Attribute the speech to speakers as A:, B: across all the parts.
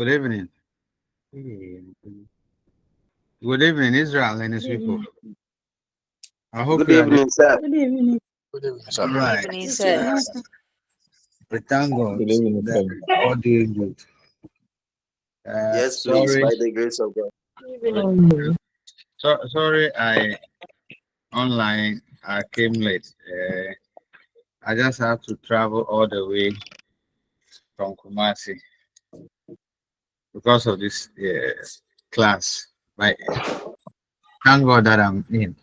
A: Good evening. Good evening, Israel and his people. I hope
B: Good
A: you are doing
B: evening, sir.
C: Good evening.
D: Good evening,
A: all
D: sir.
E: Good
A: right.
E: evening, sir.
A: We thank God
D: Good evening,
A: that
D: sir.
A: we are all doing good.
B: Yes, please,
A: Sorry,
B: by the grace of God.
C: Good evening.
A: sorry, I online. I came late. I just have to travel all the way from Kumasi because of this class. But thank God that I'm in.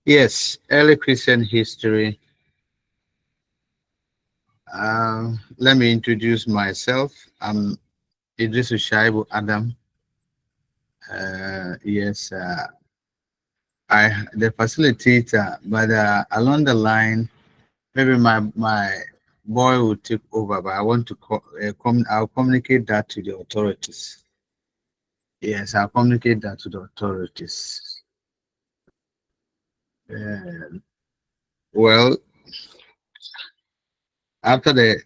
A: Yes, early Christian history. Let me introduce myself. I'm Idris Shaibu Adam. Yes, I the facilitator, but along the line, maybe my boy will take over. But I want to I'll communicate that to the authorities. Yes, I'll communicate that to the authorities. Uh, well, after the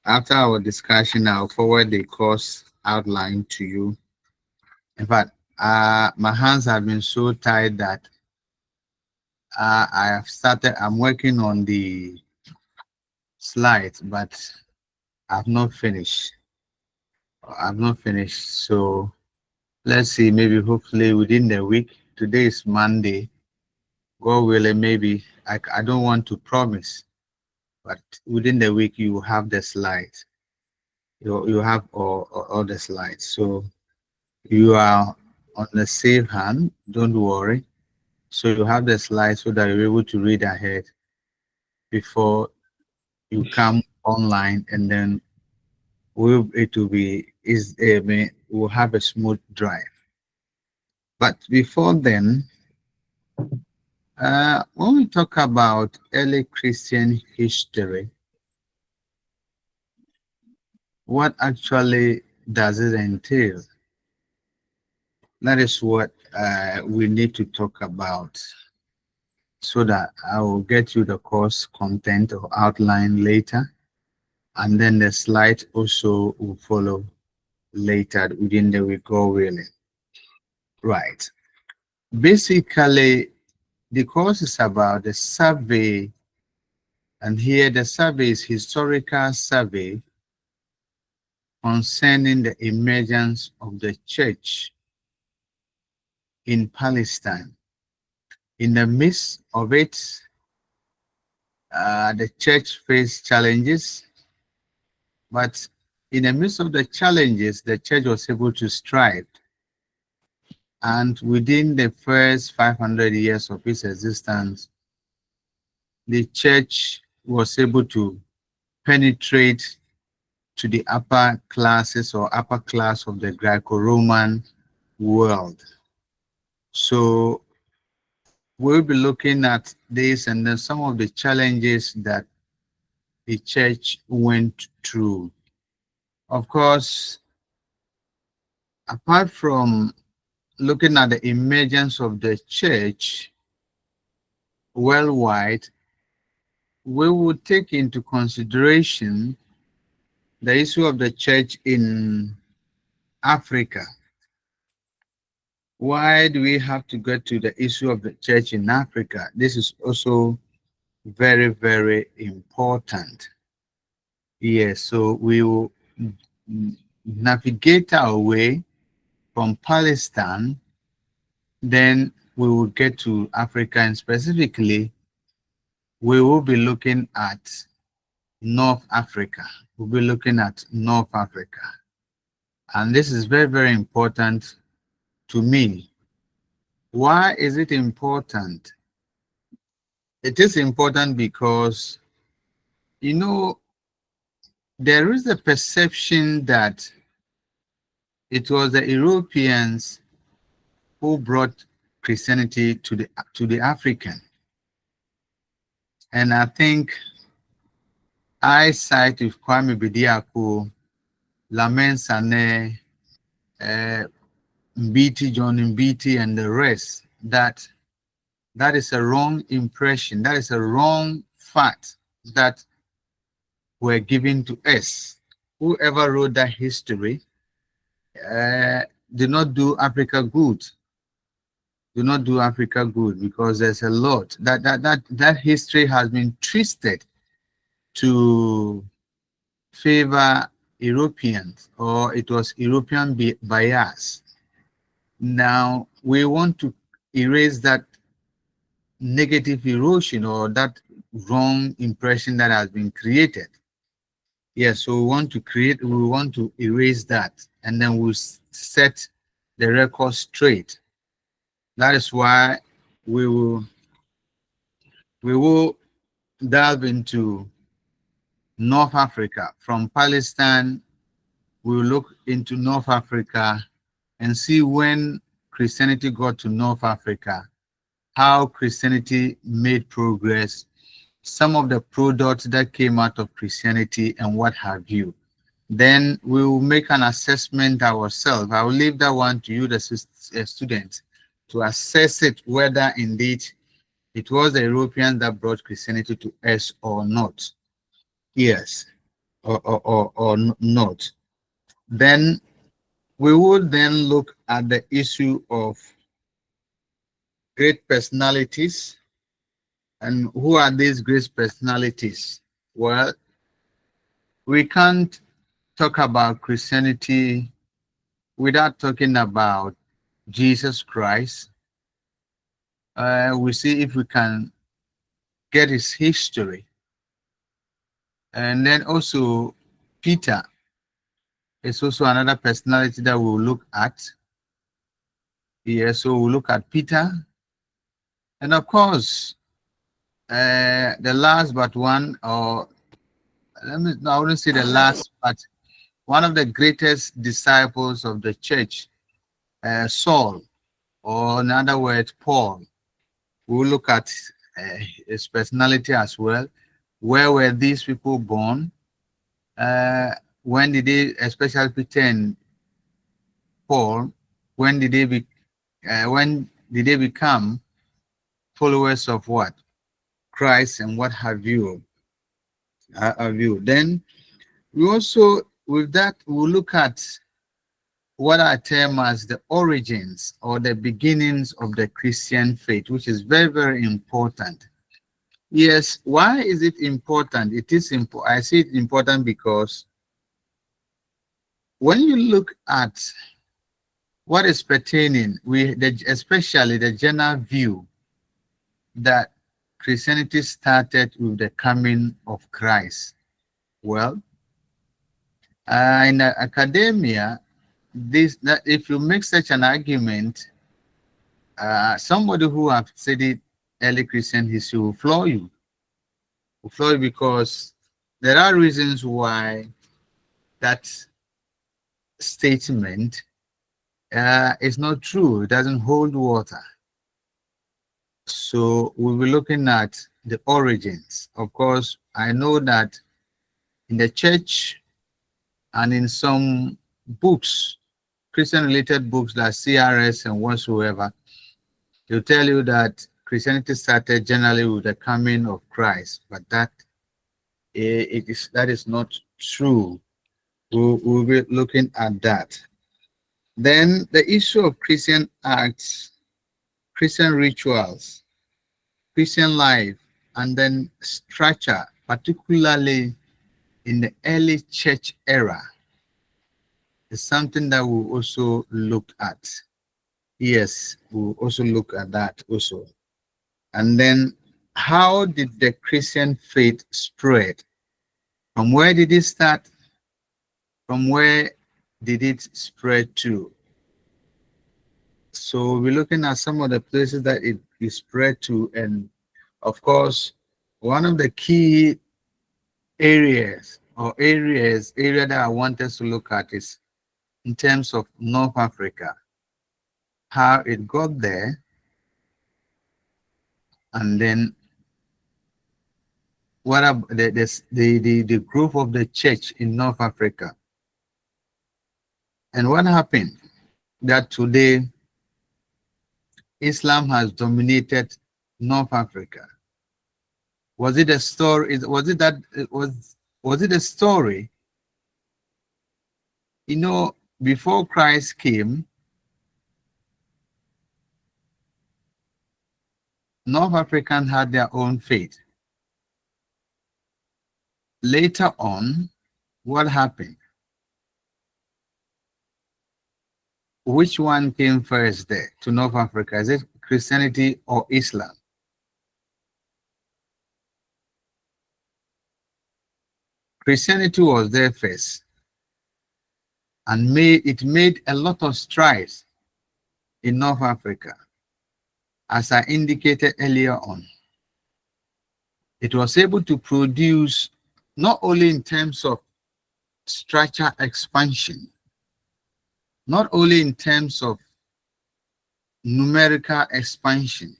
A: after our discussion, I'll forward the course outline to you. In fact, my hands have been so tied that I have started. I'm working on the slides, but I've not finished. I've not finished. So let's see. Maybe hopefully within the week. Today is Monday. God willing, maybe I don't want to promise, but within the week you will have the slides. You have all the slides. So you are on the safe hand. Don't worry. So you have the slides so that you're able to read ahead before you come online, and then it will be we'll have a smooth drive. But before then, when we talk about early Christian history, what actually does it entail? That is what we need to talk about, so that I will get you the course content or outline later, and then the slide also will follow later within the week. Go really right. Basically, the course is about the survey, and here the survey is historical survey concerning the emergence of the church in Palestine. In the midst of it, the church faced challenges, but in the midst of the challenges, the church was able to strive. And within the first 500 years of its existence, the church was able to penetrate to the upper classes or upper class of the Greco-Roman world. So we'll be looking at this and then some of the challenges that the church went through. Of course, apart from looking at the emergence of the church worldwide, we would take into consideration the issue of the church in Africa. Why do we have to get to the issue of the church in Africa? This is also very, very important. Yes, so we will navigate our way from Palestine, then we will get to Africa, and specifically, we will be looking at North Africa. We'll be looking at North Africa. And this is very, very important to me. Why is it important? It is important because, you know, there is a perception that it was the Europeans who brought Christianity to the African. And I think I cite with Kwame Bediako, Lamin Sane, Mbiti, John Mbiti, and the rest, that is a wrong impression. That is a wrong fact that were given to us. Whoever wrote that history uh, did not do Africa good. Do not do Africa good, because there's a lot that history has been twisted to favor Europeans, or it was European bias. Now we want to erase that negative erosion, or that wrong impression that has been created. Yes, so we want to erase that, and then we'll set the record straight. That is why we will we will delve into North Africa. From Palestine, we will look into North Africa and see when Christianity got to North Africa, how Christianity made progress, some of the products that came out of Christianity, and what have you. Then we will make an assessment ourselves. I will leave that one to you, the students, to assess it, whether indeed it was the Europeans that brought Christianity to us or not. Yes, or not. Then we would then look at the issue of great personalities. And who are these great personalities? Well, we can't talk about Christianity without talking about Jesus Christ. We see if we can get his history. And then also Peter is also another personality that we'll look at. Yeah, so we'll look at Peter. And of course, the last but one, or I wouldn't say the last, but one of the greatest disciples of the church, Saul, or in other words, Paul. We'll look at his personality as well. Where were these people born? When did they, especially Peter and Paul, when did they become followers of what? Christ, and what have you? Then we also, with that, we'll look at what I term as the origins or the beginnings of the Christian faith, which is very, very important. Yes, why is it important? It is important. I see it important because when you look at what is pertaining, especially the general view that Christianity started with the coming of Christ. Well, in academia, that if you make such an argument, somebody who have studied early Christian history will floor you. Will floor you, because there are reasons why that statement is not true. It doesn't hold water. So we'll be looking at the origins. Of course, I know that in the church and in some books, Christian-related books like CRS and whatsoever, they'll tell you that Christianity started generally with the coming of Christ, but that is not true. We'll be looking at that. Then the issue of Christian acts, Christian rituals, Christian life, and then structure, particularly in the early church era, is something that we'll also look at. Yes, we'll also look at that also. And then how did the Christian faith spread? From where did it start? From where did it spread to? So we're looking at some of the places that it spread to, and of course, one of the key area that I want us to look at is in terms of North Africa, how it got there, and then what about the growth of the church in North Africa, and what happened that today Islam has dominated North Africa. Was it a story? Was it a story? You know, before Christ came, North Africans had their own faith. Later on, what happened? Which one came first there to North Africa? Is it Christianity or Islam? Christianity was there first, and it made a lot of strides in North Africa. As I indicated earlier on, it was able to produce not only in terms of structure expansion, not only in terms of numerical expansion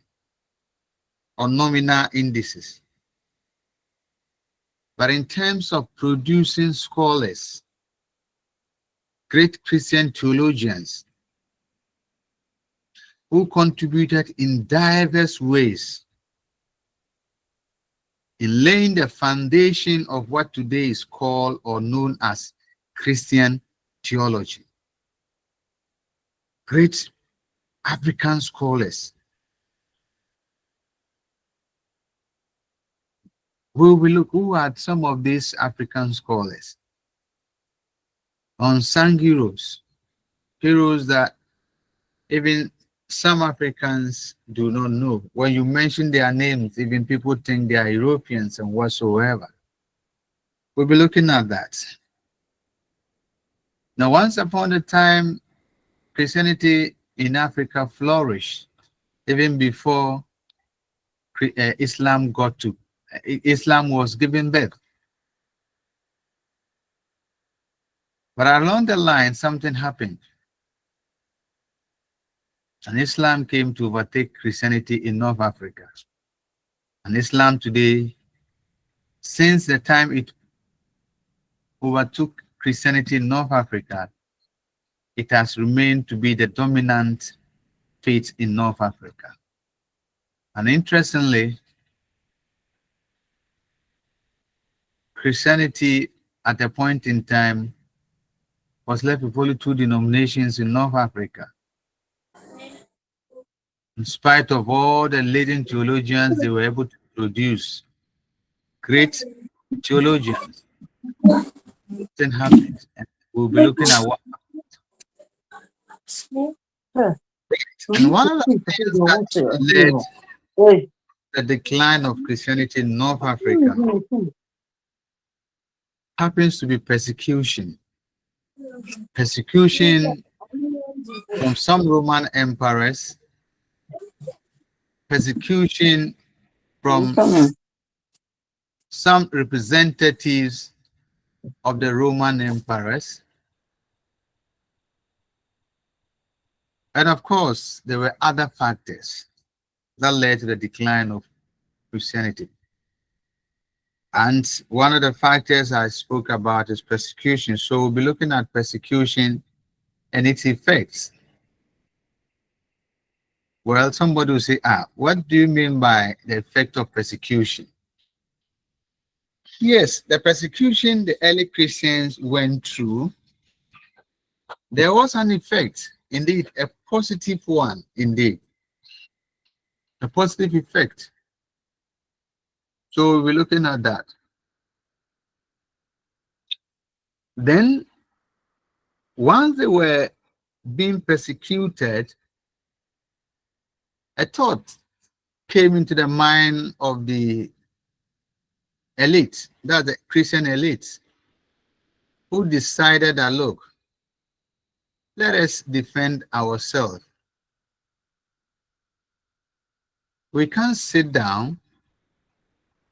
A: or nominal indices, but in terms of producing scholars, great Christian theologians who contributed in diverse ways in laying the foundation of what today is called or known as Christian theology. Great African scholars. We will look who are some of these African scholars. Unsung heroes, heroes that even some Africans do not know. When you mention their names, even people think they are Europeans and whatsoever. We'll be looking at that. Now, once upon a time, Christianity in Africa flourished, even before Islam was given birth. But along the line, something happened. And Islam came to overtake Christianity in North Africa. And Islam today, since the time it overtook Christianity in North Africa, it has remained to be the dominant faith in North Africa. And interestingly, Christianity at a point in time was left with only 2 denominations in North Africa. In spite of all the leading theologians they were able to produce, great theologians, nothing happened. And we'll be looking at what happened. And one of the things that led the decline of Christianity in North Africa happens to be persecution. Persecution from some Roman emperors, persecution from some representatives of the Roman emperors. And of course, there were other factors that led to the decline of Christianity. And one of the factors I spoke about is persecution. So we'll be looking at persecution and its effects. Well, somebody will say, what do you mean by the effect of persecution? Yes, the persecution the early Christians went through, there was an effect, indeed, a positive one, indeed. A positive effect. So we'll be looking at that. Then, once they were being persecuted, a thought came into the mind of the elite, that's the Christian elite, who decided that, look, let us defend ourselves. We can't sit down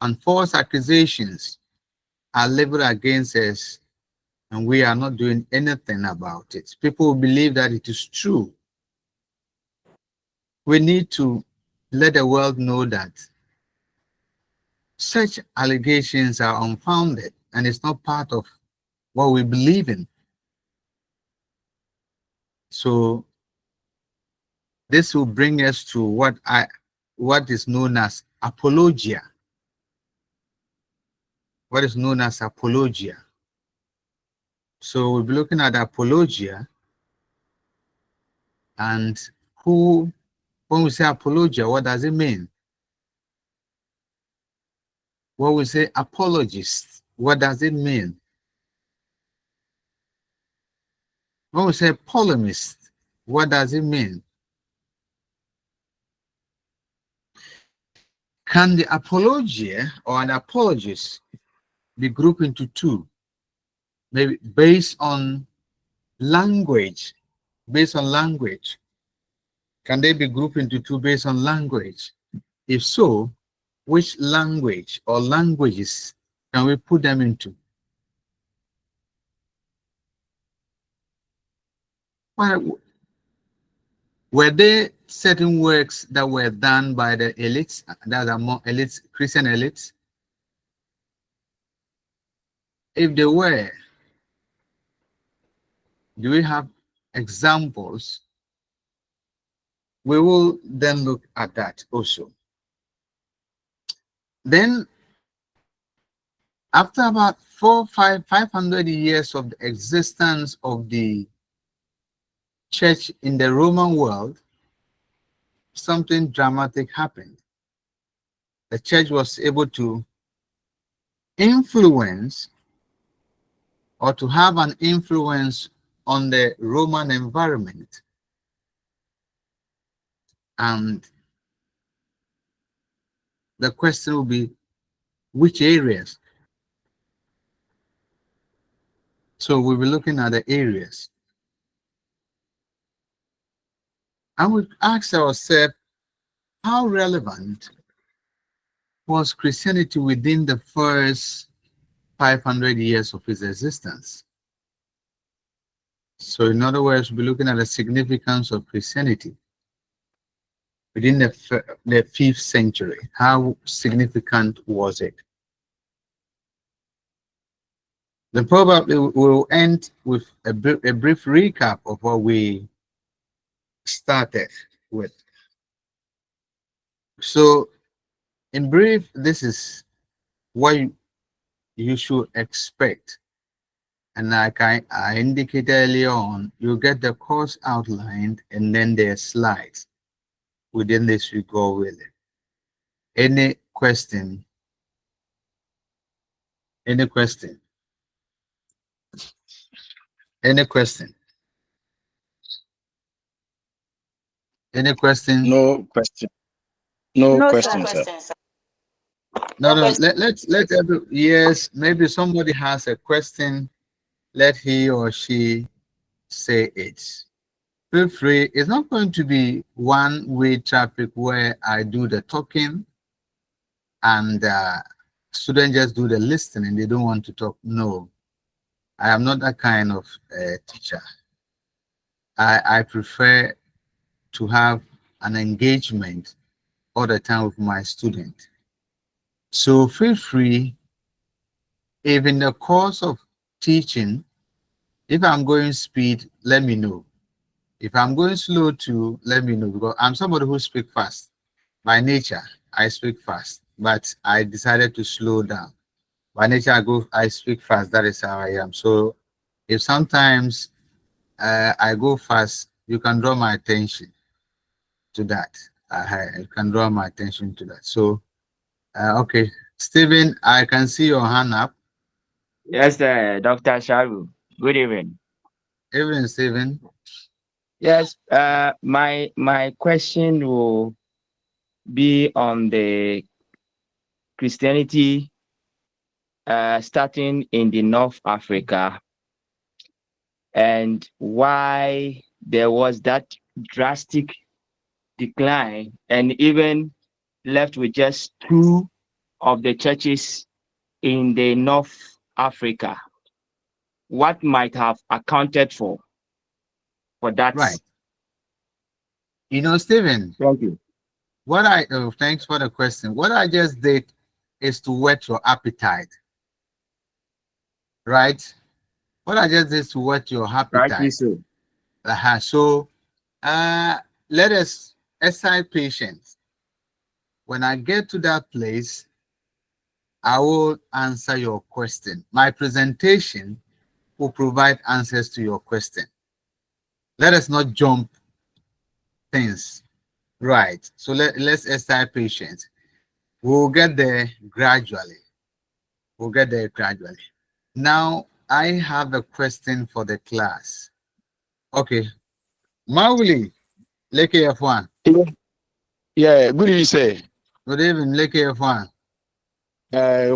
A: and false accusations are leveled against us and we are not doing anything about it. People believe that it is true. We need to let the world know that such allegations are unfounded and it's not part of what we believe in. So this will bring us to what is known as apologia. What is known as apologia. So we'll be looking at apologia And who, when we say apologia, what does it mean? When we say apologist, what does it mean? When we say polemist, what does it mean? Can the apologia or an apologist be grouped into two? Maybe based on language. Based on language. Can they be grouped into two based on language? If so, which language or languages can we put them into? Well, were there certain works that were done by the elites, that are more elites, Christian elites? If they were, do we have examples? We will then look at that also. Then, after about 500 years of the existence of the church in the Roman world, something dramatic happened. The church was able to influence or to have an influence on the Roman environment. And the question will be, which areas? So we'll be looking at the areas. And we ask ourselves, how relevant was Christianity within the first 500 years of its existence? So in other words, we'll be looking at the significance of Christianity within the 5th century. How significant was it? Then probably we'll end with a brief recap of what we started with. So in brief, this is what you should expect. And like I indicated earlier on, you get the course outlined and then there are slides. Within this, we go with it. Any question? Any question? Any question? Any question?
B: No question. No question, sir.
A: No, no. Let every, yes. Maybe somebody has a question. Let he or she say it. Feel free. It's not going to be one-way traffic where I do the talking and students just do the listening. They don't want to talk. No, I am not that kind of teacher. I prefer to have an engagement all the time with my student. So feel free, if in the course of teaching, if I'm going speed, let me know. If I'm going slow too, let me know, because I'm somebody who speaks fast. By nature, I speak fast, but I decided to slow down. By nature, I speak fast. That is how I am. So if sometimes I go fast, you can draw my attention to that. I can draw my attention to that. So, okay. Stephen, I can see your hand up.
C: Yes, Dr. Sharu. Good evening.
A: Evening, Stephen.
C: Yes, my question will be on the Christianity starting in the North Africa and why there was that drastic decline and even left with just two of the churches in the North Africa. What might have accounted for that?
A: Right. You know, Stephen.
C: Thank you.
A: Thanks for the question. What I just did is to whet your appetite. Right? What I just did is to whet your appetite.
C: Rightly so.
A: So let us exercise patience. When I get to that place, I will answer your question. My presentation will provide answers to your question. Let us not jump things. Right. So let's exercise patience. We'll get there gradually. We'll get there gradually. Now, I have a question for the class. Okay. Mauli, Leke F1.
B: Yeah, yeah, good you say.
A: Good evening, Leke F1.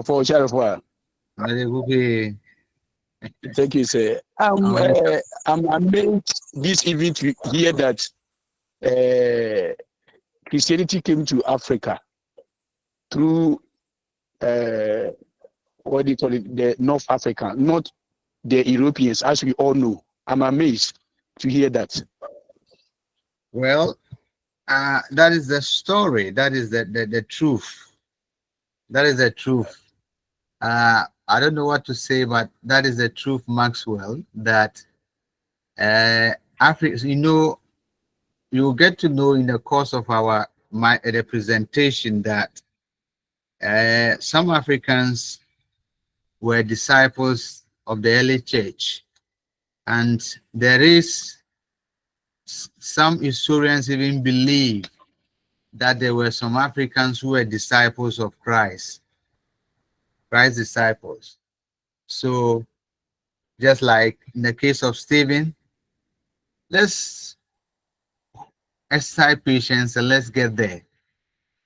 B: For Sheriff, thank you, sir. I'm amazed this evening to hear that Christianity came to Africa through what do you call it, the North Africa, not the Europeans, as we all know. I'm amazed to hear that.
A: Well, that is the story. That is the truth. That is the truth. I don't know what to say, but that is the truth, Maxwell. That Africa, you'll get to know in the course of the presentation that some Africans were disciples of the early church, and there is some historians even believe that there were some Africans who were disciples of Christ's disciples. So just like in the case of Stephen, let's exercise patience and let's get there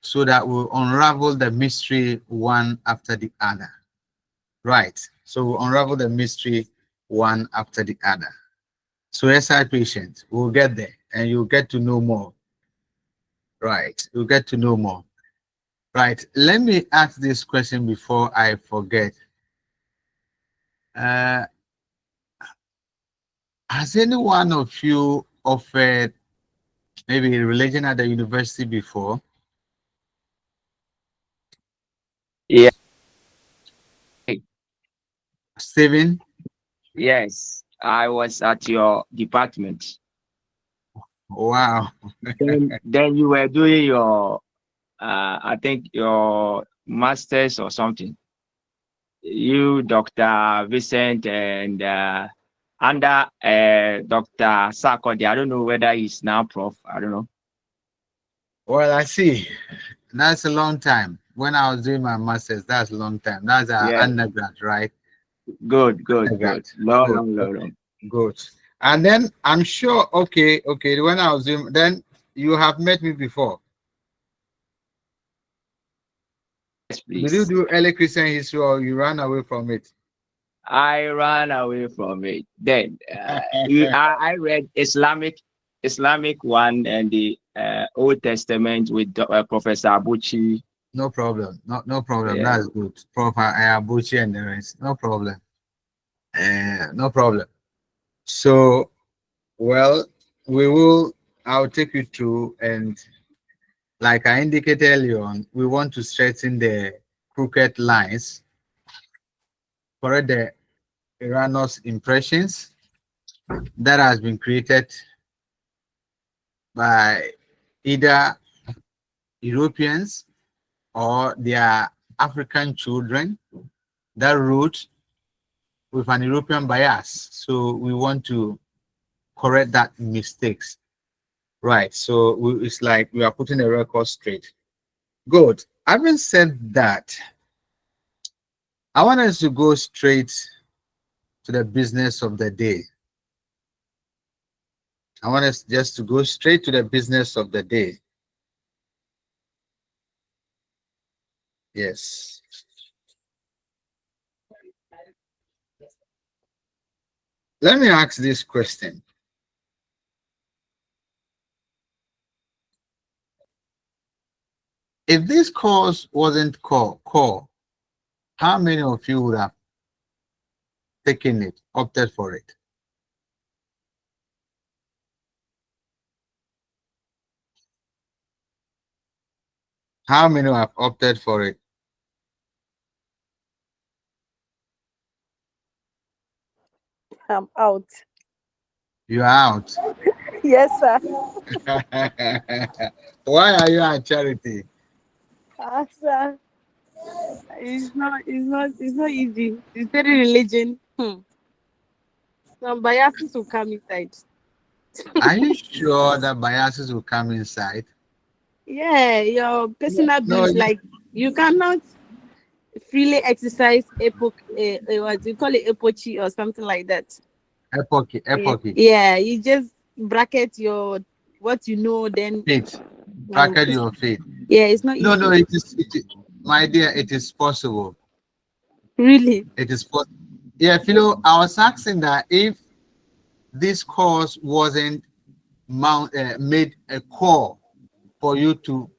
A: so that we'll unravel the mystery one after the other. Right. So we'll unravel the mystery one after the other. So exercise patience. We'll get there and you'll get to know more. Right. You'll get to know more. Right. Let me ask this question before I forget. Has any one of you offered maybe religion at the university before?
C: Yeah.
A: Stephen?
C: Yes, I was at your department.
A: Wow.
C: Then you were doing your, I think your master's or something. You, Dr. Vincent, and under Dr. Sarkodie. I don't know whether he's now prof. I don't know.
A: Well, I see. That's a long time. When I was doing my master's, that's a long time. That's an
C: Yeah.
A: undergrad, right?
C: Good.
A: Undergrad.
C: Long.
A: Good. And then I'm sure, okay. When I was doing, then you have met me before.
C: Yes,
A: Did you
C: please.
A: do early Christian history or you ran away from it?
C: I ran away from it. Then I read Islamic one and the Old Testament with Professor Abuchi.
A: No problem. No problem.
C: Yeah.
A: That's good. Prof. Ayabuchi and the rest. No problem. No problem. So, well, I'll take you through, and like I indicated earlier on, we want to straighten the crooked lines, correct the erroneous impressions that has been created by either Europeans or their African children that wrote with an European bias. So we want to correct that mistakes. Right. So it's like we are putting the record straight. Good. Having said that, I want us to go straight to the business of the day. I want us just to go straight to the business of the day. Yes. Let me ask this question. If this course wasn't core, how many of you would have taken it, opted for it? How many have opted for it?
D: I'm out.
A: You're out.
D: Yes, sir.
A: Why are you at charity?
D: Sir. It's not easy. It's very religion. Some biases will come inside.
A: Are you sure that biases will come inside?
D: Yeah, your personal
A: No,
D: beliefs, like you cannot freely exercise what do you call it, epoche or something like that.
A: epoch,
D: Yeah,
A: epoch,
D: yeah, you just bracket your what you know, then
A: faith,
D: you
A: bracket your faith.
D: yeah, it's not
A: No, no,
D: easy.
A: my dear, it is possible.
D: Really.
A: It is possible. Yeah, Philo, I was asking that if this course wasn't made a core for you to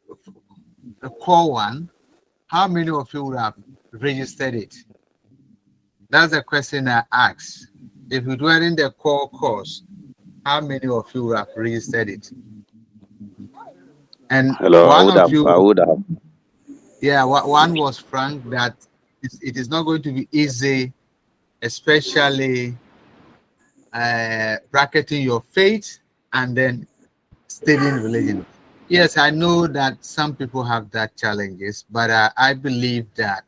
A: a core one, how many of you would have registered it? That's the question I asked. If it weren't the core course, how many of you would have registered it? And
E: Hello,
A: one of
E: I
A: you,
E: would have.
A: yeah, one was frank that it is not going to be easy, especially bracketing your faith and then studying religion. Yes, I know that some people have that challenges, but I believe that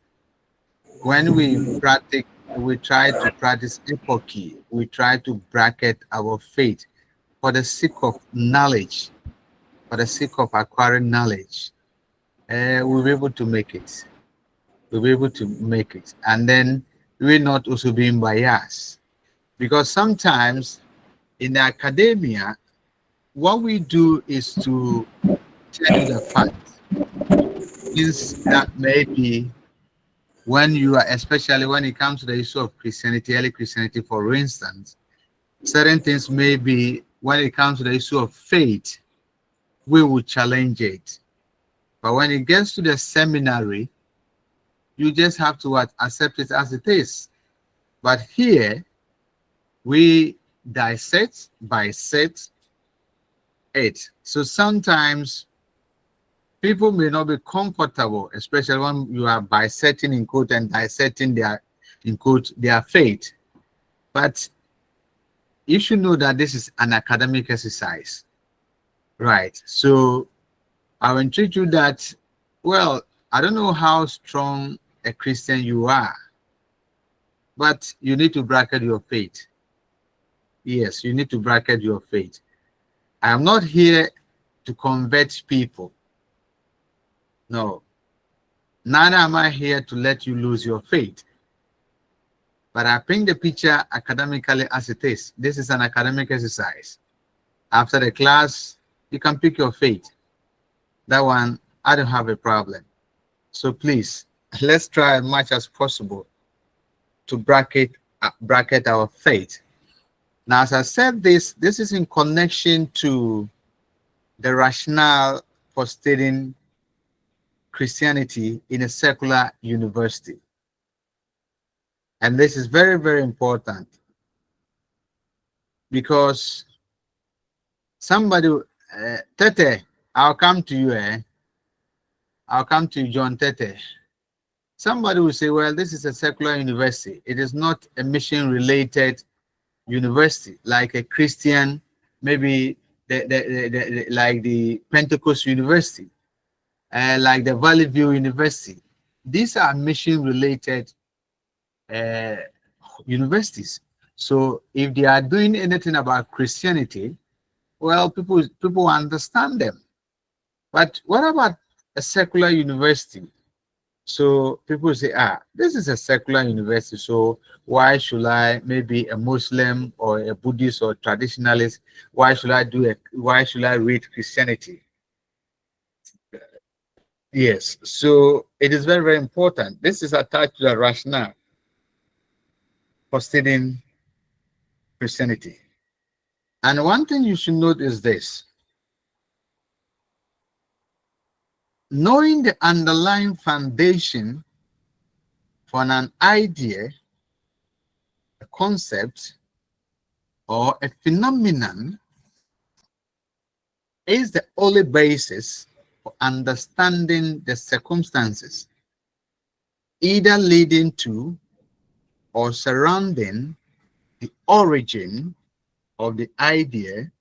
A: when we try to practice epoche, we try to bracket our faith for the sake of knowledge, for the sake of acquiring knowledge. We'll be able to make it. We'll be able to make it. And then we're not also being biased. Because sometimes in academia, what we do is to tell you the facts. Things that maybe when you are, especially when it comes to the issue of Christianity, early Christianity, for instance, certain things maybe when it comes to the issue of faith, we will challenge it. But when it gets to the seminary, you just have to accept it as it is. But here, we dissect, bisect it. So sometimes people may not be comfortable, especially when you are bisecting in quote and dissecting their in quote their faith. But you should know that this is an academic exercise, right? So I will entreat you that, well, I don't know how strong a Christian you are, but you need to bracket your faith. Yes, you need to bracket your faith. I am not here to convert people. No, neither am I here to let you lose your faith. But I paint the picture academically as it is. This is an academic exercise. After the class, you can pick your faith. That one, I don't have a problem. So please, let's try as much as possible to bracket our faith. Now, as I said, this is in connection to the rationale for studying Christianity in a secular university. And this is very, very important because somebody, Tete, I'll come to you, I'll come to you, John Tete. Somebody will say, well, this is a secular university. It is not a mission-related university like a Christian, maybe like the Pentecost University, like the Valley View University. These are mission-related uh, universities. So if they are doing anything about Christianity, well, people understand them. But what about a secular university? So people say, this is a secular university, so why should I, maybe a Muslim or a Buddhist or traditionalist, why should I read Christianity? Yes, so it is very, very important. This is attached to the rationale for studying Christianity. And one thing you should note is this: knowing the underlying foundation for an idea, a concept, or a phenomenon is the only basis for understanding the circumstances, either leading to or surrounding the origin of the idea,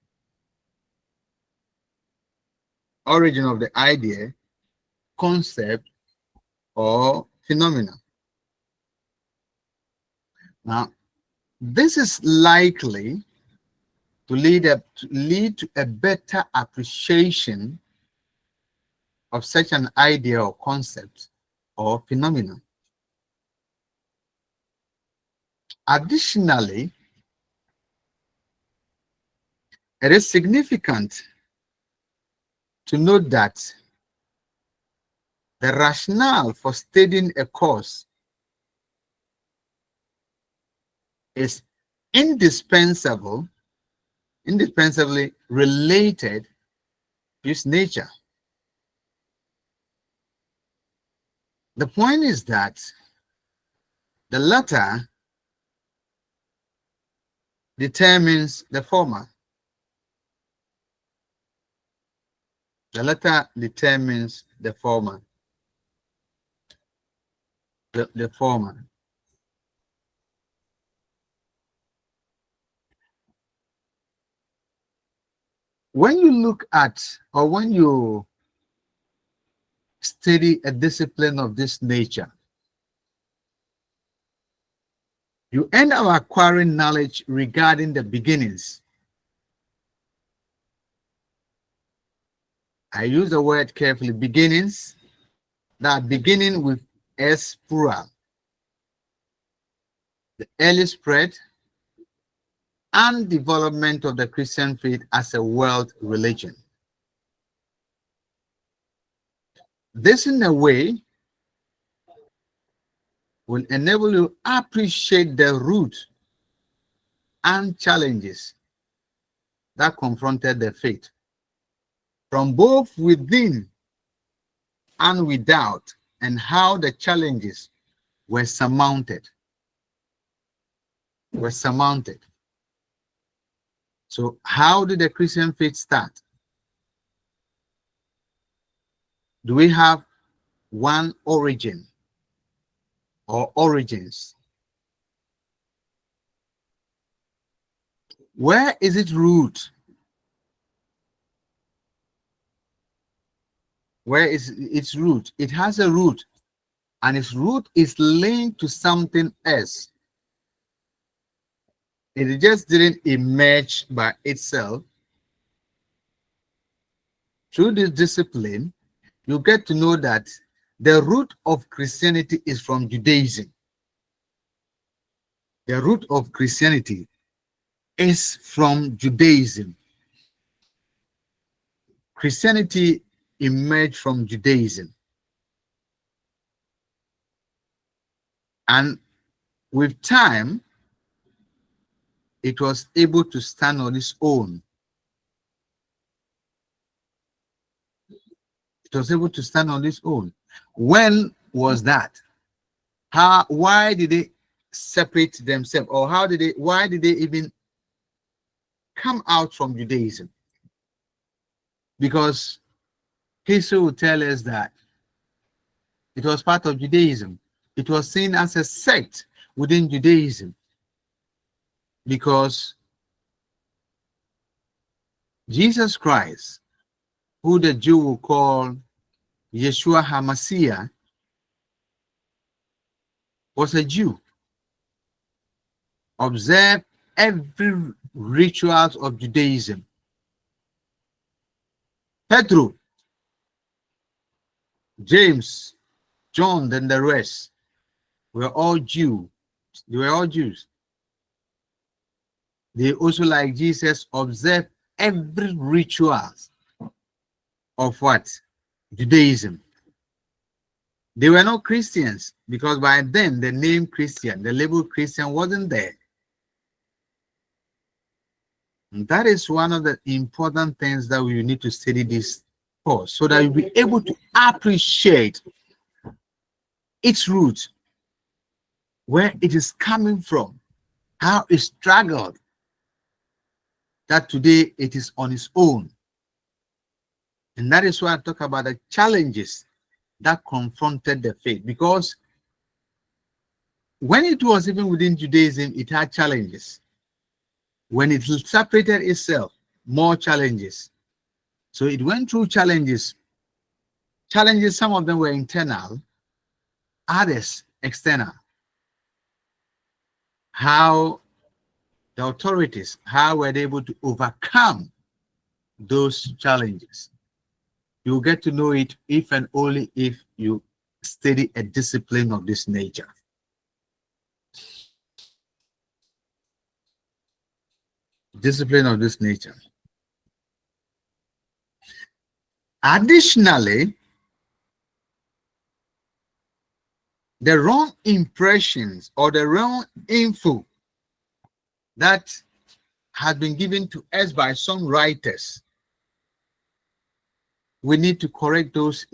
A: concept, or phenomenon. Now, this is likely to lead to a better appreciation of such an idea or concept or phenomenon. Additionally, it is significant to note that the rationale for studying a course is indispensably related to its nature. The point is that the latter determines the former. The latter determines the former. The former. When you look at, or when you study a discipline of this nature, you end up acquiring knowledge regarding the beginnings. I use the word carefully, beginnings, that beginning with S plural. The early spread and development of the Christian faith as a world religion. This, in a way, will enable you to appreciate the root and challenges that confronted the faith from both within and without, and how the challenges were surmounted. So how did the Christian faith start? Do we have one origin or origins? Where is its root? Where is its root? It has a root, and its root is linked to something else. It just didn't emerge by itself. Through this discipline, you get to know that the root of Christianity is from Judaism. The root of Christianity is from Judaism. Christianity emerged from Judaism. And with time, it was able to stand on its own. It was able to stand on its own. When was that? Why did they separate themselves? Or why did they even come out from Judaism? Because history will tell us that it was part of Judaism. It was seen as a sect within Judaism, because Jesus Christ, who the Jew will call Yeshua HaMashiach, was a Jew. Observed every rituals of Judaism. Pedro, James, John, and the rest were all Jews. They were all Jews. They also, like Jesus, observed every rituals of what? Judaism. They were not Christians, because by then the name Christian, the label Christian, wasn't there. And that is one of the important things that we need to study this course, so that you'll be able to appreciate its root, where it is coming from, how it struggled, that today it is on its own. And that is why I talk about the challenges that confronted the faith, because when it was even within Judaism, it had challenges. When it separated itself, more challenges. So it went through challenges. Some of them were internal, others external. How the authorities, how were they able to overcome those challenges? You'll get to know it if and only if you study a discipline of this nature. Discipline of this nature. Additionally, the wrong impressions or the wrong info that has been given to us by some writers, we need to correct those,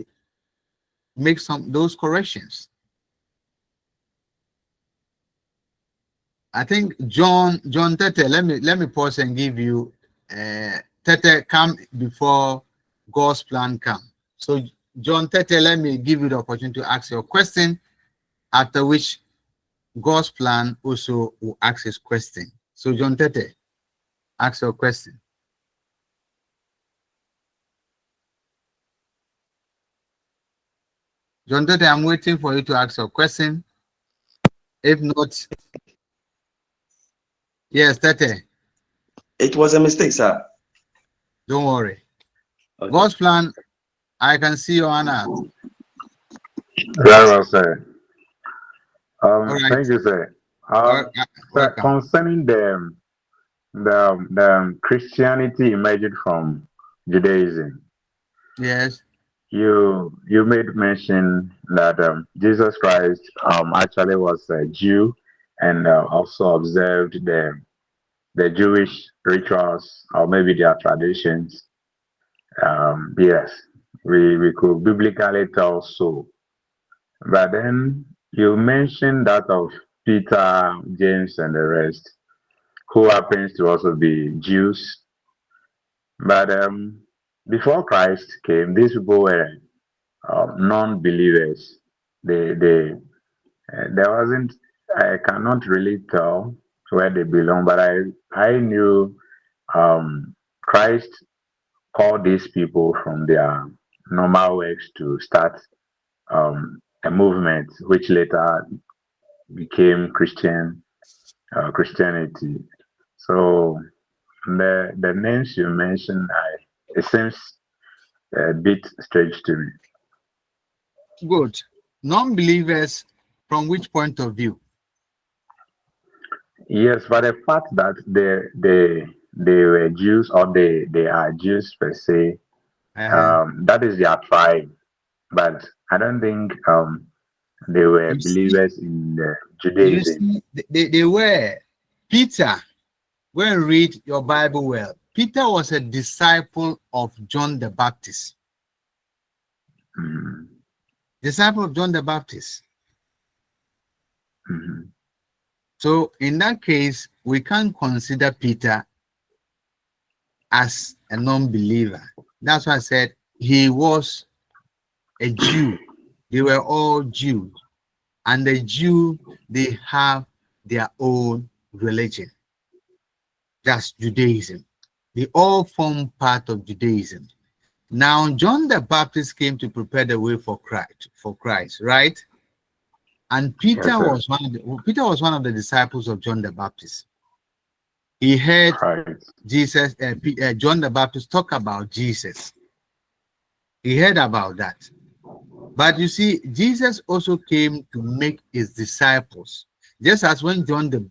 A: make those corrections. I think John Tete, let me pause and give you Tete come before God's plan come. So John Tete, let me give you the opportunity to ask your question, after which God's plan also will ask his question. So John Tete, ask your question. John Tete, I'm waiting for you to ask your question. If not, yes, Tete.
E: It was a mistake, sir.
A: Don't worry.
E: Okay.
A: God's plan, I can see your Anna.
F: Very well, sir.
A: Right.
F: Thank you, sir.
A: Sir,
F: concerning the Christianity emerged from Judaism.
A: Yes.
F: You made mention that Jesus Christ actually was a Jew and also observed the Jewish rituals or maybe their traditions. Yes, we could biblically tell so. But then you mentioned that of Peter, James, and the rest, who happens to also be Jews. But before Christ came, these people were non-believers. There wasn't. I cannot really tell where they belong, but I knew Christ called these people from their normal works to start a movement, which later became Christianity. So the names you mentioned, it seems a bit strange to me.
A: Good. Non-believers, from which point of view?
F: Yes, but the fact that they were Jews or they are Jews per se, that is their tribe. But I don't think they were believers in Judaism.
A: They were. Peter, go and read your Bible well. Peter was a disciple of John the Baptist.
F: Mm-hmm.
A: Disciple of John the Baptist.
F: Mm-hmm.
A: So in that case, we can't consider Peter as a non-believer. That's why I said he was a Jew. They were all Jews. And the Jew, they have their own religion. That's Judaism. They all form part of Judaism. Now, John the Baptist came to prepare the way for Christ, right? And Peter was one of the disciples of John the Baptist. He heard Jesus, John the Baptist talk about Jesus. He heard about that. But you see, Jesus also came to make his disciples. Just as when John the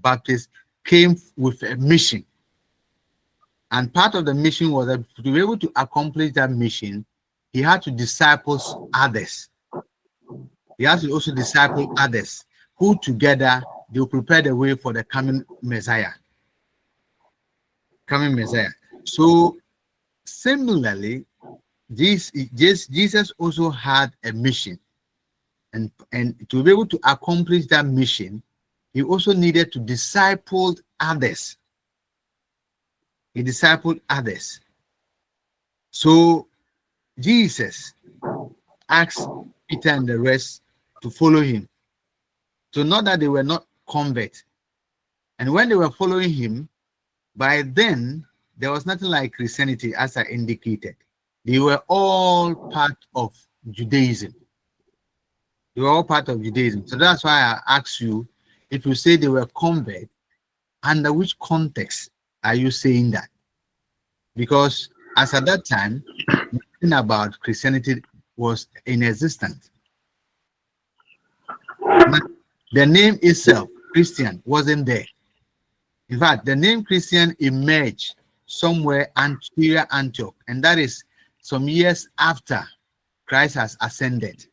A: Baptist came with a mission. And part of the mission was that to be able to accomplish that mission, he had to disciple others. He has to also disciple others who together they will prepare the way for the coming Messiah. So similarly, Jesus also had a mission, and to be able to accomplish that mission, he also needed to disciple others. He discipled others. So Jesus asked Peter and the rest to follow him. So not that they were not converts. And when they were following him, by then, there was nothing like Christianity, as I indicated. They were all part of Judaism. They were all part of Judaism. So that's why I asked you, if you say they were convert, under which context are you saying that? Because as at that time, nothing about Christianity was in existence. The name itself, Christian, wasn't there. In fact, the name Christian emerged somewhere anterior Antioch, and that is some years after Christ has ascended.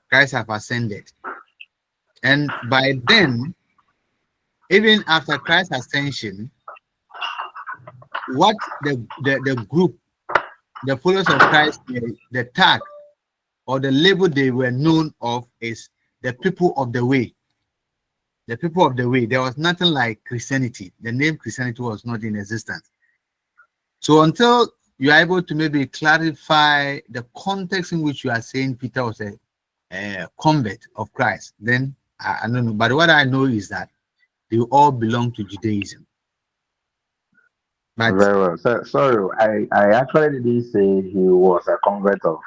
A: Christ has ascended. And by then, even after Christ's ascension, what the group, the followers of Christ, the tag or the label they were known of is the people of the way. The people of the way. There was nothing like Christianity. The name Christianity was not in existence. So until you are able to maybe clarify the context in which you are saying Peter was a convert of Christ, then I don't know. But what I know is that they all belong to Judaism. But
F: Very well. So, sorry, I actually didn't say he was a convert of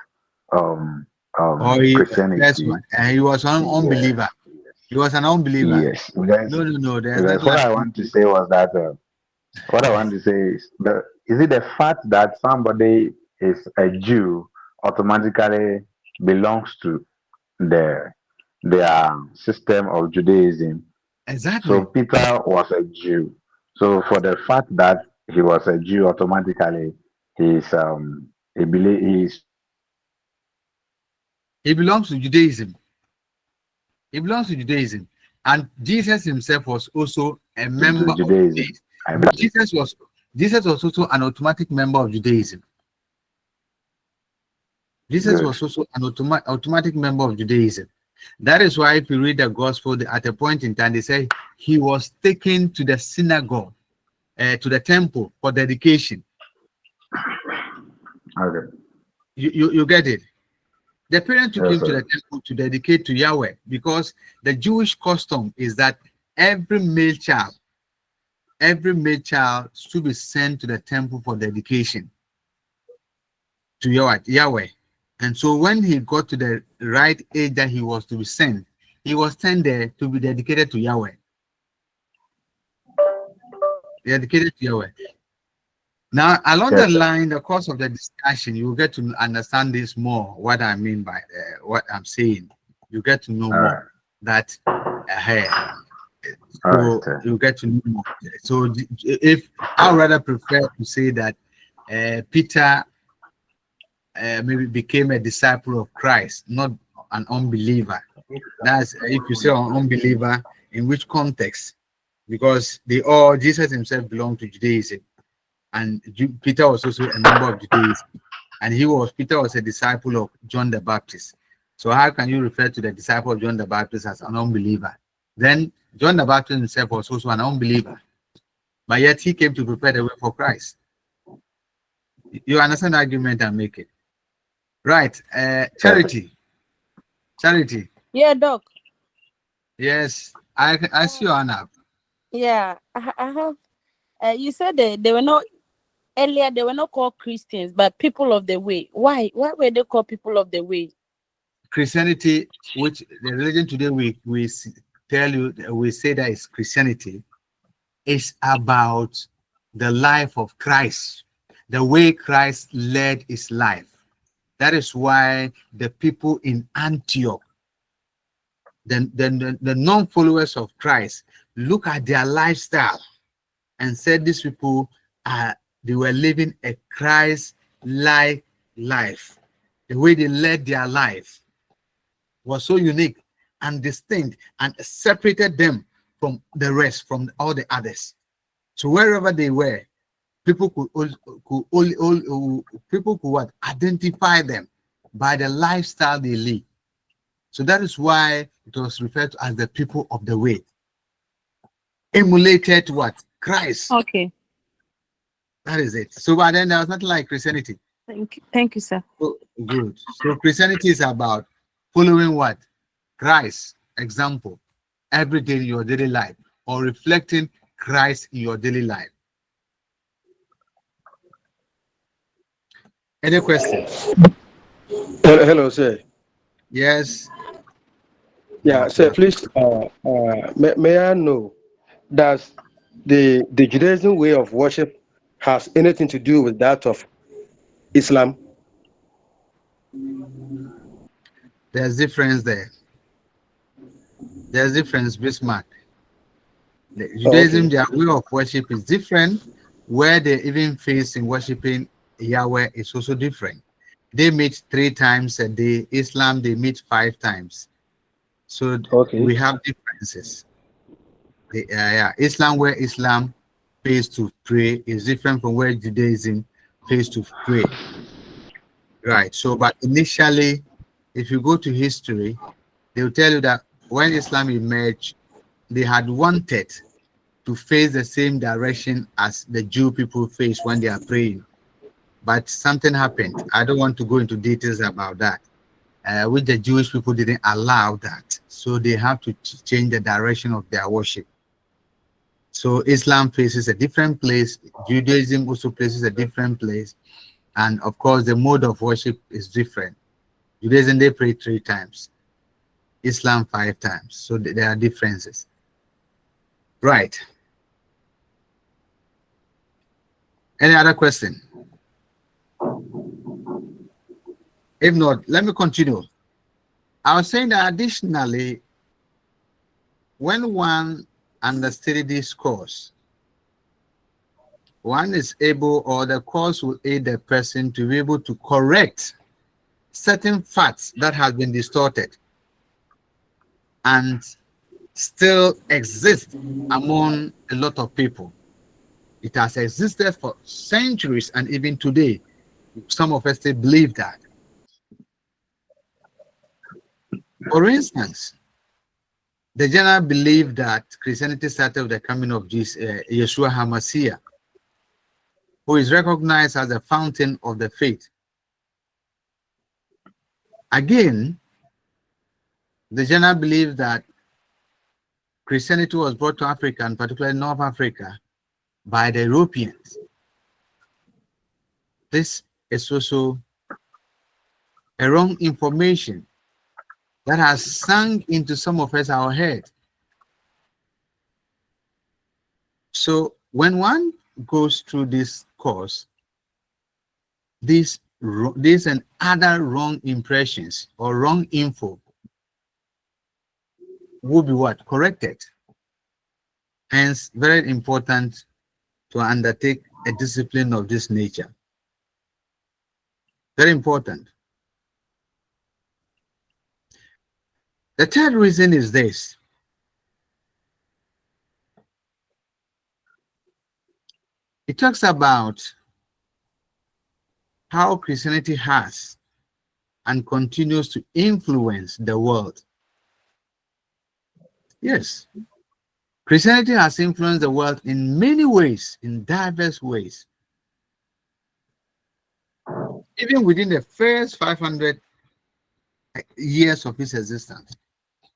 A: that's
F: Christianity.
A: what. And he was an unbeliever. He was an unbeliever.
F: Yes. Because,
A: No. There's
F: because
A: nothing
F: what
A: like
F: I want to say was that what I want to say is is it the fact that somebody is a Jew automatically belongs to their system of Judaism?
A: exactly.
F: So Peter was a Jew. So for the fact that he was a Jew, automatically he's
A: He belongs to Judaism. He belongs to Judaism. And Jesus himself was also a member of
F: Judaism.
A: Judaism. Jesus was also an automatic member of Judaism. Jesus
F: Good.
A: was also an automatic member of Judaism. That is why if you read the gospel, at a point in time, they say he was taken to the synagogue, to the temple for dedication.
F: Okay.
A: You get it? The parent took
F: Yes,
A: him to
F: sir.
A: the temple to dedicate to Yahweh, because the Jewish custom is that every male child should be sent to the temple for dedication to Yahweh. And so when he got to the right age that he was to be sent, he was sent there to be dedicated to Yahweh. Dedicated to Yahweh. Now, along
F: Yes,
A: the
F: sir.
A: line, the course of the discussion, you will get to understand this more, what I mean by what I'm saying. You get to know
F: All
A: more
F: right.
A: that
F: All
A: so
F: right, sir.
A: you get to know more. So if I would rather prefer to say that Peter maybe became a disciple of Christ, not an unbeliever. That's if you say an unbeliever, in which context? Because Jesus himself belonged to Judaism, and Peter was also a member of Judaism, and Peter was a disciple of John the Baptist. So how can you refer to the disciple of John the Baptist as an unbeliever? Then John the Baptist himself was also an unbeliever, but yet he came to prepare the way for Christ. You understand the argument I'm making? Right. Charity.
D: Yeah, Doc.
A: Yes, I see your hand up.
D: Yeah, I have. You said they were not earlier. They were not called Christians, but people of the way. Why? Why were they called people of the way?
A: Christianity, which the religion today we tell you, we say that is Christianity, is about the life of Christ, the way Christ led his life. That is why the people in Antioch, the non-followers of Christ, look at their lifestyle and said these people they were living a Christ-like life. The way they led their life was so unique and distinct and separated them from the rest, from all the others. So wherever they were, people could identify them by the lifestyle they live. So that is why it was referred to as the people of the way. Emulated what? Christ.
D: Okay.
A: That is it. So but then there was nothing like Christianity.
D: Thank you, sir.
A: So, good. So Christianity is about following what? Christ example every day in your daily life, or reflecting Christ in your daily life. Any question?
B: Hello, sir.
A: Yes.
G: Yeah, so please, may I know, does the Judaism way of worship has anything to do with that of Islam?
A: There's difference there. There's difference, Bismarck. The
G: Oh,
A: Judaism,
G: okay.
A: their way of worship is different. Where they even face in worshiping Yahweh is also different. They meet 3 times a day. Islam, they meet 5 times. So
G: Okay.
A: we have differences. Yeah, Islam, where Islam pays to pray, is different from where Judaism pays to pray. Right. So, but initially, if you go to history, they will tell you that when Islam emerged, they had wanted to face the same direction as the Jew people face when they are praying. But something happened. I don't want to go into details about that, which the Jewish people didn't allow that. So they have to change the direction of their worship. So Islam faces a different place. Judaism also places a different place. And of course, the mode of worship is different. Judaism, they pray 3 times. Islam 5 times. So there are differences. Right. Any other question? If not, let me continue. I was saying that additionally, when one understands this course, one is able, or the course will aid the person to be able to correct certain facts that have been distorted and still exist among a lot of people. It has existed for centuries, and even today, some of us still believe that. For instance, the general belief that Christianity started with the coming of Jesus, Yeshua HaMashiach, who is recognized as the fountain of the faith. Again, the general belief that Christianity was brought to Africa, and particularly North Africa, by the Europeans. This is also a wrong information that has sunk into some of us our head. So when one goes through this course, these and other wrong impressions or wrong info will be what? Corrected. Hence, very important to undertake a discipline of this nature. Very important. The third reason is this. It talks about how Christianity has and continues to influence the world. Yes, Christianity has influenced the world in many ways, in diverse ways. Even within the first 500 years of its existence,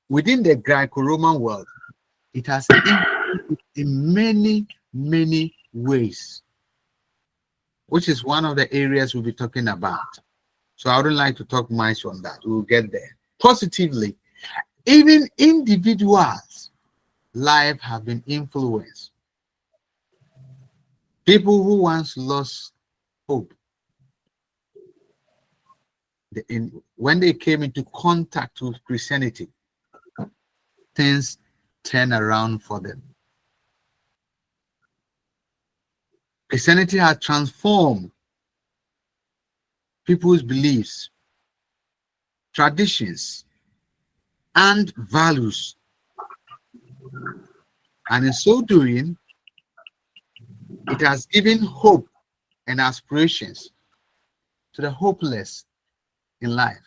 A: within the Greco-Roman world, it has influenced in many, many ways, which is one of the areas we'll be talking about. So I wouldn't like to talk much on that. We'll get there. Positively, even individuals' life have been influenced. People who once lost hope, when they came into contact with Christianity, things turn around for them. Christianity has transformed people's beliefs, traditions, and values. And in so doing, it has given hope and aspirations to the hopeless in life.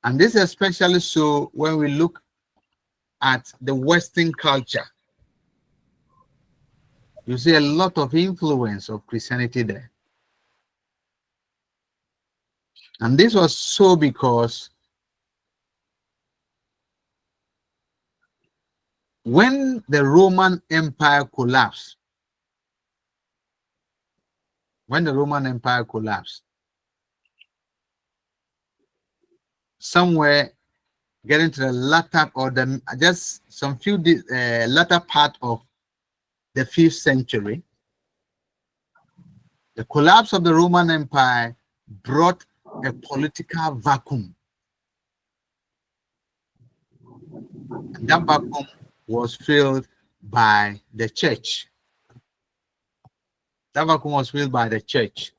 A: And this is especially so when we look at the Western culture. You see a lot of influence of Christianity there. And this was so because when the Roman Empire collapsed, somewhere getting to the latter or the just some few latter part of the 5th century, the collapse of the Roman Empire brought a political vacuum. And that vacuum was filled by the church. That vacuum was filled by the church.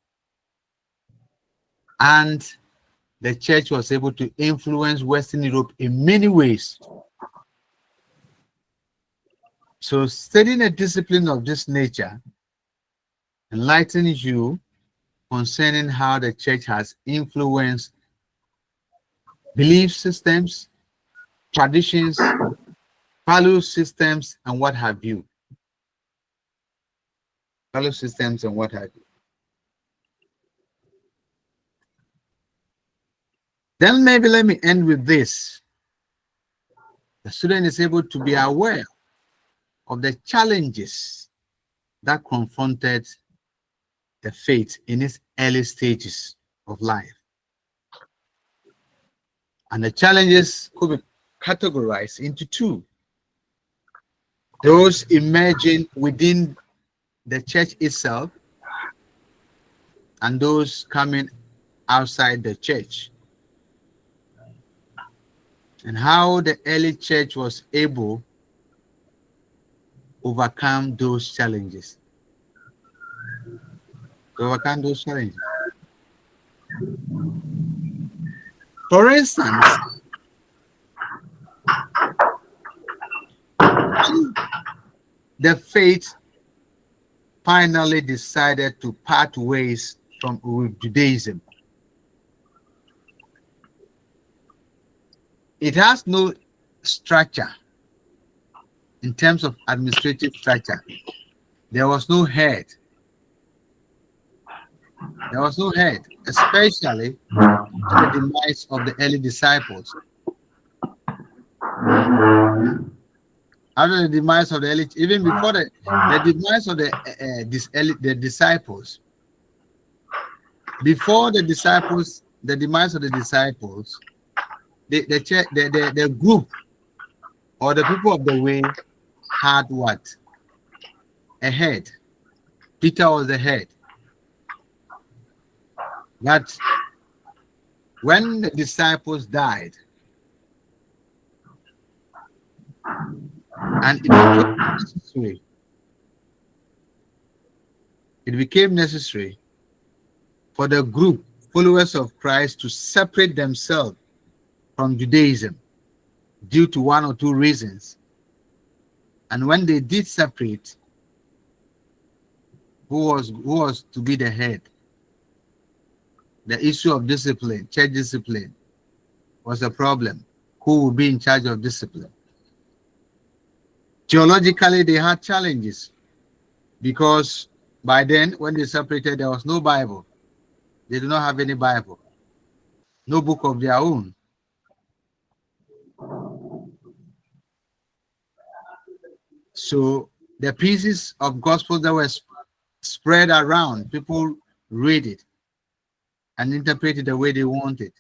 A: And the church was able to influence Western Europe in many ways. So studying a discipline of this nature enlightens you concerning how the church has influenced belief systems, traditions, value systems, and what have you. Value systems and what have you. Then maybe let me end with this. The student is able to be aware of the challenges that confronted the faith in its early stages of life. And the challenges could be categorized into two. Those emerging within the church itself and those coming outside the church. And how the early church was able to overcome those challenges. For instance, the faith finally decided to part ways with Judaism. It has no structure in terms of administrative structure. There was no head. There was no head, especially after the demise of the early disciples. After the demise of the early, even before the demise of the disciples, before the disciples, the demise of the disciples, the group or the people of the way had what? A head. Peter was the head. But when the disciples died, and it became necessary for the group, followers of Christ, to separate themselves from Judaism due to one or two reasons. And when they did separate, who was to be the head? The issue of discipline, church discipline, was a problem. Who would be in charge of discipline? Theologically, they had challenges because by then, when they separated, there was no Bible. They do not have any Bible, no book of their own. So the pieces of gospel that were spread around, people read it and interpret it the way they wanted.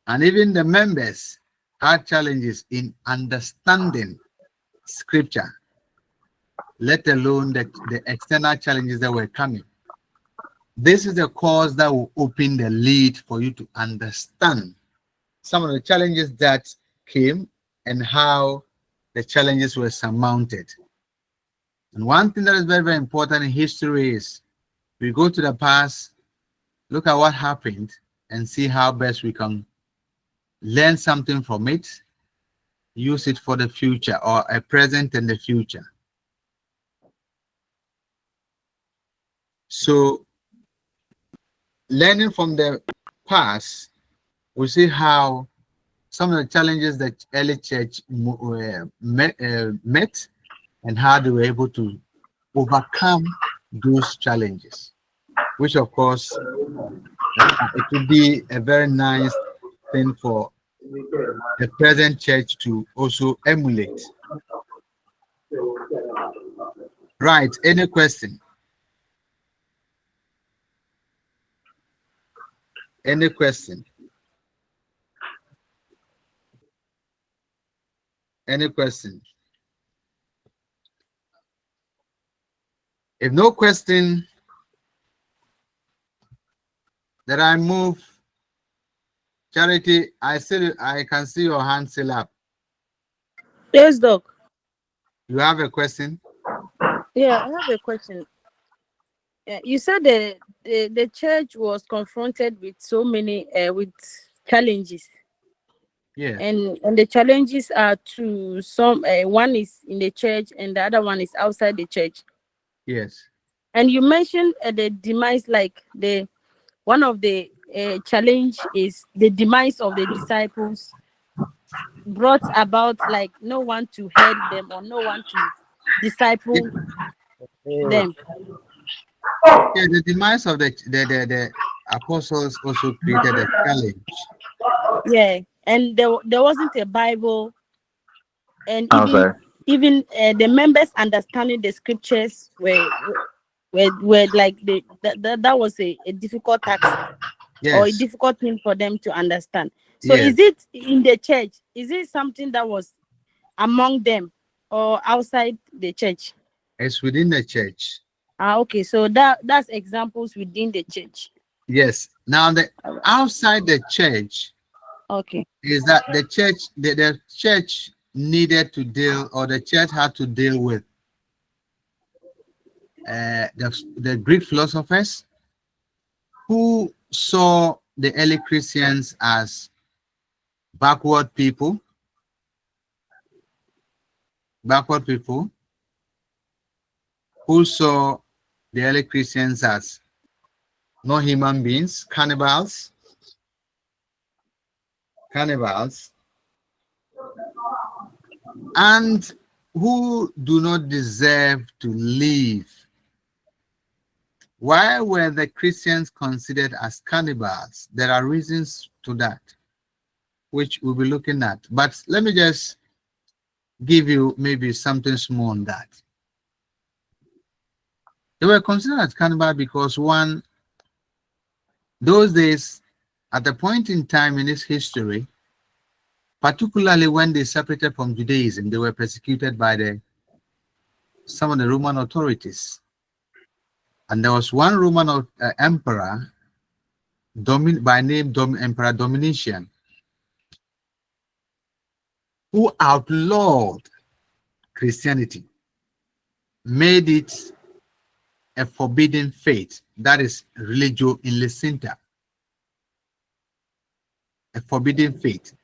A: And even the members had challenges in understanding scripture, let alone the external challenges that were coming. This is the cause that will open the lead for you to understand some of the challenges that came and how the challenges were surmounted. And one thing that is very, very important in history is we go to the past, look at what happened, and see how best we can learn something from it, use it for the future or a present and the future. So, learning from the past, we see how some of the challenges that early church met and how they were able to overcome those challenges, which of course it would be a very nice thing for the present church to also emulate. Right, any question? Any question? Any question? If no question, then I move. Charity, I can see your hand still up.
D: Yes, Doc.
A: You have a question?
D: Yeah, I have a question. You said the church was confronted with so many with challenges,
A: Yes.
D: and the challenges are to some. One is in the church, and the other one is outside the church.
A: Yes.
D: And you mentioned the demise, like the one of the challenge is the demise of the disciples brought about, like no one to head them or no one to disciple them.
A: Yeah, the demise of the apostles also created a challenge.
D: Yeah, and there wasn't a Bible, and
F: Okay.
D: even the members understanding the scriptures were like that was a difficult task or a
A: Yes.
D: difficult thing for them to understand. So
A: Yes.
D: is it in the church? Is it something that was among them or outside the church?
A: It's within the church.
D: Okay, so that's examples within the church.
A: Yes. Now the
D: All right.
A: outside the church
D: Okay.
A: is that the church needed to deal, or the church had to deal with the Greek philosophers who saw the early Christians as backward people, who saw the early Christians as not human beings, cannibals, and who do not deserve to live. Why were the Christians considered as cannibals? There are reasons to that, which we'll be looking at. But let me just give you maybe something small on that. They were considered as cannibals because, one, those days, at the point in time in its history, particularly when they separated from Judaism, they were persecuted by some of the Roman authorities. And there was one Roman emperor by name Emperor Domitian, who outlawed Christianity, made it a forbidden faith, that is religio illicita, a forbidden faith.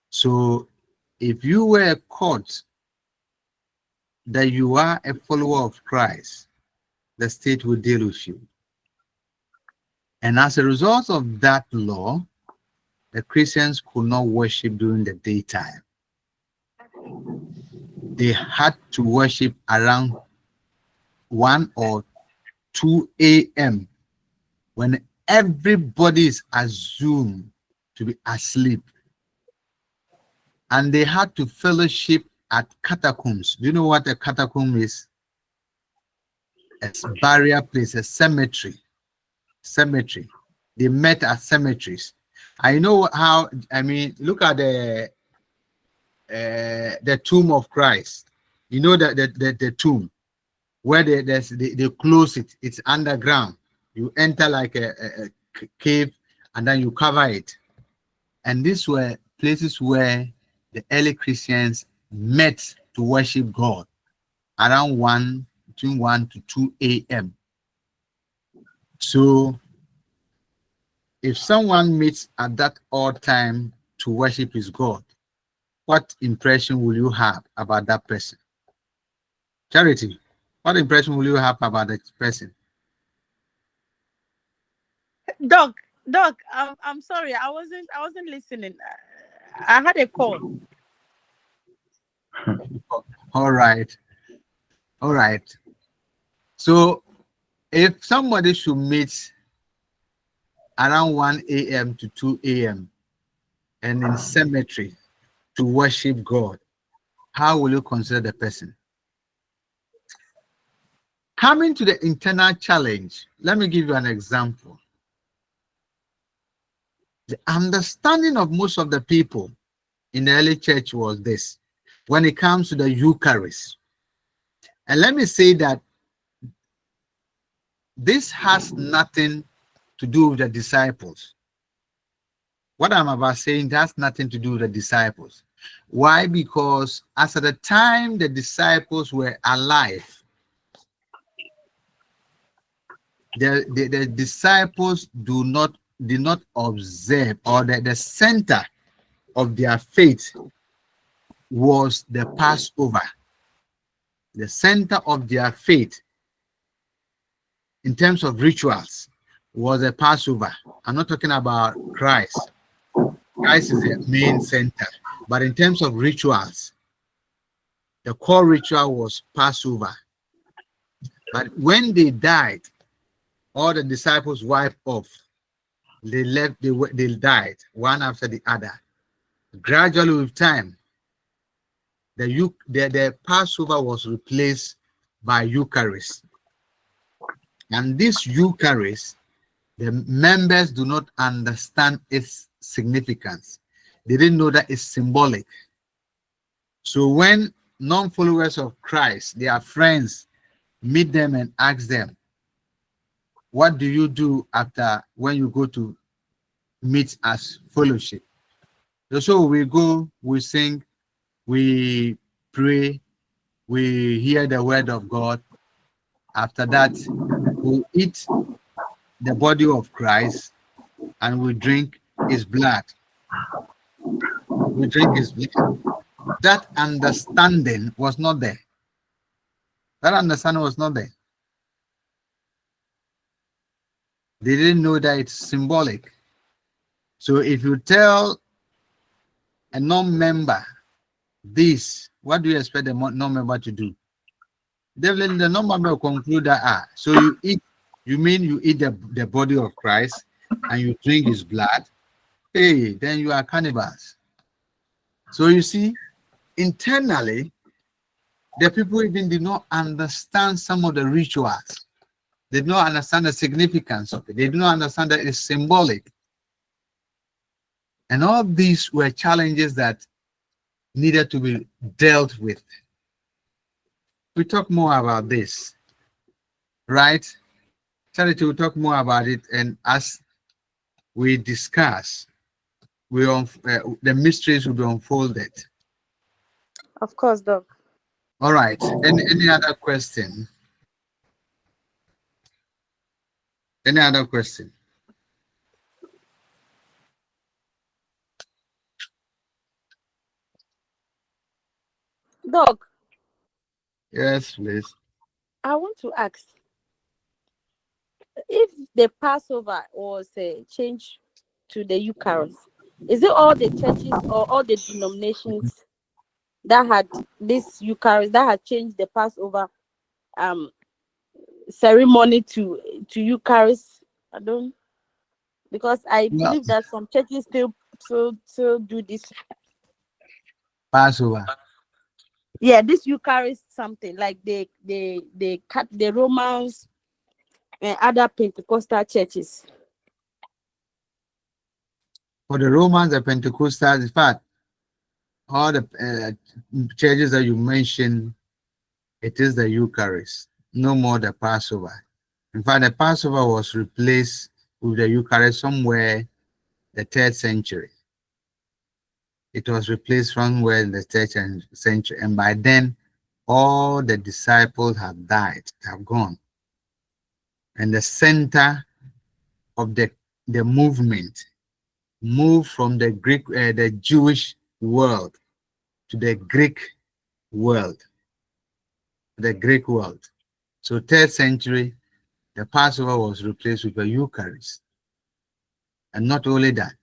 A: So if you were caught that you are a follower of Christ, the state will deal with you. And as a result of that law, the Christians could not worship during the daytime. They had to worship around 1 or 2 a.m. when everybody is assumed to be asleep. And they had to fellowship at catacombs. Do you know what a catacomb is? It's a burial place, a cemetery. They met at cemeteries. I know how, I mean, look at the tomb of Christ. You know that the tomb where they close it. It's underground. You enter like a cave and then you cover it. And these were places where the early Christians met to worship God around between 1 to 2 a.m. So if someone meets at that odd time to worship his God, what impression will you have about that person? Charity, what impression will you have about that person?
D: Doc, I'm sorry, I wasn't listening. I had a call.
A: All right. So if somebody should meet around 1 a.m. to 2 a.m. and in cemetery to worship God, how will you consider the person? Coming to the internal challenge, let me give you an example. The understanding of most of the people in the early church was this: when it comes to the Eucharist. And let me say that this has nothing to do with the disciples. What I'm about saying has nothing to do with the disciples. Why? Because as at the time the disciples were alive, the disciples did not observe, or the center of their faith was the Passover. The center of their faith in terms of rituals was the Passover. I'm not talking about Christ. Christ is the main center. But in terms of rituals, the core ritual was Passover. But when they died, all the disciples wiped off. They left, they died one after the other. Gradually with time, the Passover was replaced by Eucharist. And this Eucharist, the members do not understand its significance. They didn't know that it's symbolic. So when non-followers of Christ, their friends, meet them and ask them, what do you do after when you go to meet as fellowship? So we go, we sing, we pray, we hear the word of God. After that, we eat the body of Christ and we drink his blood. We drink his blood. That understanding was not there. That understanding was not there. They didn't know that it's symbolic. So if you tell a non-member this, what do you expect the non-member to do? Definitely the non-member will conclude that, so you mean you eat the body of Christ and you drink his blood? Hey, then you are cannibals. So you see, internally, the people even did not understand some of the rituals. They did not understand the significance of it. They did not understand that it's symbolic. And all these were challenges that needed to be dealt with. We talk more about this, right? Charity will talk more about it, and as we discuss, the mysteries will be unfolded.
D: Of course, Doc.
A: All right. Any other question? Any other question?
D: Doc,
A: Yes, please.
D: I want to ask, if the Passover was changed to the Eucharist, is it all the churches or all the denominations that had this Eucharist that had changed the Passover ceremony to Eucharist? I don't, because I
A: Well,
D: believe that some churches still do this.
A: Passover.
D: Yeah, this Eucharist something like they cut the Romans and other Pentecostal churches.
A: For the Romans, the Pentecostals, in fact, all the churches that you mentioned, it is the Eucharist, no more the Passover. In fact, the Passover was replaced with the Eucharist somewhere the 3rd century. It was replaced somewhere in the 3rd century, and by then, all the disciples have died, have gone. And the center of the movement moved from the the Jewish world to the Greek world. The Greek world. So 3rd century, the Passover was replaced with the Eucharist. And not only that,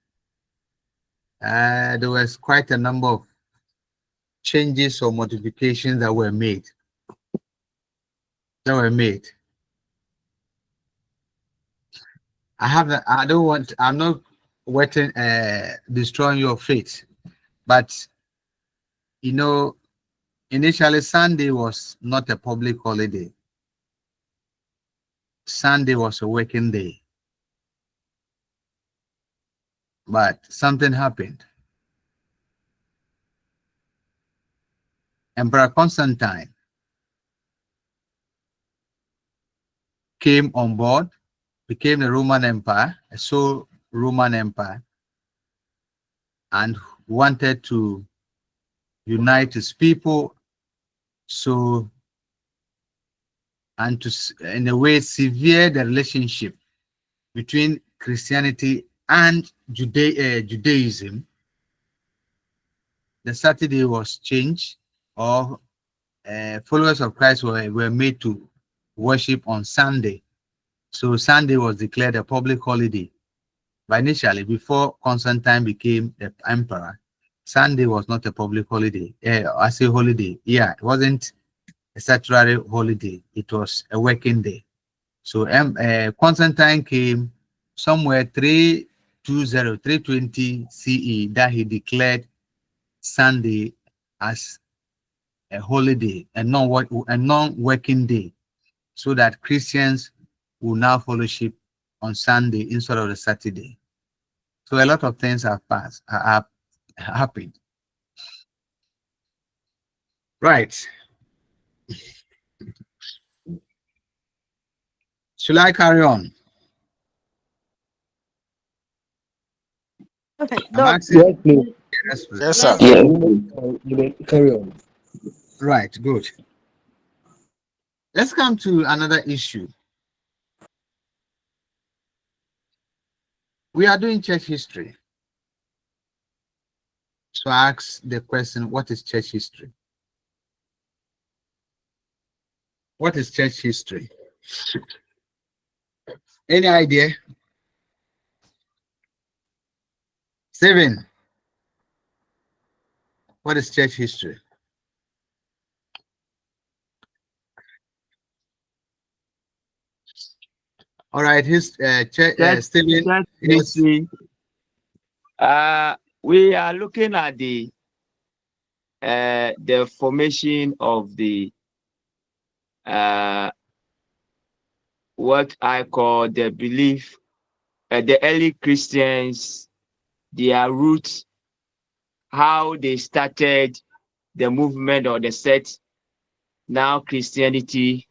A: there was quite a number of changes or modifications that were made. I'm not waiting, destroying your faith, but you know, initially Sunday was not a public holiday. Sunday was a working day. But something happened. Emperor Constantine came on board, became the Roman Empire, a sole Roman Empire, and wanted to unite his people, so, and to, in a way, sever the relationship between Christianity and Judaism. The Saturday was changed, or followers of Christ were made to worship on Sunday. So Sunday was declared a public holiday. But initially, before Constantine became the emperor, Sunday was not a public holiday. I say holiday. Yeah, it wasn't a statutory holiday. It was a working day. So Constantine came somewhere 320 CE that he declared Sunday as a holiday, a non-working day, so that Christians will now fellowship on Sunday instead of the Saturday. So a lot of things have happened. Right. Should I carry on?
D: Okay,
A: I'm
D: Doc.
A: asking.
G: Yes, please.
A: Yes, please.
B: Yes, sir.
D: Yes.
G: You may carry on.
A: Right, good. Let's come to another issue. We are doing church history. So I ask the question, what is church history? What is church history? Any idea? Steven, what is church history? All right, Steven.
C: Church
A: Yes.
C: history. We are looking at the formation of the what I call the belief, the early Christians, their roots, how they started the movement or the sect, now Christianity.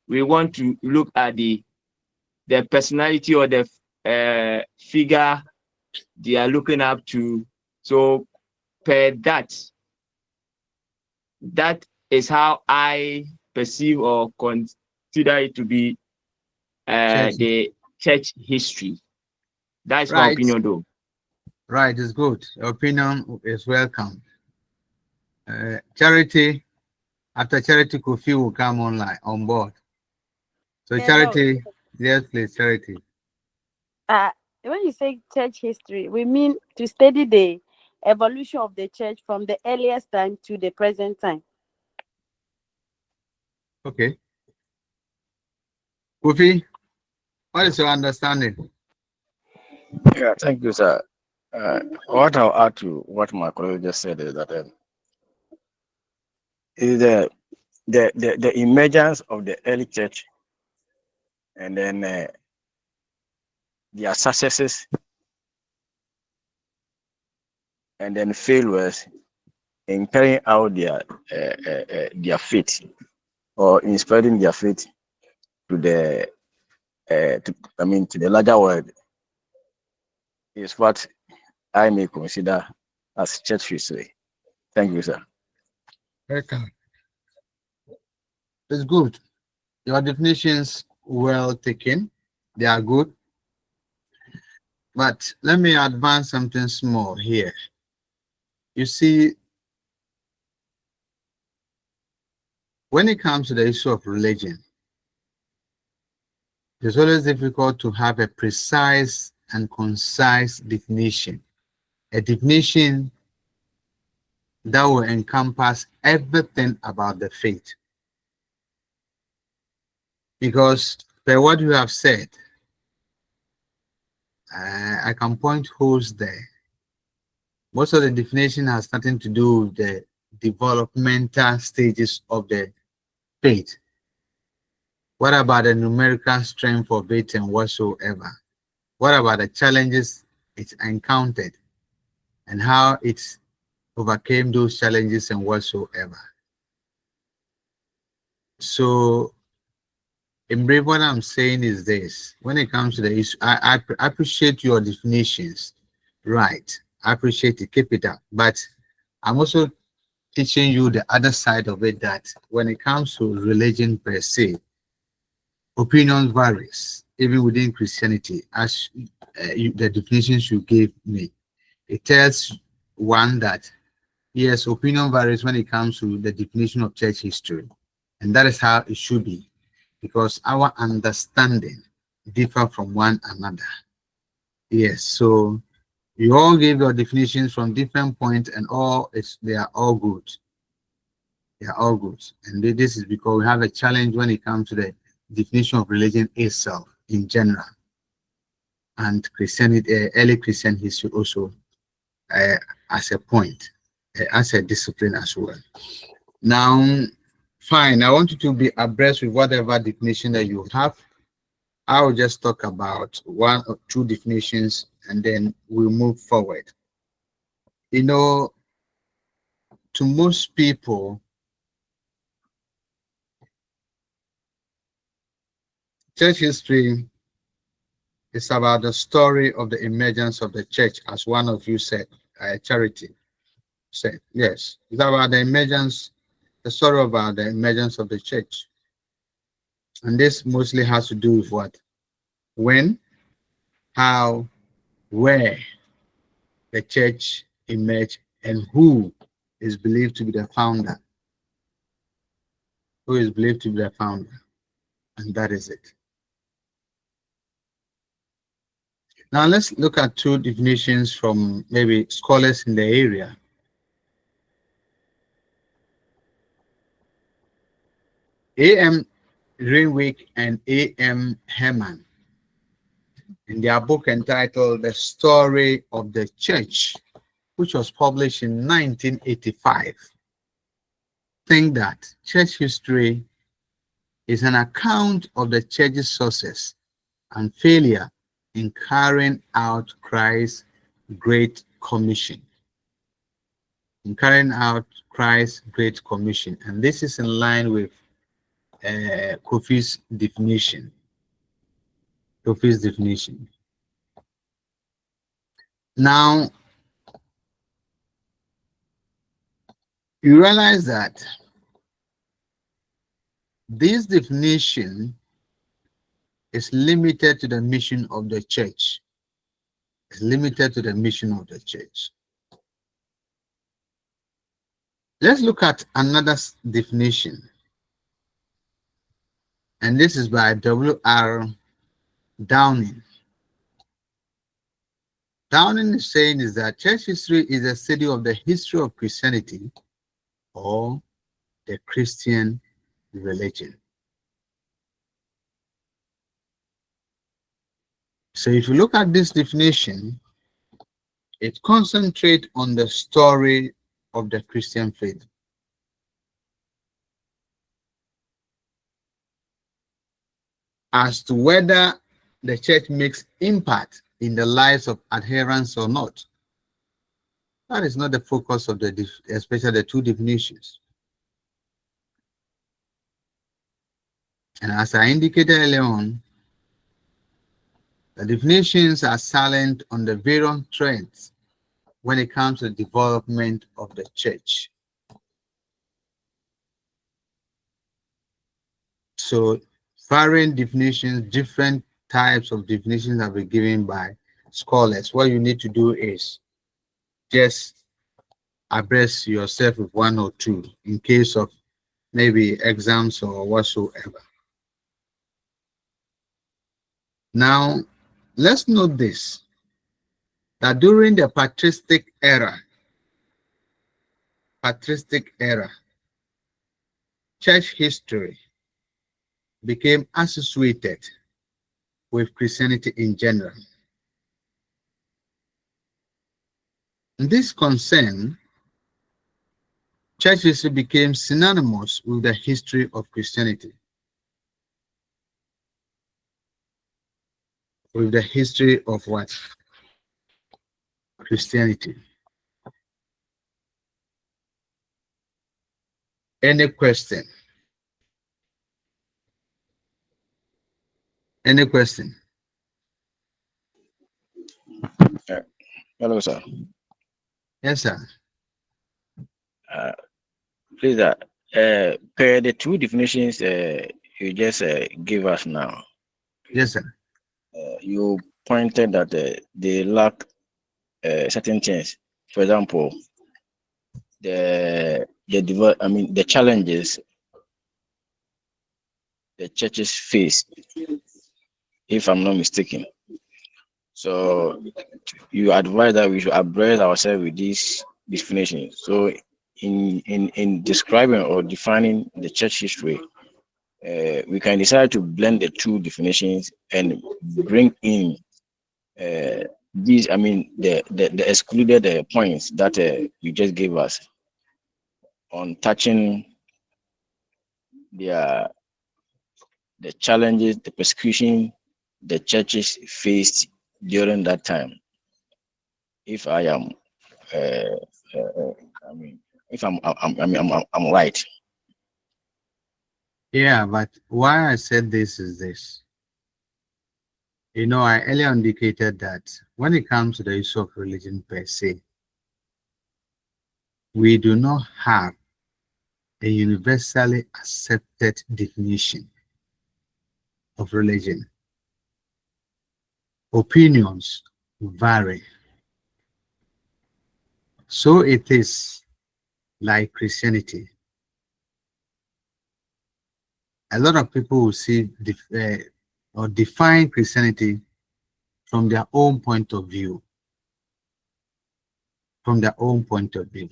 C: We want to look at the personality or the figure they are looking up to. So per that is how I perceive or consider it to be the church history. That's my
A: Right.
C: opinion, though.
A: Right, it's good. Your opinion is welcome. Charity, after Charity, Kofi will come on board. So
D: Yeah,
A: Charity, yes, please, Charity.
D: When you say church history, we mean to study the evolution of the church from the earliest time to the present time.
A: Okay. Kofi, what is your understanding?
B: Yeah, thank you, sir. What I'll add to what my colleague just said is that is the emergence of the early church, and then their successes, and then failures in carrying out their faith, or in spreading their faith to the to the larger world, is what I may consider as church history. Thank you, sir.
A: Welcome. It's good. Your definitions well taken. They are good. But let me advance something small here. You see, when it comes to the issue of religion, it's always difficult to have a precise and concise definition. A definition that will encompass everything about the faith. Because per what you have said, I can point holes there. Most of the definition has nothing to do with the developmental stages of the faith. What about the numerical strength of it and whatsoever? What about the challenges it encountered and how it overcame those challenges and whatsoever? So, in brief, what I'm saying is this: when it comes to the issue, I appreciate your definitions, right? I appreciate it, keep it up. But I'm also teaching you the other side of it, that when it comes to religion per se, opinion varies, even within Christianity, as the definitions you gave me. It tells one that, yes, opinion varies when it comes to the definition of church history. And that is how it should be, because our understanding differ from one another. Yes, so you all gave your definitions from different points, and they are all good. They are all good. And this is because we have a challenge when it comes to the definition of religion itself in general, and Christianity, early Christian history also, uh, as a point, as a discipline as well. Now, fine, I want you to be abreast with whatever definition that you have. I will just talk about one or two definitions and then we'll move forward. You know, to most people, church history is about the story of the emergence of the church, as one of you said, Charity said. Yes, it's about the emergence, the story about the emergence of the church. And this mostly has to do with what? When, how, where the church emerged, and who is believed to be the founder. Who is believed to be the founder. And that is it. Now let's look at two definitions from maybe scholars in the area. A.M. Greenwick and A.M. Herman, in their book entitled The Story of the Church, which was published in 1985, think that church history is an account of the church's success and failure in carrying out Christ's Great Commission. In carrying out Christ's Great Commission. And this is in line with Kofi's definition. Kofi's definition. Now, you realize that this definition is limited to the mission of the church. It's limited to the mission of the church. Let's look at another definition. And this is by W.R. Downing. Downing is saying is that church history is a study of the history of Christianity or the Christian religion. So if you look at this definition, it concentrates on the story of the Christian faith. As to whether the church makes impact in the lives of adherents or not. That is not the focus of especially the two definitions. And as I indicated earlier on, the definitions are silent on the various trends when it comes to the development of the church. So varying definitions, different types of definitions have been given by scholars. What you need to do is just abreast yourself with one or two in case of maybe exams or whatsoever. Now, let's note this, that during the patristic era, church history became associated with Christianity in general. In this concern, church history became synonymous with the history of Christianity. With the history of what? Christianity. Any question? Any question?
B: Hello, sir.
A: Yes, sir.
B: Please, per the two definitions you just gave us now,
A: Yes, sir.
B: you pointed that they lack certain things. For example, the challenges the churches face, if I'm not mistaken. So you advise that we should abreast ourselves with these definitions. So in describing or defining the church history, we can decide to blend the two definitions and bring in the excluded points that you just gave us on touching the challenges, the persecution the churches faced during that time. If I am, if I'm right.
A: Yeah, but why I said this is this. You know, I earlier indicated that when it comes to the issue of religion per se, we do not have a universally accepted definition of religion. Opinions vary. So it is like Christianity. A lot of people will see or define Christianity from their own point of view. From their own point of view.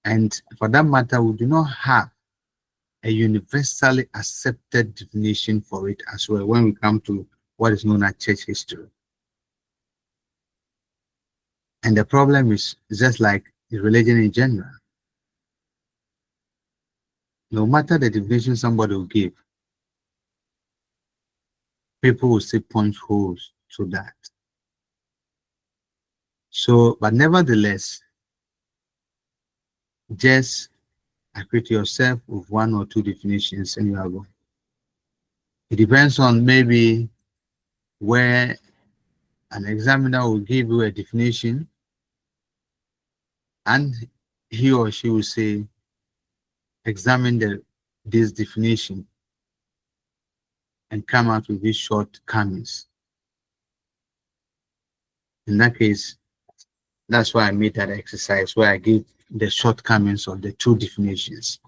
A: And for that matter, we do not have a universally accepted definition for it as well when we come to what is known as church history. And the problem is just like the religion in general. No matter the definition somebody will give, people will still point holes to that. So, but nevertheless, just acquit yourself with one or two definitions and you are going. It depends on maybe where an examiner will give you a definition and he or she will say, examine this definition and come out with these shortcomings. In that case, that's why I made that exercise where I give the shortcomings of the two definitions.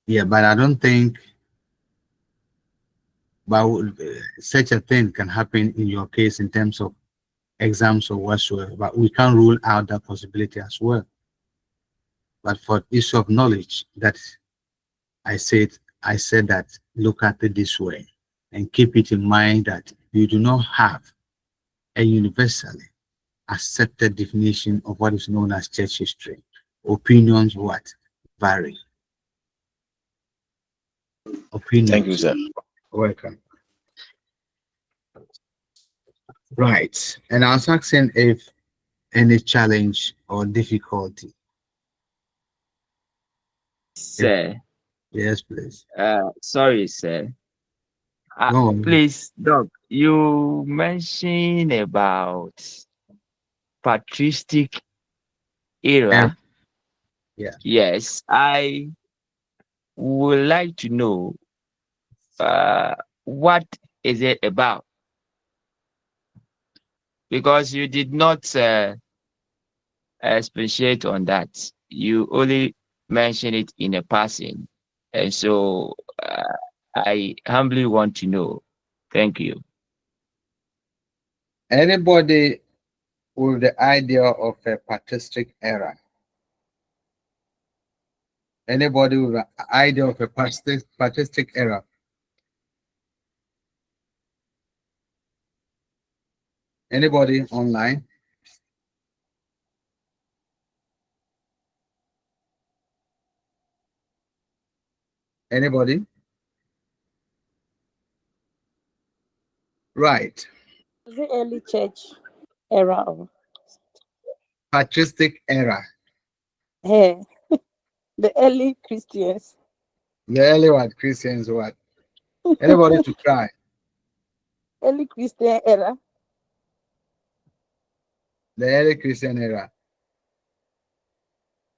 A: Yeah, but I don't think such a thing can happen in your case in terms of exams or whatsoever, but we can't rule out that possibility as well. But for issue of knowledge, that I said that look at it this way and keep it in mind that you do not have a universally accepted definition of what is known as church history. Opinions vary. Opinions.
B: Thank you, sir.
A: Welcome. Right. And I was asking if any challenge or difficulty.
C: Sir.
A: Yes, please.
C: Sorry, sir.
A: Go on.
C: Please, Doc, you mentioned about patristic era.
A: Yeah.
C: Yes, I would like to know what is it about? Because you did not expatiate on that. You only mentioned it in a passing. And so I humbly want to know. Thank you.
A: Anybody with the idea of a patristic era? Anybody with an idea of a patristic era? Anybody online? Anybody? Right.
D: Is it early church era or
A: Patristic era.
D: hey, the early Christians?
A: The early what? Christians what? Anybody to try?
D: Early Christian era.
A: The early Christian era.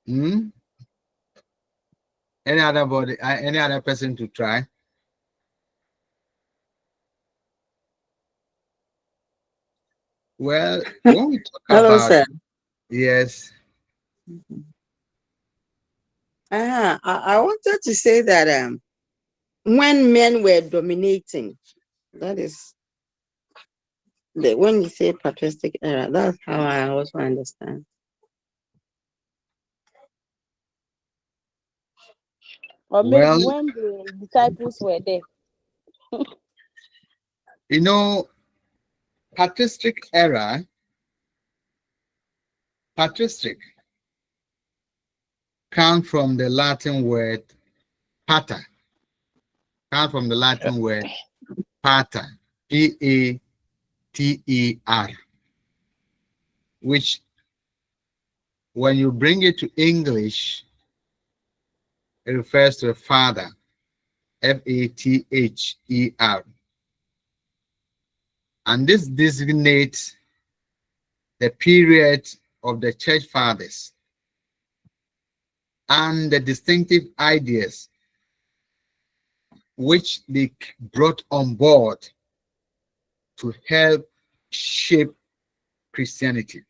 A: Any other body? Any other person to try? Well, when we talk
H: Hello,
A: about
H: sir.
A: yes,
H: I wanted to say that when men were dominating, that is when you say patristic era, that's how I also understand.
D: Or maybe
A: well,
D: when the disciples were there.
A: you know, patristic era, patristic comes from the Latin word pater, comes from the Latin word pater, Pater, which when you bring it to English, it refers to a father, Father. And this designates the period of the church fathers and the distinctive ideas which they brought on board to help shape Christianity.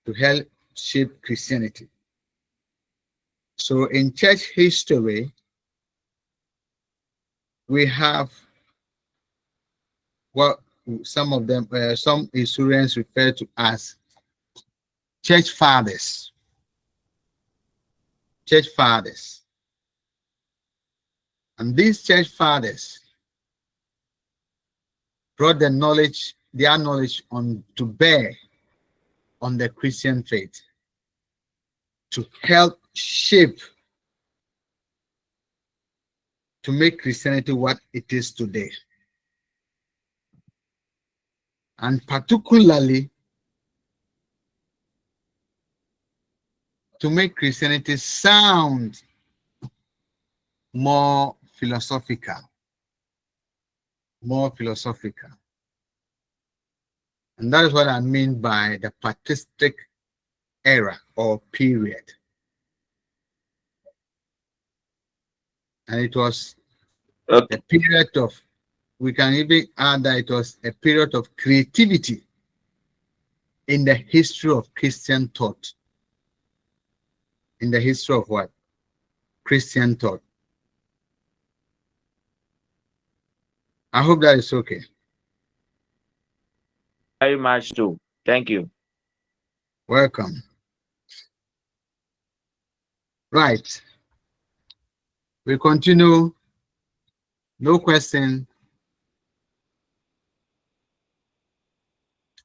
A: To help shape Christianity. So in church history, we have what some of them, some historians refer to as church fathers. Church fathers. And these church fathers brought their knowledge on to bear on the Christian faith to help shape, to make Christianity what it is today. And particularly to make Christianity sound more philosophical. More philosophical. And that is what I mean by the patristic era or period. And it was a period of, we can even add that it was a period of creativity in the history of Christian thought. In the history of what? Christian thought. I hope that is okay.
C: Very much too. Thank you.
A: Welcome. Right. We continue. No question.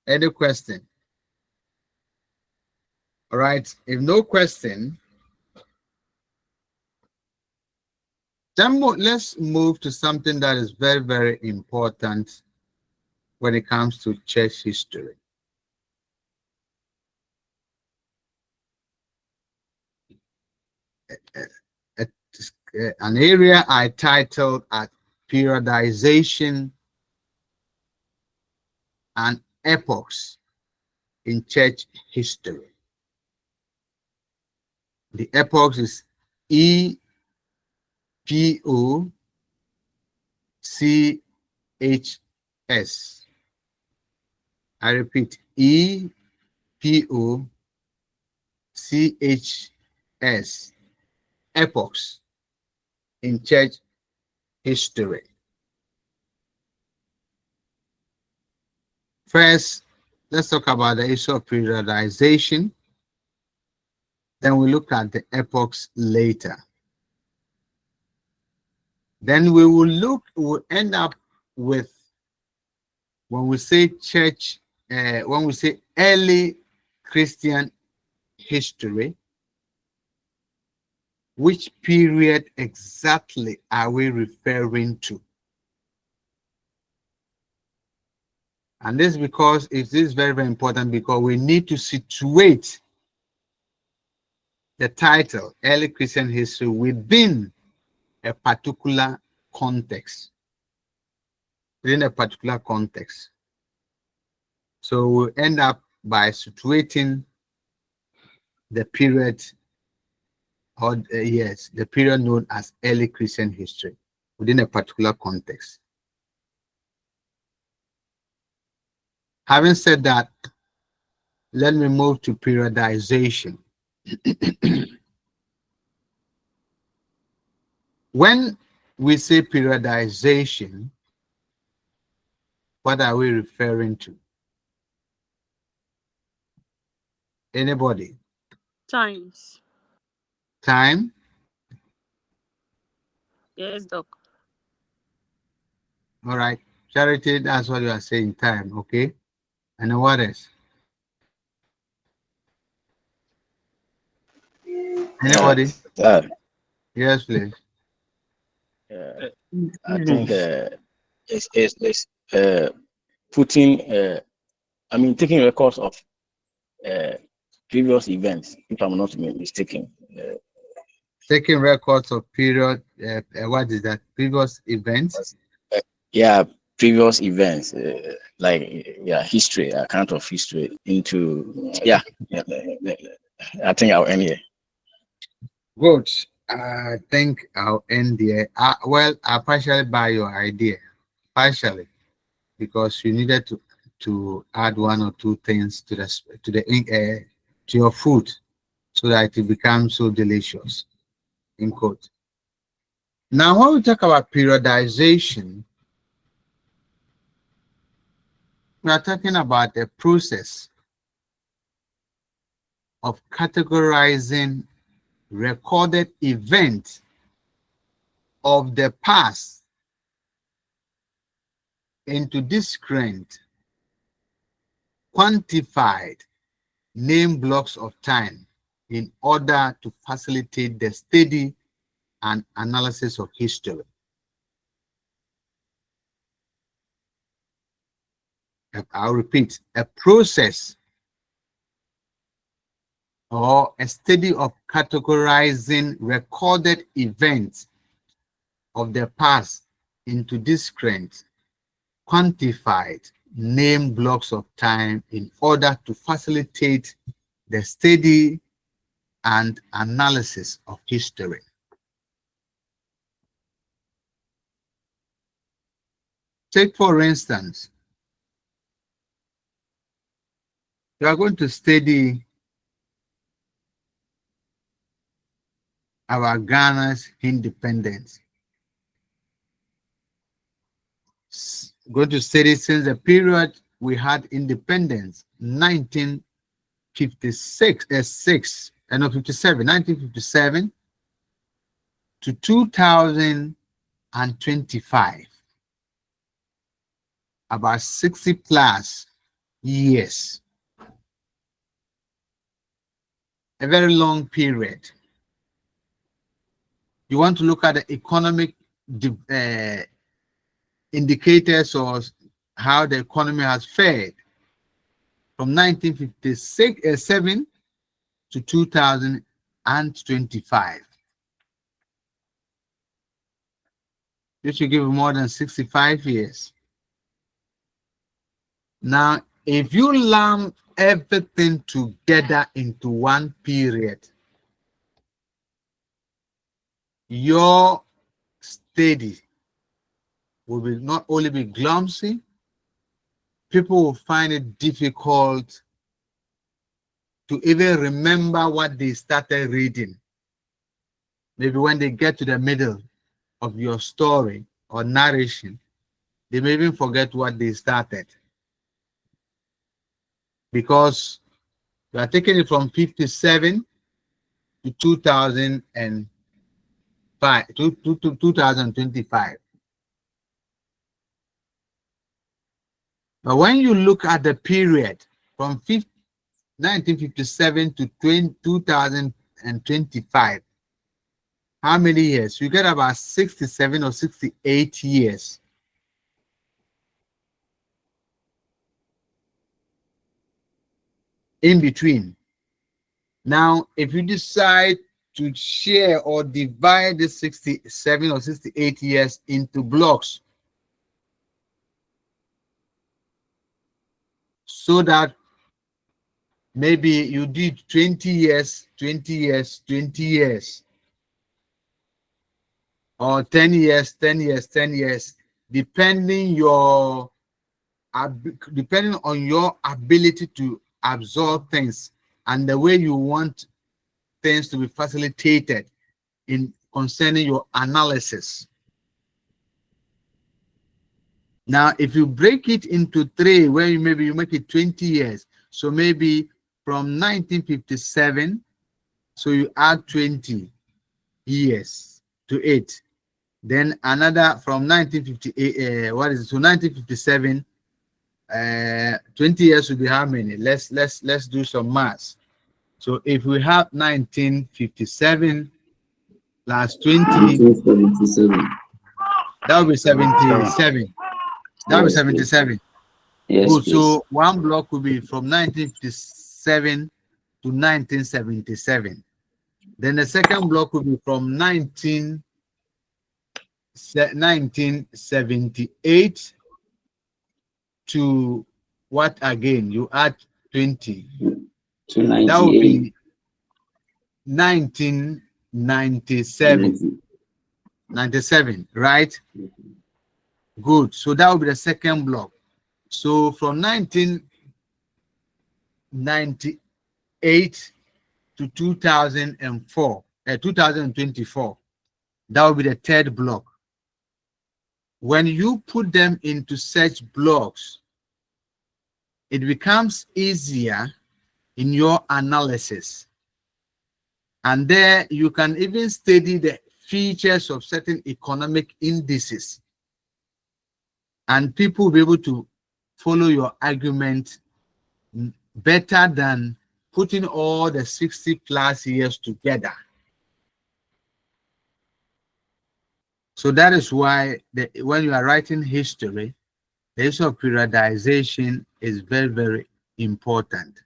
A: Any question? All right. If no question, then let's move to something that is very, very important when it comes to church history. An area I titled at periodization and epochs in church history. The epochs is EPOCHS. I repeat, EPOCHS. Epochs in church history. First, let's talk about the issue of periodization. Then we look at the epochs later. Then we'll end up with, when we say church, when we say early Christian history, which period exactly are we referring to? And this is because it is very, very important, because we need to situate the title, Early Christian History, within a particular context. Within a particular context. So we'll end up by situating the period, or yes, the period known as early Christian history within a particular context. Having said that, let me move to periodization. When we say periodization, what are we referring to? Anybody?
D: Times.
A: Time?
D: Yes, Doc.
A: All right. Charity, that's what you are saying, time, okay? And then what else? Anybody? Yes, please.
B: I think it's putting, I mean, taking records of previous events, if I'm not mistaken.
A: Taking records of period, what is that? Previous events?
B: Yeah, previous events, like history, account of history into I think I'll end here.
A: Good. I think I'll end there. Well, I partially buy your idea, partially, because you needed to add one or two things to to your food, so that it becomes so delicious. In quote. Now, when we talk about periodization, we are talking about the process of categorizing recorded events of the past into discrete, quantified name blocks of time in order to facilitate the study and analysis of history. I'll repeat, a process or a study of categorizing recorded events of the past into discrete, quantified name blocks of time in order to facilitate the study and analysis of history. Take, for instance, you are going to study our Ghana's independence. Going to study since the period we had independence, 1957 to 2025, about 60 plus years, a very long period. You want to look at the economic indicators or how the economy has fared from 1957 to 2025. This should give more than 65 years. Now, if you lump everything together into one period, your study will be not only be clumsy, people will find it difficult to even remember what they started reading. Maybe when they get to the middle of your story or narration, they may even forget what they started. Because you are taking it from 57 to 2005 to 2025. But when you look at the period from 1957 to 2025, how many years? You get about 67 or 68 years. In between. Now, if you decide to share or divide the 67 or 68 years into blocks so that maybe you did 20 years, 20 years, 20 years, or 10 years, 10 years, 10 years, depending on your ability to absorb things and the way you want things to be facilitated in concerning your analysis. Now, if you break it into three, where maybe you make it 20 years, so maybe from 1957, so you add 20 years to it. Then another from 1958, what is it? So 1957, 20 years will be how many? Let's do some maths. So if we have 1957 plus 20,
E: 1977.
A: that will be 77. That will be
E: Yes,
A: 77.
E: Yes,
A: Good.
E: please.
A: So one block will be from 1957 to 1977. Then the second block will be from 1978 to what again? You add 20.
E: To
A: That would
E: 98.
A: be 1997. 97, right? Good. So that will be the second block. So from 1998 to 2004, 2024, that will be the third block. When you put them into such blocks, it becomes easier in your analysis. And there you can even study the features of certain economic indices. And people will be able to follow your argument better than putting all the 60 plus years together. So that is why when you are writing history, the issue of periodization is very, very important.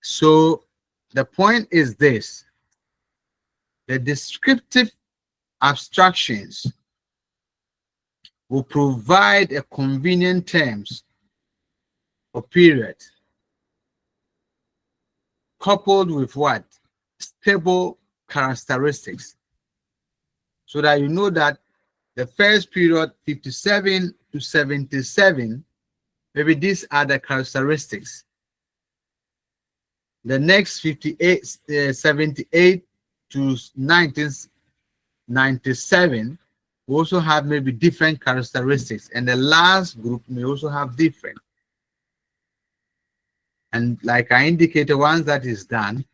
A: So the point is this: the descriptive abstractions will provide a convenient terms for period, coupled with what? Stable characteristics. So that you know that the first period, 57 to 77, maybe these are the characteristics. The next 78 to 1997 we also have maybe different characteristics, and the last group may also have different. And like I indicated, once that is done,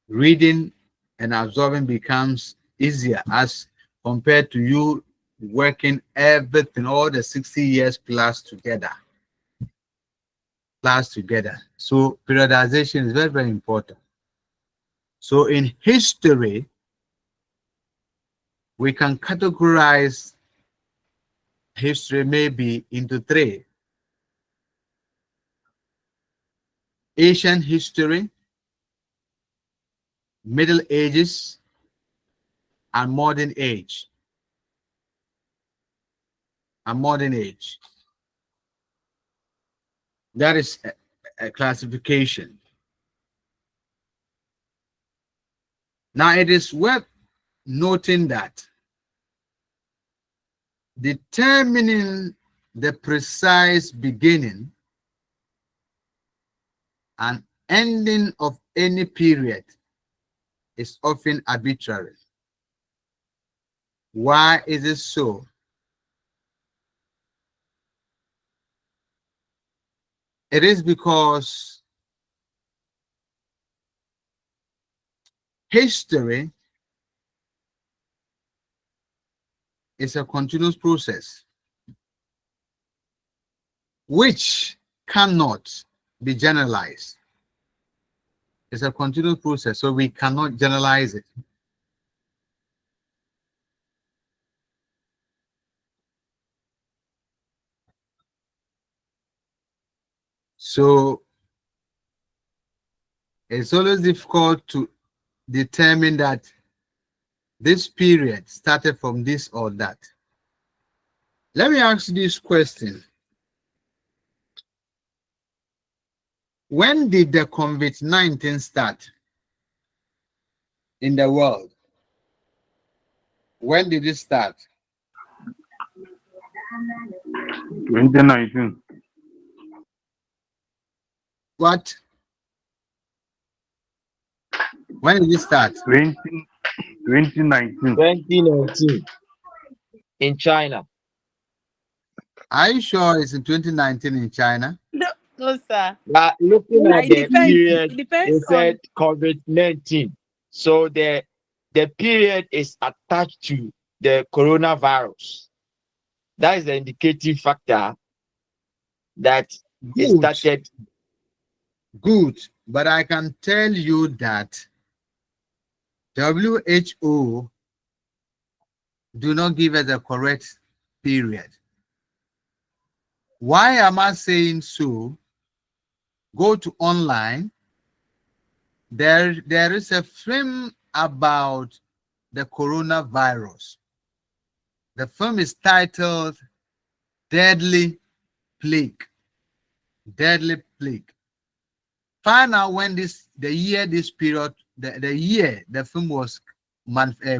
A: reading and absorbing becomes easier as compared to you working everything, all the 60 years plus together. So periodization is very, very important. So in history, we can categorize history maybe into three: ancient history, Middle Ages, and modern age. That is a classification. Now it is worth noting that determining the precise beginning and ending of any period is often arbitrary. Why is it so? It is because history is a continuous process which cannot be generalized. It's a continuous process, so we cannot generalize it. So it's always difficult to determine that this period started from this or that. Let me ask you this question. When did the COVID-19 start in the world? When did it start?
I: 2019.
A: What? When did it start?
I: 2019.
C: 2019 in China.
A: Are you sure it's in 2019 in China?
D: No, sir.
C: Looking
D: Yeah,
C: at
D: it
C: the
D: depends.
C: period,
D: It depends
C: it said COVID-19. So the period is attached to the coronavirus. That is the indicative factor that it
A: Good.
C: started.
A: Good. But I can tell you that WHO do not give us the correct period. Why am I saying so? Go to online. There is a film about the coronavirus. The film is titled Deadly Plague. Deadly Plague. Find out when the film was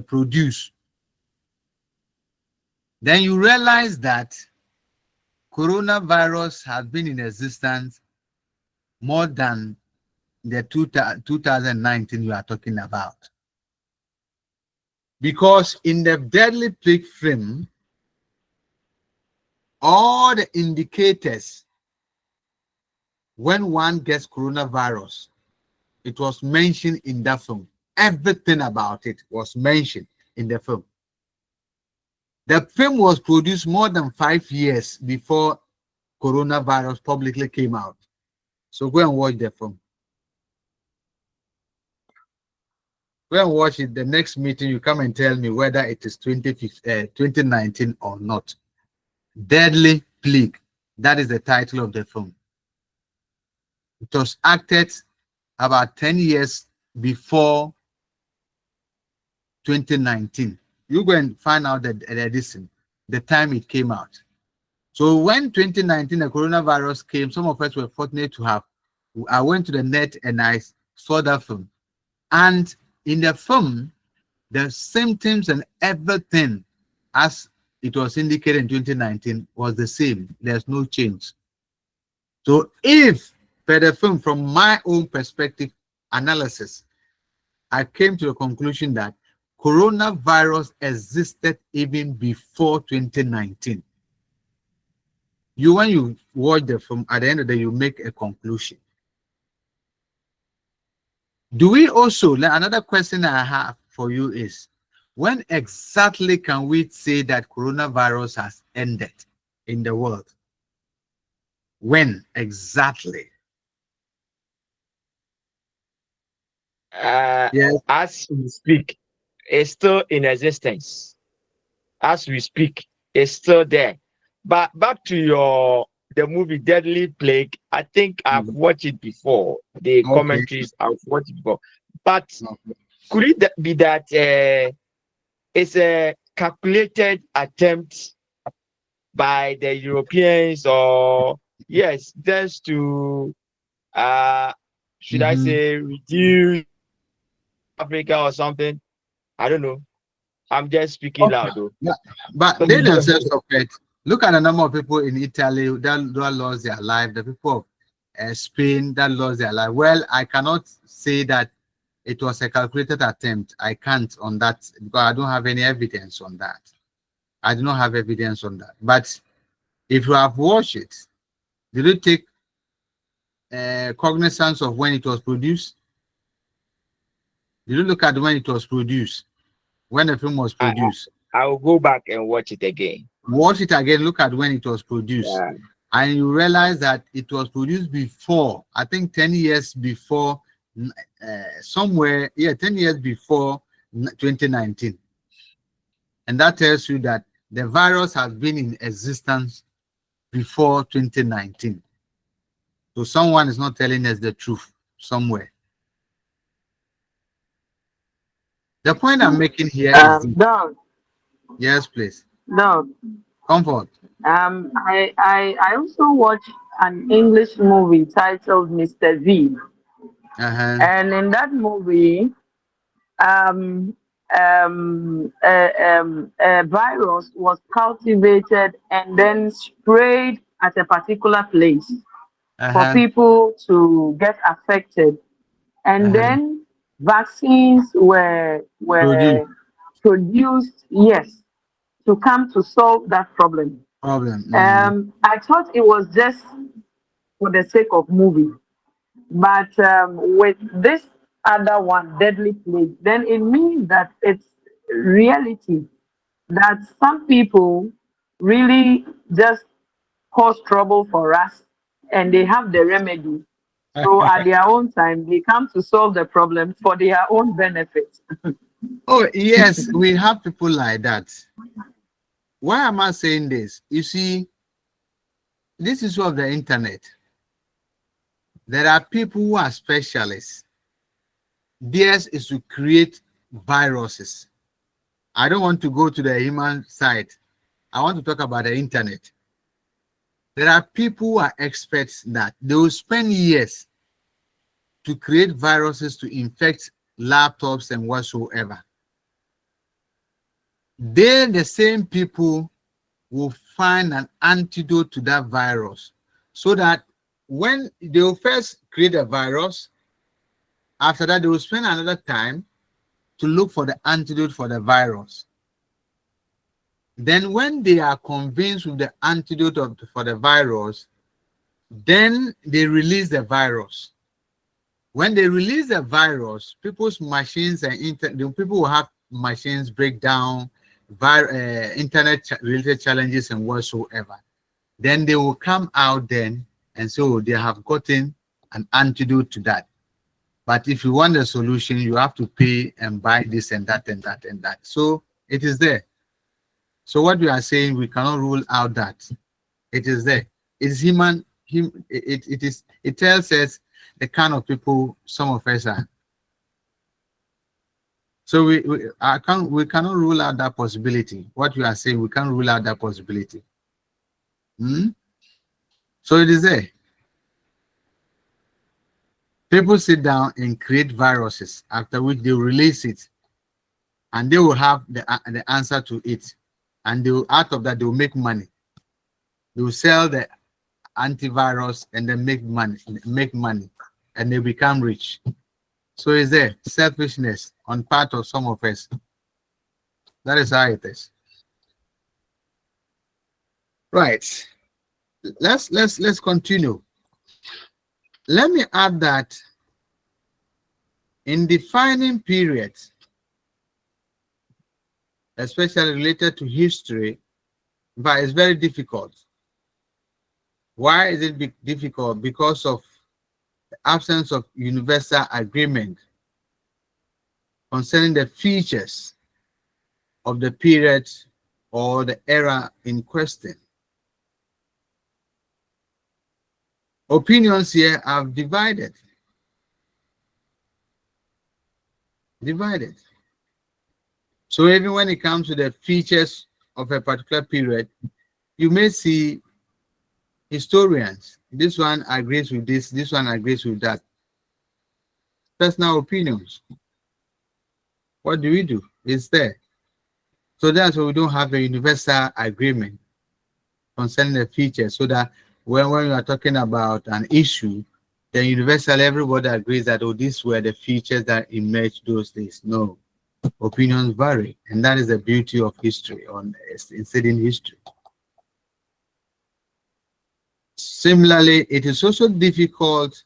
A: produced. Then you realize that coronavirus has been in existence more than the 2019 you are talking about. Because in the Deadly Plague film, all the indicators when one gets coronavirus, it was mentioned in that film. Everything about it was mentioned in the film. The film was produced more than 5 years before coronavirus publicly came out. So go and watch the film. Go and watch it. The next meeting, you come and tell me whether it is 2019 or not. Deadly Plague. That is the title of the film. It was acted about 10 years before 2019. You go and find out the time it came out. So when 2019, the coronavirus came, some of us were fortunate to have. I went to the net and I saw that film. And in the film, the symptoms and everything as it was indicated in 2019 was the same. There's no change. So if per the film, from my own perspective analysis, I came to the conclusion that coronavirus existed even before 2019. When you watch the film, at the end of the day, you make a conclusion. Do we also, another question I have for you is, when exactly can we say that coronavirus has ended in the world? When exactly? Yes.
C: As we speak, it's still in existence. As we speak, it's still there. But back to the movie Deadly Plague, I think I've watched it before. The commentaries, I've watched it before. But could it be that it's a calculated attempt by the Europeans, or yes, just to should I say reduce Africa or something? I don't know. I'm just speaking loud though.
A: But they themselves operate. Look at the number of people in Italy that lost their life, the people of Spain that lost their life. Well, I cannot say that it was a calculated attempt. I can't on that because I don't have any evidence on that. I do not have evidence on that. But if you have watched it, did you take cognizance of when it was produced? Did you look at when it was produced? When the film was produced?
C: I will go back and watch it again.
A: Watch it again, look at when it was produced. Yeah. And you realize that it was produced before, I think 10 years before, somewhere, 10 years before 2019. And that tells you that the virus has been in existence before 2019. So someone is not telling us the truth somewhere. The point I'm making here is this.
I: Doc,
A: Yes, please.
I: Doc,
A: Comfort.
I: I also watched an English movie titled Mr. V,
A: Uh-huh.
I: and in that movie, um, a virus was cultivated and then sprayed at a particular place for
A: Uh-huh.
I: people to get affected, and
A: Uh-huh.
I: then vaccines were
A: Produce
I: produced, yes, to come to solve that problem.
A: problem. Mm.
I: I thought it was just for the sake of movie, but with this other one, Deadly Plague, then it means that it's reality, that some people really just cause trouble for us and they have the remedy. So at their own time, they come to solve the problem for their own benefit.
A: Oh, yes, we have people like that. Why am I saying this? You see, this is of the internet. There are people who are specialists. Theirs is to create viruses. I don't want to go to the human side. I want to talk about the internet. There are people who are experts that they will spend years to create viruses to infect laptops and whatsoever. Then the same people will find an antidote to that virus, so that when they will first create a virus, after that they will spend another time to look for the antidote for the virus. Then when they are convinced with the antidote for the virus, then they release the virus. When they release the virus, people's machines and the people will have machines break down, internet related challenges and whatsoever. Then they will come out then, and so they have gotten an antidote to that. But if you want a solution, you have to pay and buy this and that and that and that. So it is there. So what we are saying, we cannot rule out that it is there. It's human. It tells us the kind of people some of us are. So we cannot rule out that possibility. What you are saying, we can't rule out that possibility. So it is there. People sit down and create viruses, after which they release it, and they will have the answer to it, and they will, out of that they will make money. They will sell the antivirus and then make money, and they become rich. So is there selfishness on part of some of us? That is how it is. Right. Let's continue. Let me add that in defining periods, especially related to history, but it's very difficult. Why is it difficult? Because of the absence of universal agreement concerning the features of the period or the era in question. Opinions here are divided. So even when it comes to the features of a particular period, you may see historians. This one agrees with this one agrees with that. Personal opinions. What do we do? It's there. So that's why we don't have a universal agreement concerning the features, so that when we are talking about an issue, then universally everybody agrees that, oh, these were the features that emerged those days. No, opinions vary, and that is the beauty of history, in studying history. Similarly, it is also difficult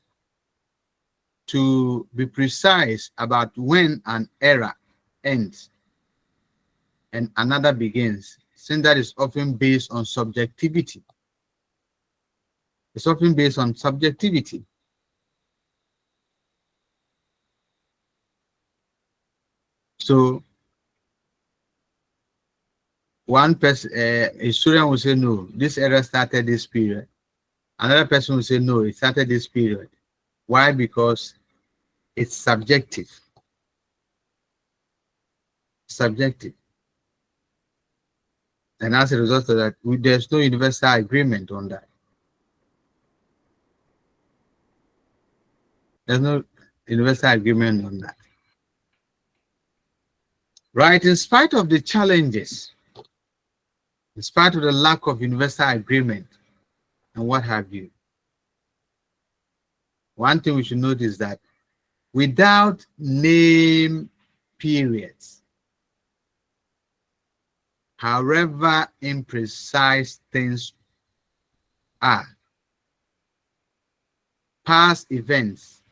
A: to be precise about when an era ends and another begins, since that is often based on subjectivity. It's often based on subjectivity. So one person, a historian will say, no, this era started this period. Another person will say, no, it started this period. Why? Because it's subjective. Subjective. And as a result of that, there's no universal agreement on that. There's no universal agreement on that. Right? In spite of the challenges, in spite of the lack of universal agreement and what have you, one thing we should note is that without name periods, however imprecise things are, past events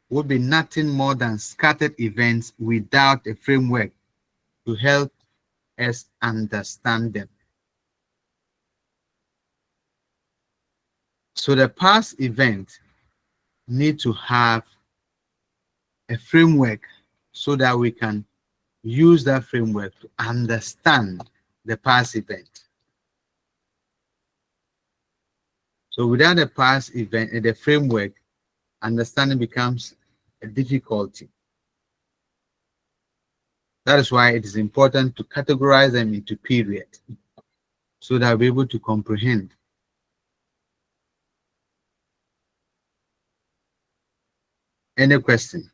A: would be nothing more than scattered events without a framework to help us understand them. So the past event need to have a framework so that we can use that framework to understand the past event. So without the past event and the framework, understanding becomes a difficulty. That is why it is important to categorize them into periods so that we're able to comprehend. Any question?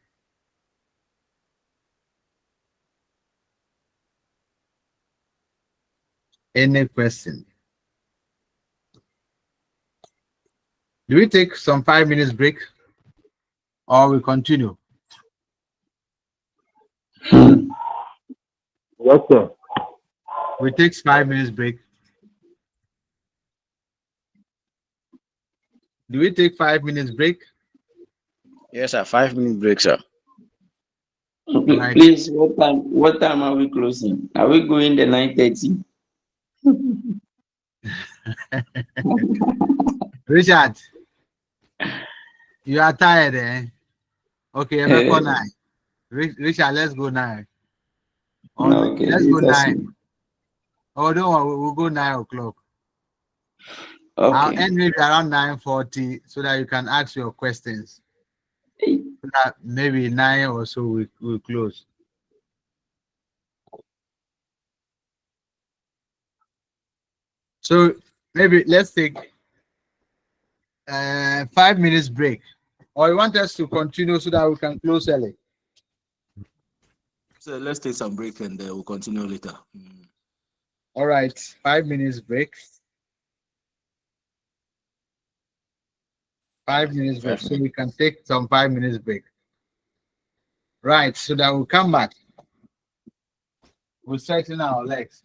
A: Any question? Do we take some 5 minutes break or we continue?
F: Yes, sir.
A: We take 5 minutes break. Do we take 5 minutes break?
B: Yes, sir. 5 minute break, sir.
A: Right.
E: Please, what time are we closing? Are we going the 9:30?
A: Richard, you are tired, eh? Okay, I'm
E: Eh,
A: going 9. Richard, let's go 9.
E: no, okay,
A: Let's go
E: it's
A: 9. Oh, don't worry, we'll go 9 o'clock. I'll
E: okay.
A: end maybe around 9:40 so that you can ask your questions. So that maybe 9 or so we'll close. So maybe let's take 5 minutes break. Or you want us to continue so that we can close early?
J: So let's take some break and we'll continue later.
A: All right, 5 minutes break. 5 minutes break. So we can take some 5 minutes break. Right, so that we'll come back. We'll straighten our legs.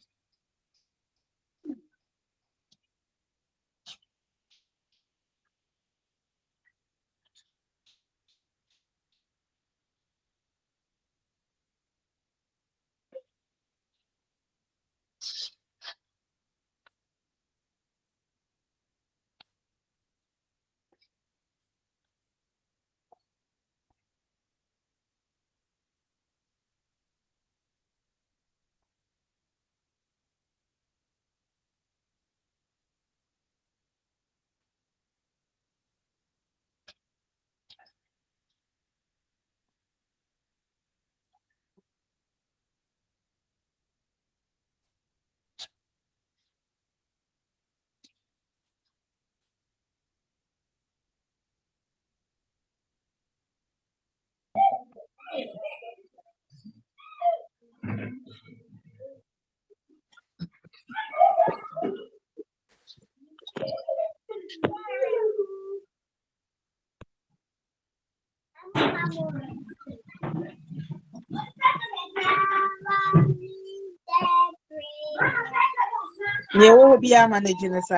K: Yeah, what will be our managing us?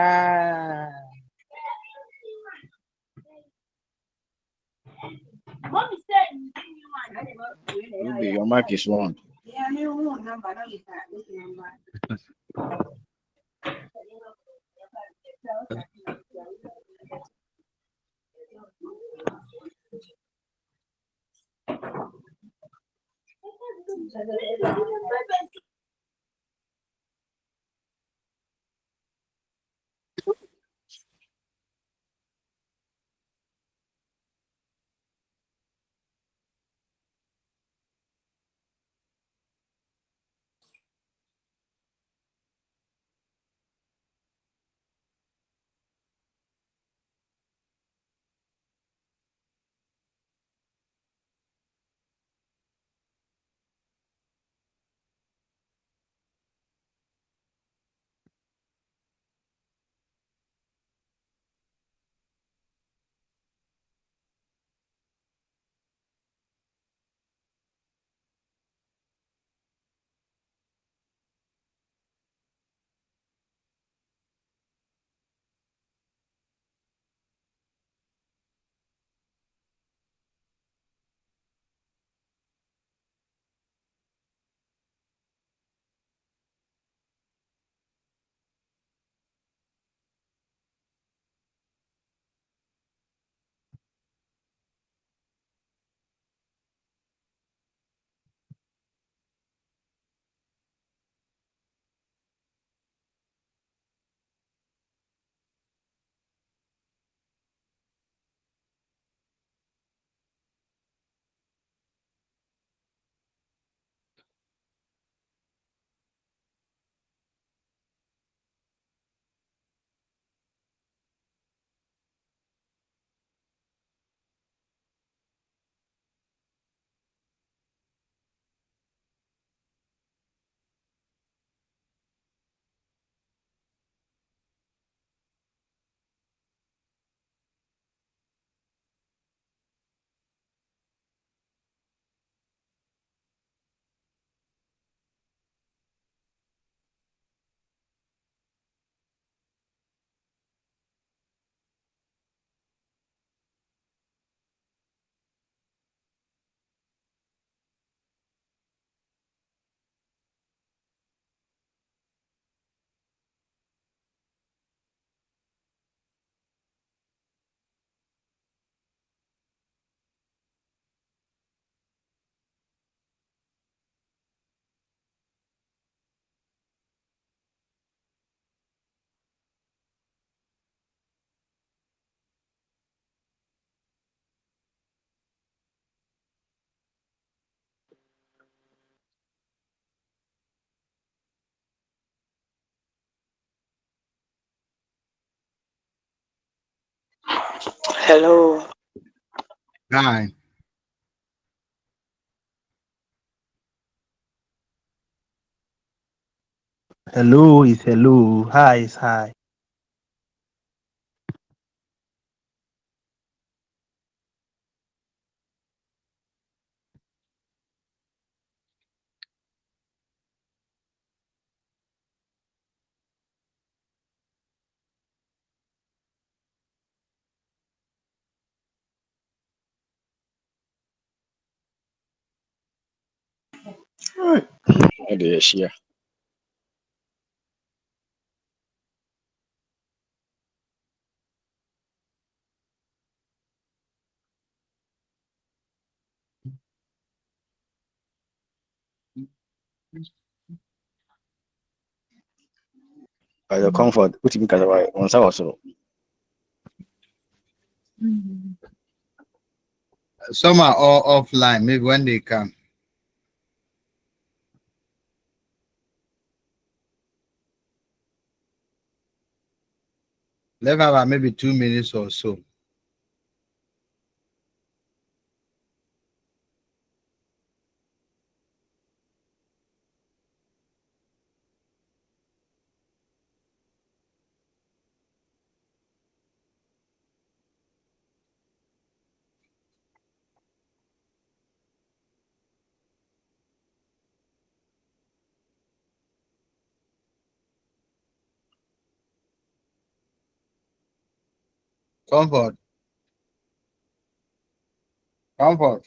B: Ruby, your mic is on.
L: Hello.
A: Hi.
M: Hello is hello. Hi is hi.
B: I dey share. By the comfort, wotumi kasa wa wɔn nsa wɔ soro.
A: Some are all offline, maybe when they come. Let's have maybe 2 minutes or so. Comfort. Comfort.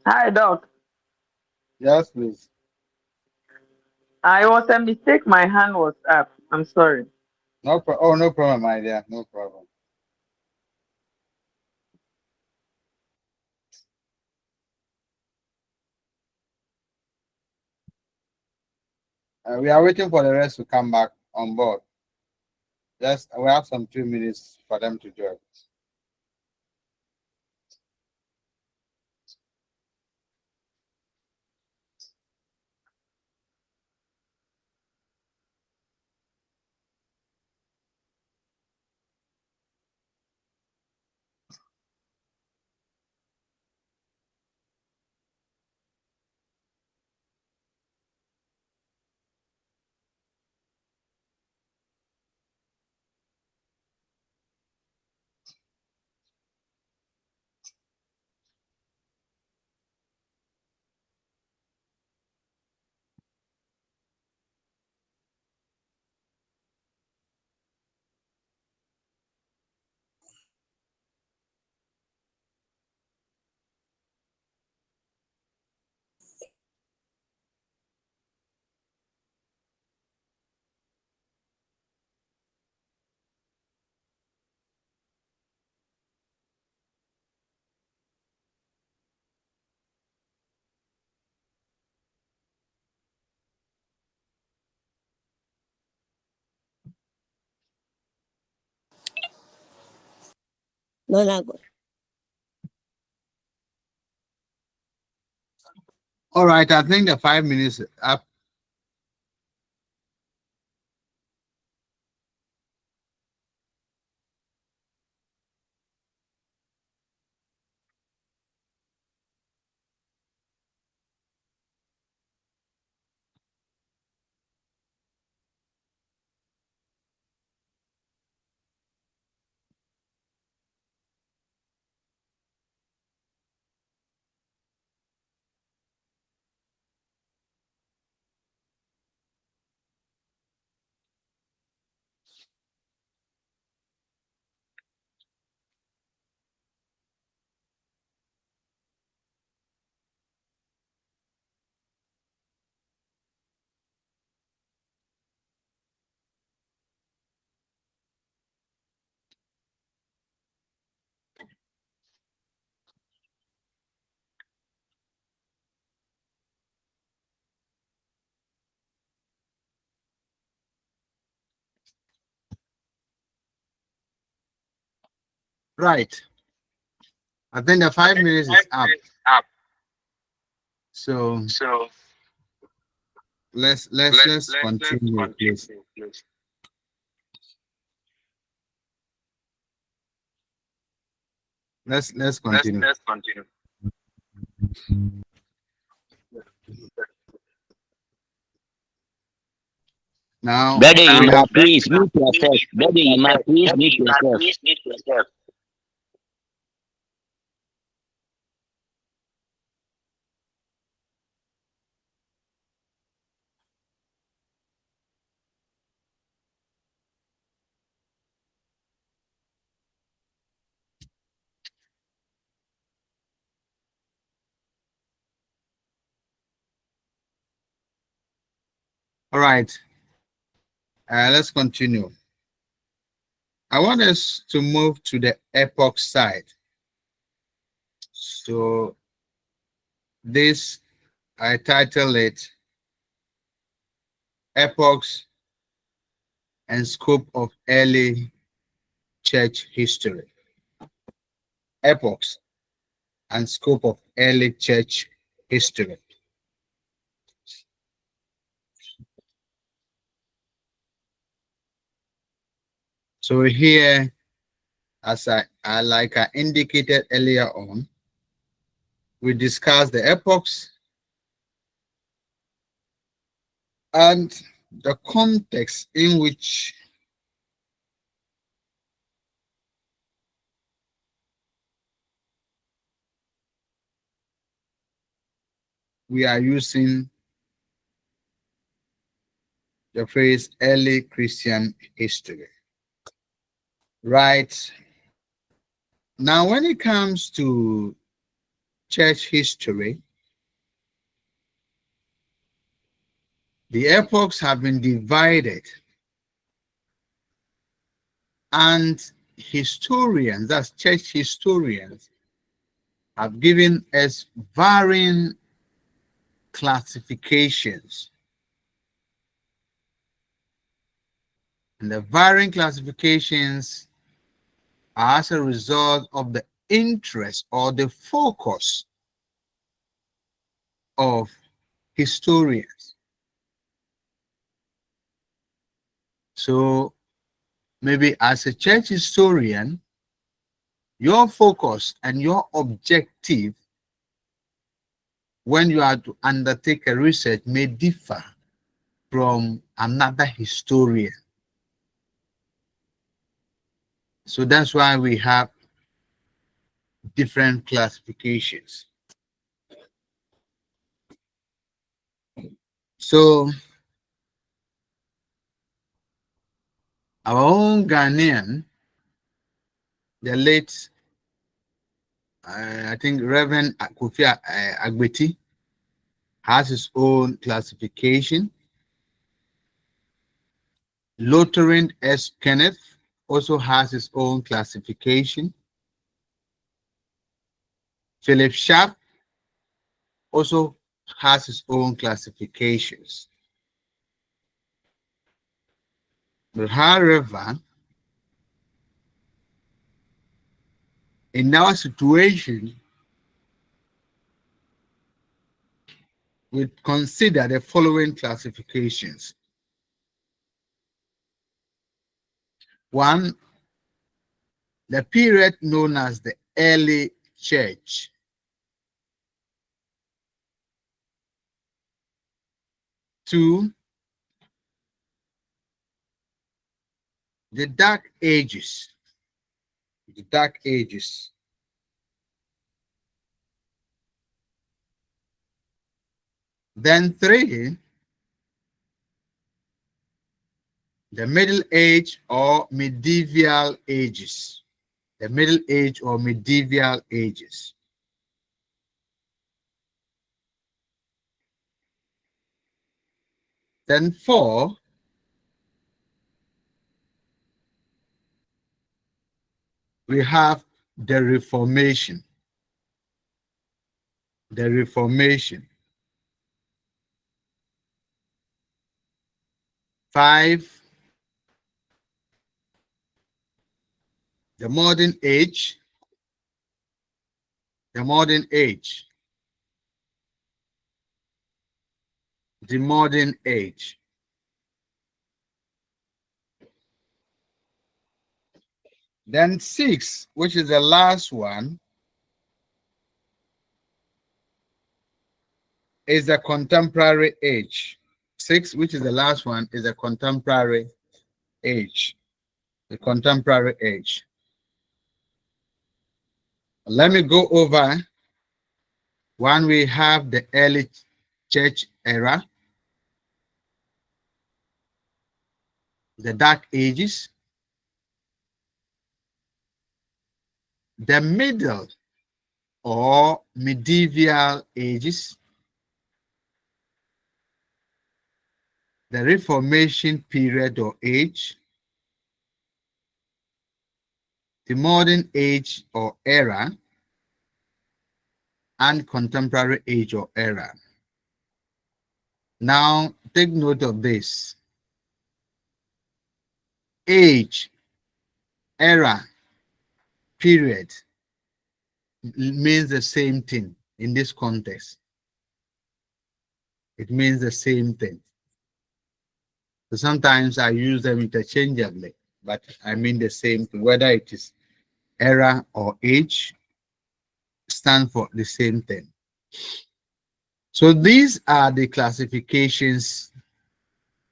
I: Hi, Doc.
A: Yes, please.
I: I was a mistake. My hand was up. I'm sorry.
A: No problem, my dear. No problem. We are waiting for the rest to come back on board. Just we have some 2 minutes for them to join.
L: No, no, go.
A: All right, I think the 5 minutes up. Right. I think the 5 minutes is up. So let's continue, please. Let's continue. Now
N: Brother
A: we
N: Ima,
A: have
N: please mute yourself. Brother Ima, please mute yourself.
A: all right. Let's continue. I want us to move to the epoch side. So this I title it Epochs and Scope of Early Church History. Epochs and Scope of Early Church History. So here, as I indicated earlier on, we discussed the epochs and the context in which we are using the phrase early Christian history. Right. Now, when it comes to church history, the epochs have been divided, and historians, that's church historians, have given us varying classifications. And the varying classifications are as a result of the interest or the focus of historians. So maybe as a church historian, your focus and your objective when you are to undertake a research may differ from another historian. So that's why we have different classifications. So our own Ghanaian, the late, I think Reverend Kofi Agbeti, has his own classification. Lutheran S. Kenneth also has his own classification. Philip Sharp also has his own classifications. But however, in our situation, we consider the following classifications. One, the period known as the early church. Two, the dark ages. The dark ages. Then three, the middle age or medieval ages. The middle age or medieval ages. Then four, we have the Reformation. The Reformation. Five, The modern age, the modern age, the modern age. Then 6, which is the last one, is the contemporary age. 6, which is the last one, is the contemporary age. The contemporary age. Let me go over one. We have the early church era, the Dark Ages, the Middle or Medieval Ages, the Reformation period or age, the Modern Age or era, and Contemporary Age or era. Now, take note of this. Age, era, period means the same thing in this context. It means the same thing. So sometimes I use them interchangeably, but I mean the same thing. Whether it is era or age, stand for the same thing. So these are the classifications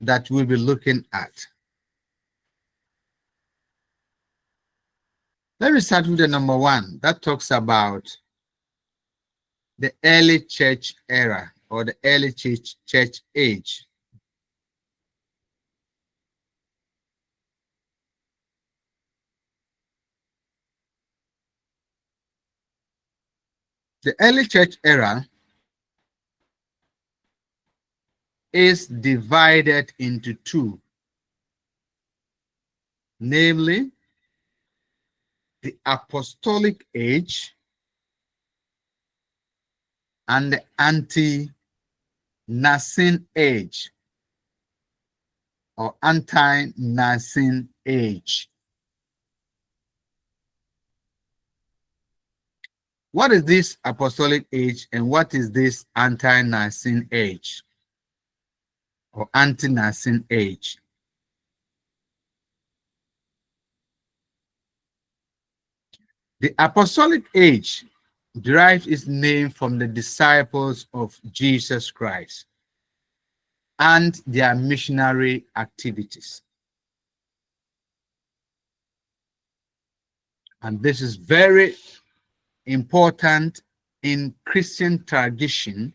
A: that we'll be looking at. Let me start with the number 1 that talks about the early church era or the early church age. The early church era is divided into 2, namely the apostolic age and the ante-Nicene age or anti-Nicene age. What is this apostolic age and what is this anti-Nicene age or anti-Nicene age? The apostolic age derives its name from the disciples of Jesus Christ and their missionary activities. And this is very important in Christian tradition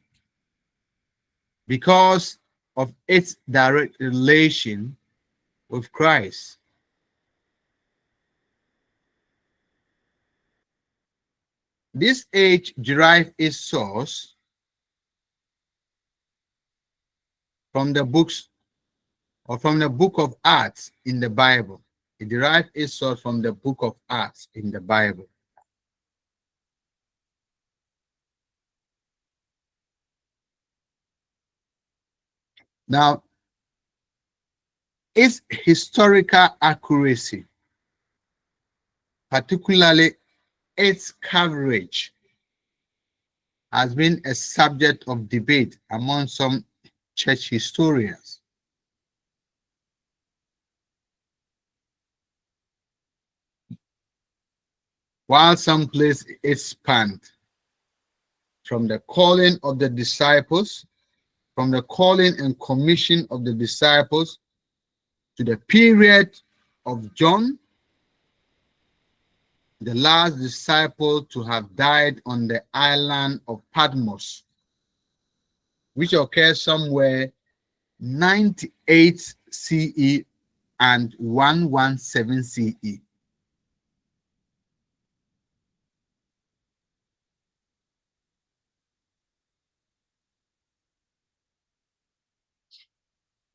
A: because of its direct relation with Christ. This age derives its source from the books or from the book of Acts in the Bible. It derives its source from the book of Acts in the Bible. Now, its historical accuracy, particularly its coverage, has been a subject of debate among some church historians. While some place it spanned from the calling of the disciples, from the calling and commission of the disciples to the period of John, the last disciple to have died on the island of Patmos, which occurs somewhere 98 CE and 117 CE.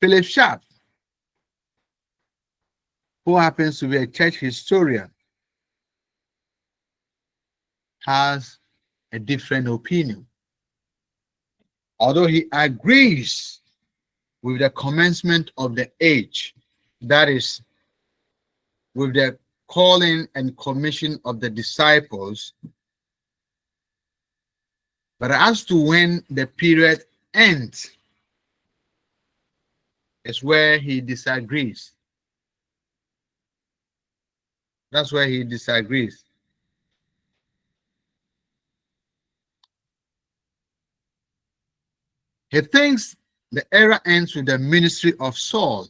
A: Philip Sharp, who happens to be a church historian, has a different opinion. Although he agrees with the commencement of the age, that is, with the calling and commission of the disciples, but as to when the period ends is where he disagrees. That's where he disagrees. He thinks the era ends with the ministry of Saul.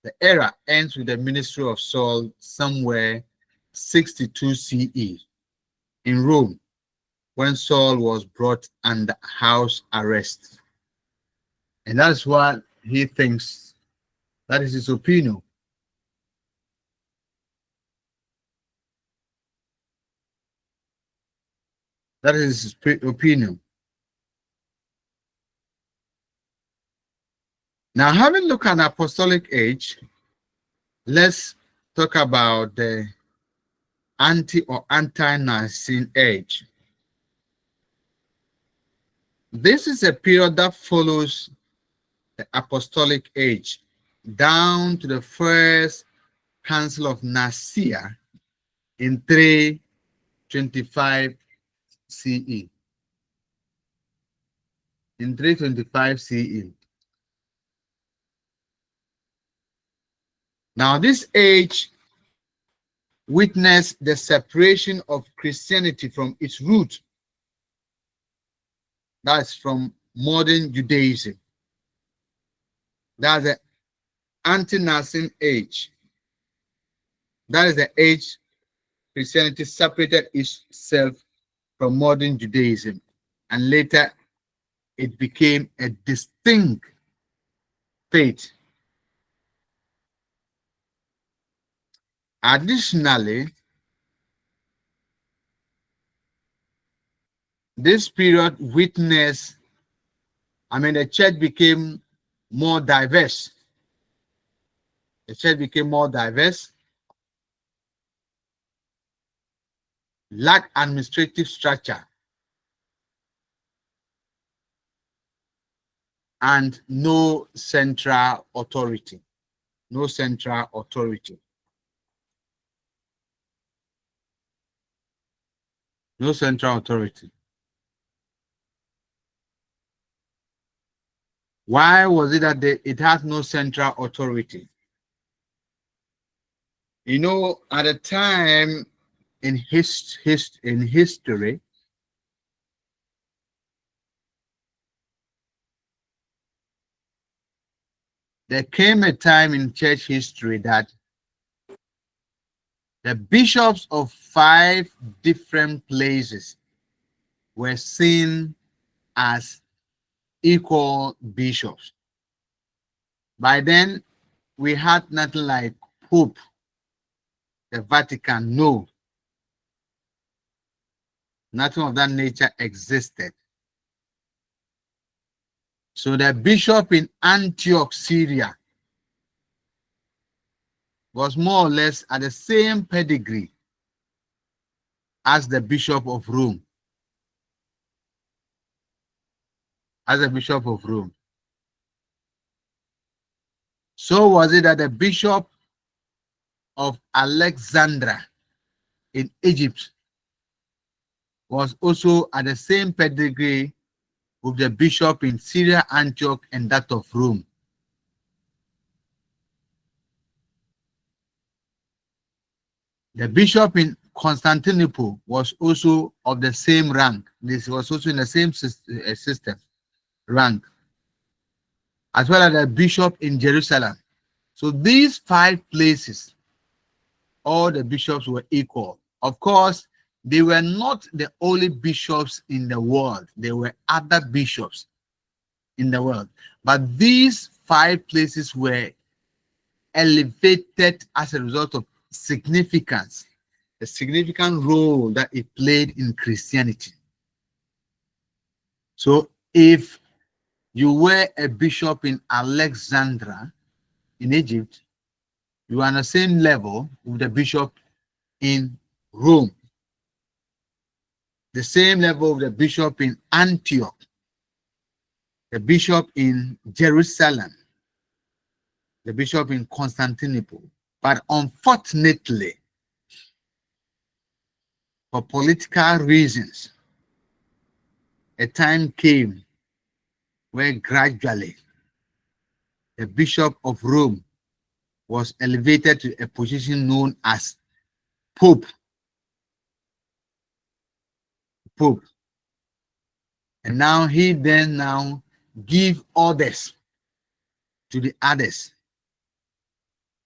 A: The era ends with the ministry of Saul somewhere 62 CE in Rome, when Saul was brought under house arrest. And that's what he thinks. That is his opinion. That is his opinion. Now, having looked at the apostolic age, let's talk about the anti-Nicene age. This is a period that follows the apostolic age down to the first Council of Nicaea in 325 CE. In 325 CE. Now, this age witnessed the separation of Christianity from its root. That's from modern Judaism. That's the ante-Nicene age. That is the age Christianity separated itself from modern Judaism, and later it became a distinct faith. Additionally, this period witnessed, the church became more diverse. The church became more diverse, lacked administrative structure, and no central authority. No central authority. No central authority. Why was it that it has no central authority? You know, at a time in history, there came a time in church history that the bishops of 5 different places were seen as equal bishops. By then, we had nothing like Pope, the Vatican. No, nothing of that nature existed. So the bishop in Antioch, Syria, was more or less at the same pedigree as the Bishop of Rome. As the Bishop of Rome. So was it that the Bishop of Alexandria in Egypt was also at the same pedigree with the bishop in Syria, Antioch, and that of Rome. The bishop in Constantinople was also of the same rank. This was also in the same system, rank, as well as the bishop in Jerusalem. So these 5 places, all the bishops were equal. Of course, they were not the only bishops in the world. There were other bishops in the world. But these 5 places were elevated as a result of significance, the significant role that it played in Christianity. So if you were a bishop in Alexandria in Egypt, you are on the same level with the bishop in Rome, the same level with the bishop in Antioch, the bishop in Jerusalem, the bishop in Constantinople. But unfortunately, for political reasons, a time came where gradually the Bishop of Rome was elevated to a position known as Pope. Pope. And now he then give orders to the others,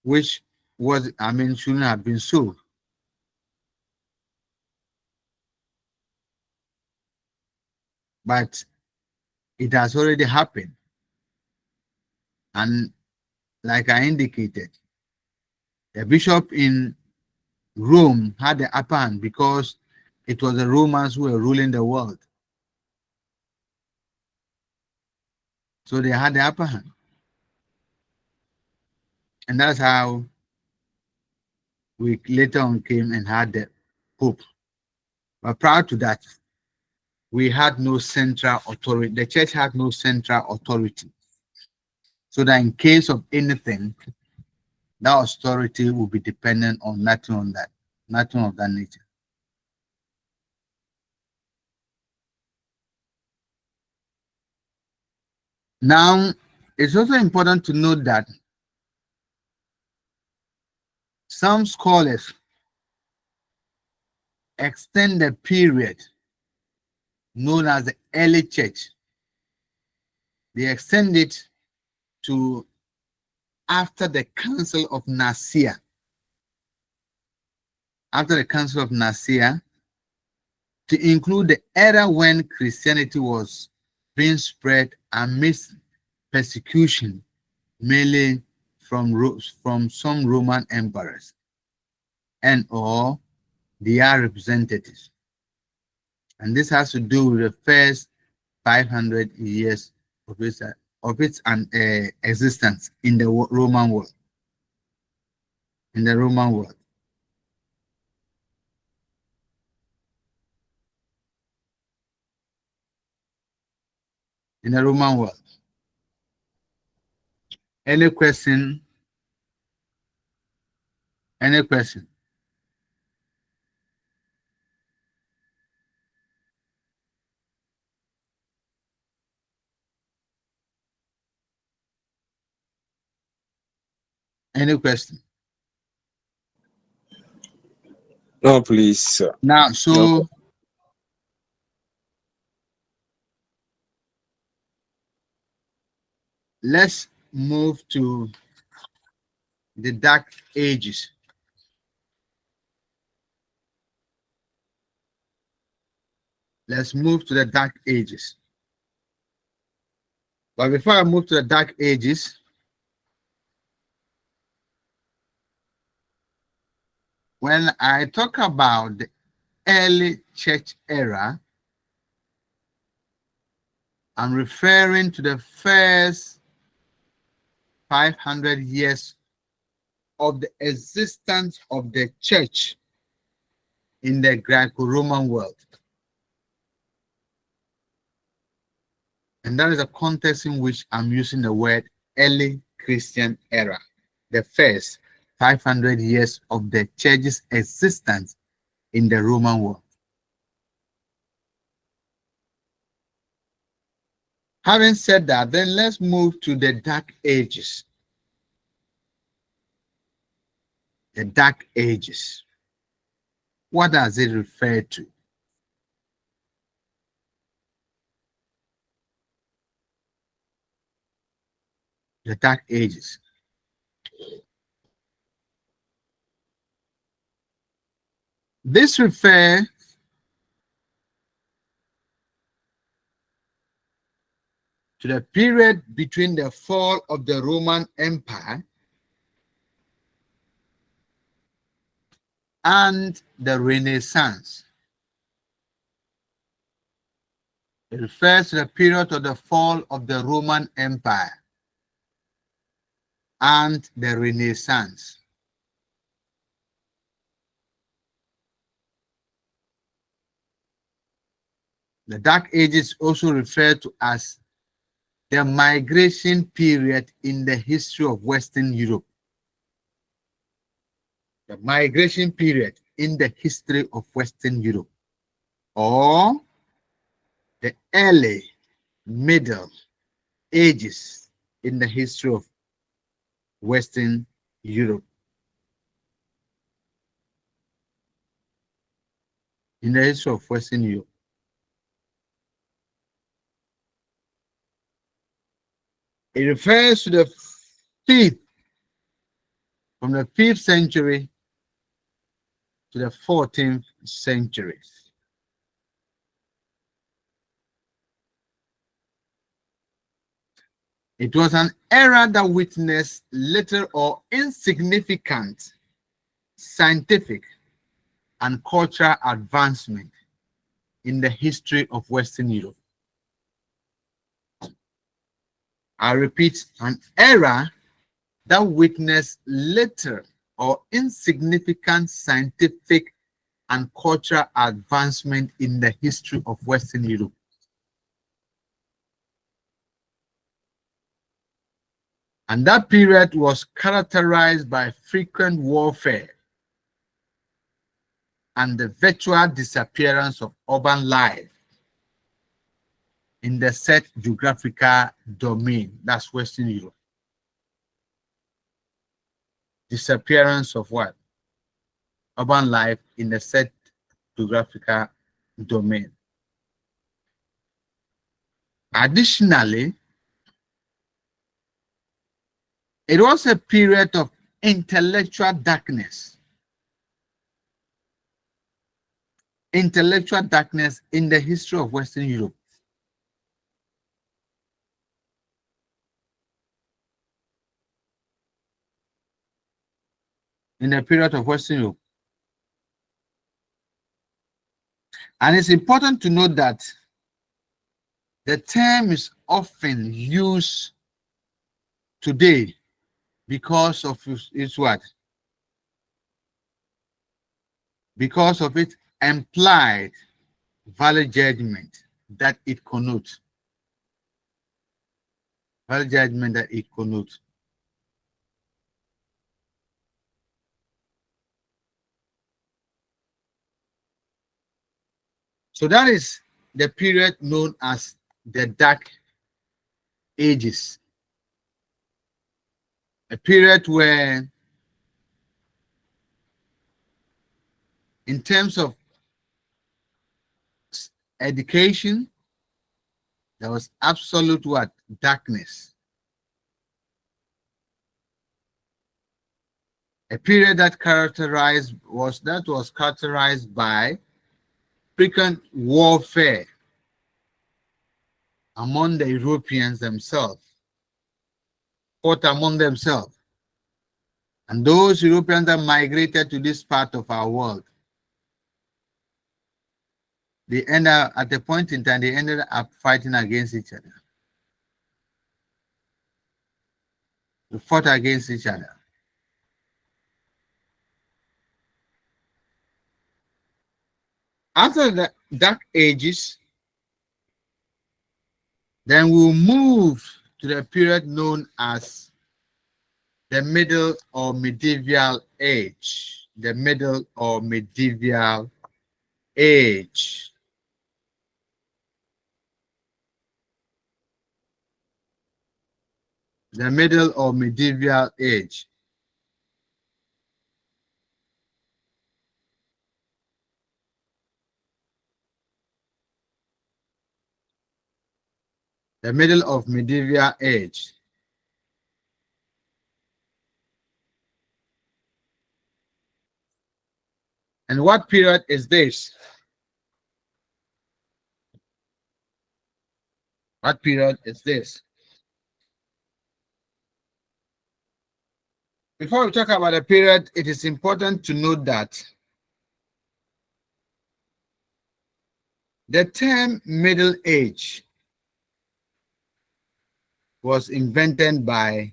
A: which was, shouldn't have been so. But it has already happened. And like I indicated, the bishop in Rome had the upper hand because it was the Romans who were ruling the world. So they had the upper hand. And that's how we later on came and had the Pope. But prior to that, we had no central authority. The church had no central authority. So that in case of anything, that authority will be dependent on nothing of that nature. Now, it's also important to note that some scholars extend the period known as the early church. They extend it to after the Council of Nicaea. After the Council of Nicaea, to include the era when Christianity was being spread amidst persecution, mainly from some Roman emperors and or their representatives. And this has to do with the first 500 years of its existence in the Roman world. In the Roman world. In the Roman world. Any question? Any question? Any question?
O: No, please, sir.
A: Now, so
O: No.
A: let's move to the Dark Ages. Let's move to the Dark Ages. But before I move to the Dark Ages, when I talk about the early church era, I'm referring to the first 500 years of the existence of the church in the Greco-Roman world. And that is a context in which I'm using the word early Christian era, the first 500 years of the church's existence in the Roman world. Having said that, then let's move to the Dark Ages. The Dark Ages. What does it refer to? The Dark Ages. This refers to the period between the fall of the Roman Empire and the Renaissance. It refers to the period of the fall of the Roman Empire and the Renaissance. The Dark Ages also referred to as the migration period in the history of Western Europe. The migration period in the history of Western Europe, or the early Middle Ages in the history of Western Europe. In the history of Western Europe. It refers to the fifth, from the 5th century to the 14th centuries. It was an era that witnessed little or insignificant scientific and cultural advancement in the history of Western Europe. I repeat, an era that witnessed little or insignificant scientific and cultural advancement in the history of Western Europe. And that period was characterized by frequent warfare and the virtual disappearance of urban life in the set geographical domain, that's Western Europe. Disappearance of what? Urban life in the set geographical domain. Additionally, it was a period of intellectual darkness. Intellectual darkness in the history of Western Europe. In the period of Western Europe. And it's important to note that the term is often used today because of its what? Because of its implied value judgment that it connotes. Value judgment that it connotes. So that is the period known as the Dark Ages. A period where, in terms of education, there was absolute what? Darkness. A period that was characterized by frequent warfare among the Europeans themselves, fought among themselves. And those Europeans that migrated to this part of our world, they end up, at a point in time, they ended up fighting against each other. They fought against each other. After the Dark Ages, then we'll move to the period known as the Middle or Medieval Age. The Middle or Medieval Age. The Middle or Medieval Age. The middle of medieval age. And what period is this? What period is this? Before we talk about the period, it is important to note that the term Middle Age was invented by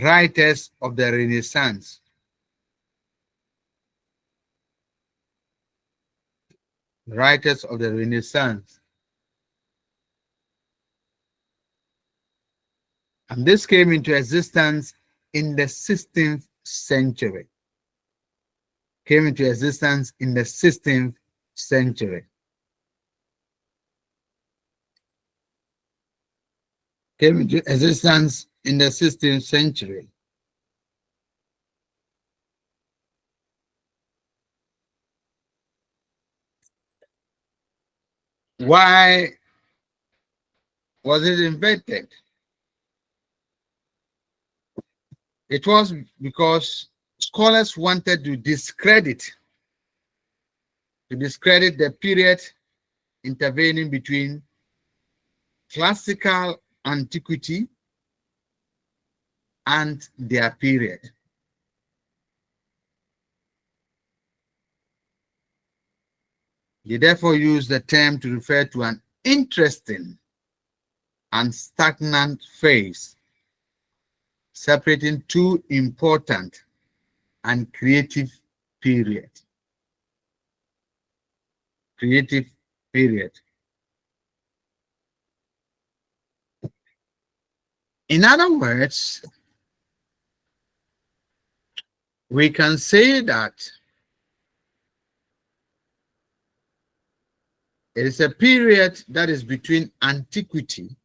A: writers of the Renaissance. Writers of the Renaissance. And this came into existence in the 16th century. came into existence in the 16th century. Came into existence in the 16th century. Why was it invented? It was because scholars wanted to discredit the period intervening between classical antiquity and their period. They therefore use the term to refer to an interesting and stagnant phase separating two important and creative periods. Creative period. In other words, we can say that it is a period that is between antiquity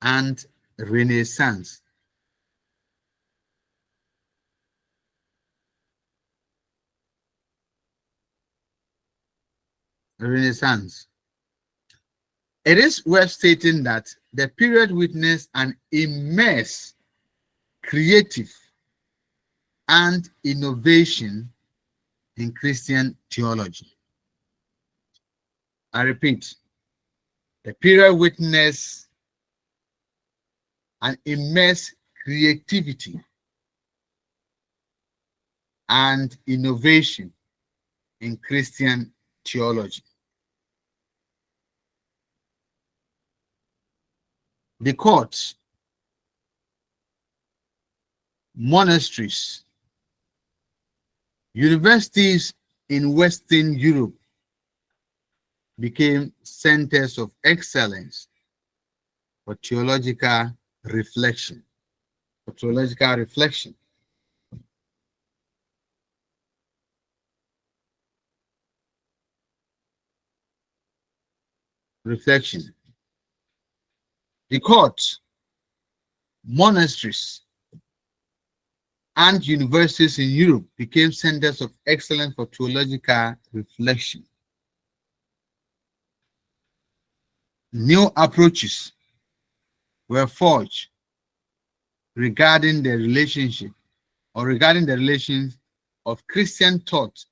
A: and Renaissance. Renaissance. It is worth stating that the period witnessed an immense creative and innovation in Christian theology. I repeat, the period witnessed an immense creativity and innovation in Christian theology. The courts, monasteries, universities in Western Europe became centers of excellence for theological reflection. For theological reflection. Reflection. The courts, monasteries, and universities in Europe became centers of excellence for theological reflection. New approaches were forged regarding the relationship or regarding the relations of Christian thought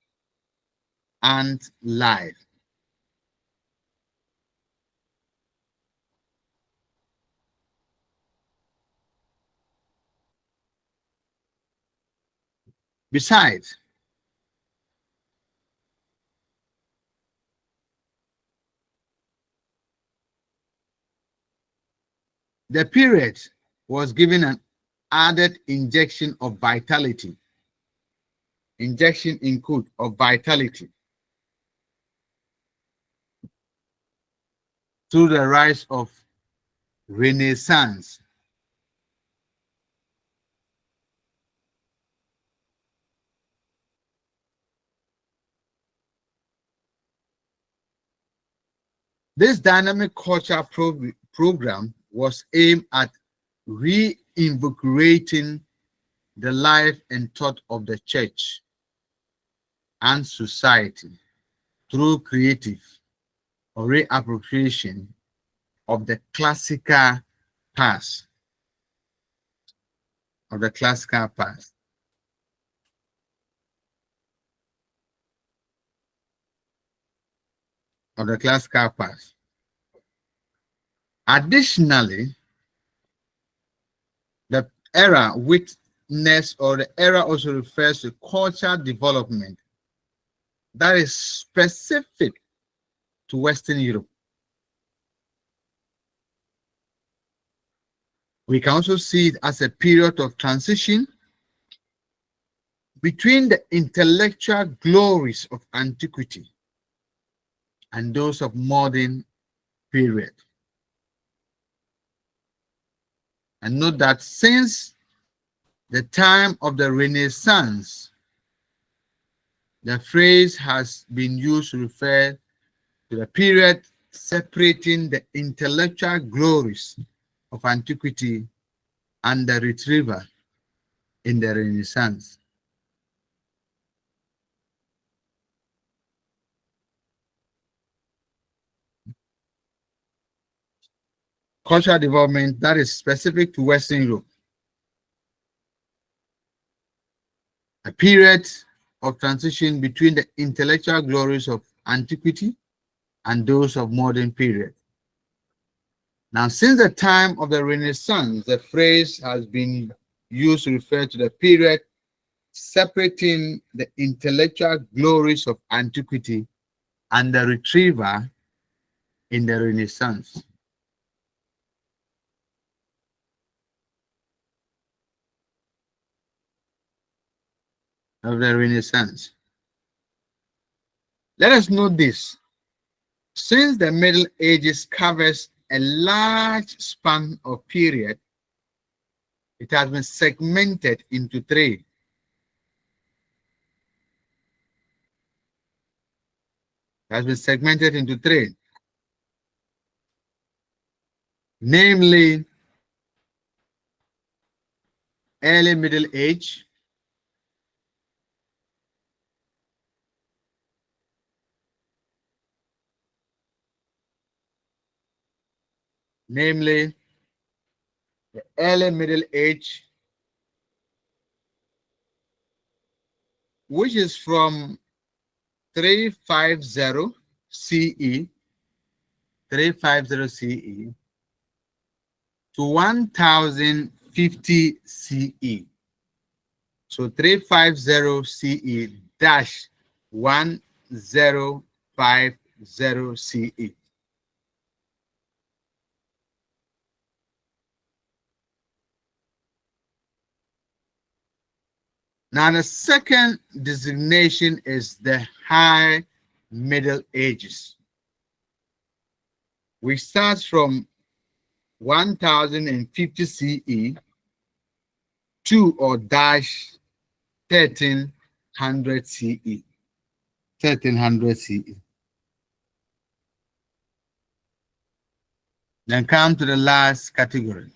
A: and life. Besides, the period was given an added injection of vitality, injection in quote of vitality, through the rise of Renaissance. This dynamic culture program was aimed at reinvigorating the life and thought of the church and society through creative or reappropriation of the classical past. Of the classical past. Of the classical past. Additionally, the era witness or the era also refers to cultural development that is specific to Western Europe. We can also see it as a period of transition between the intellectual glories of antiquity and those of modern period. And note that since the time of the Renaissance. The phrase has been used to refer to the period separating the intellectual glories of antiquity and the retrieval in the Renaissance. Cultural development that is specific to Western Europe. A period of transition between the intellectual glories of antiquity and those of modern period. Now, since the time of the Renaissance, the phrase has been used to refer to the period separating the intellectual glories of antiquity and the retrieval in the Renaissance. Of the Renaissance. Let us note this. Since the Middle Ages covers a large span of period, it has been segmented into three. It has been segmented into three. Namely, early Middle Age, namely the early Middle Age, which is from 350 CE, 350 CE to 1050 CE. So 350 CE dash 1050 CE. Now the second designation is the High Middle Ages, which starts from 1050 CE to or dash 1300 CE. 1300 CE. Then come to the last category.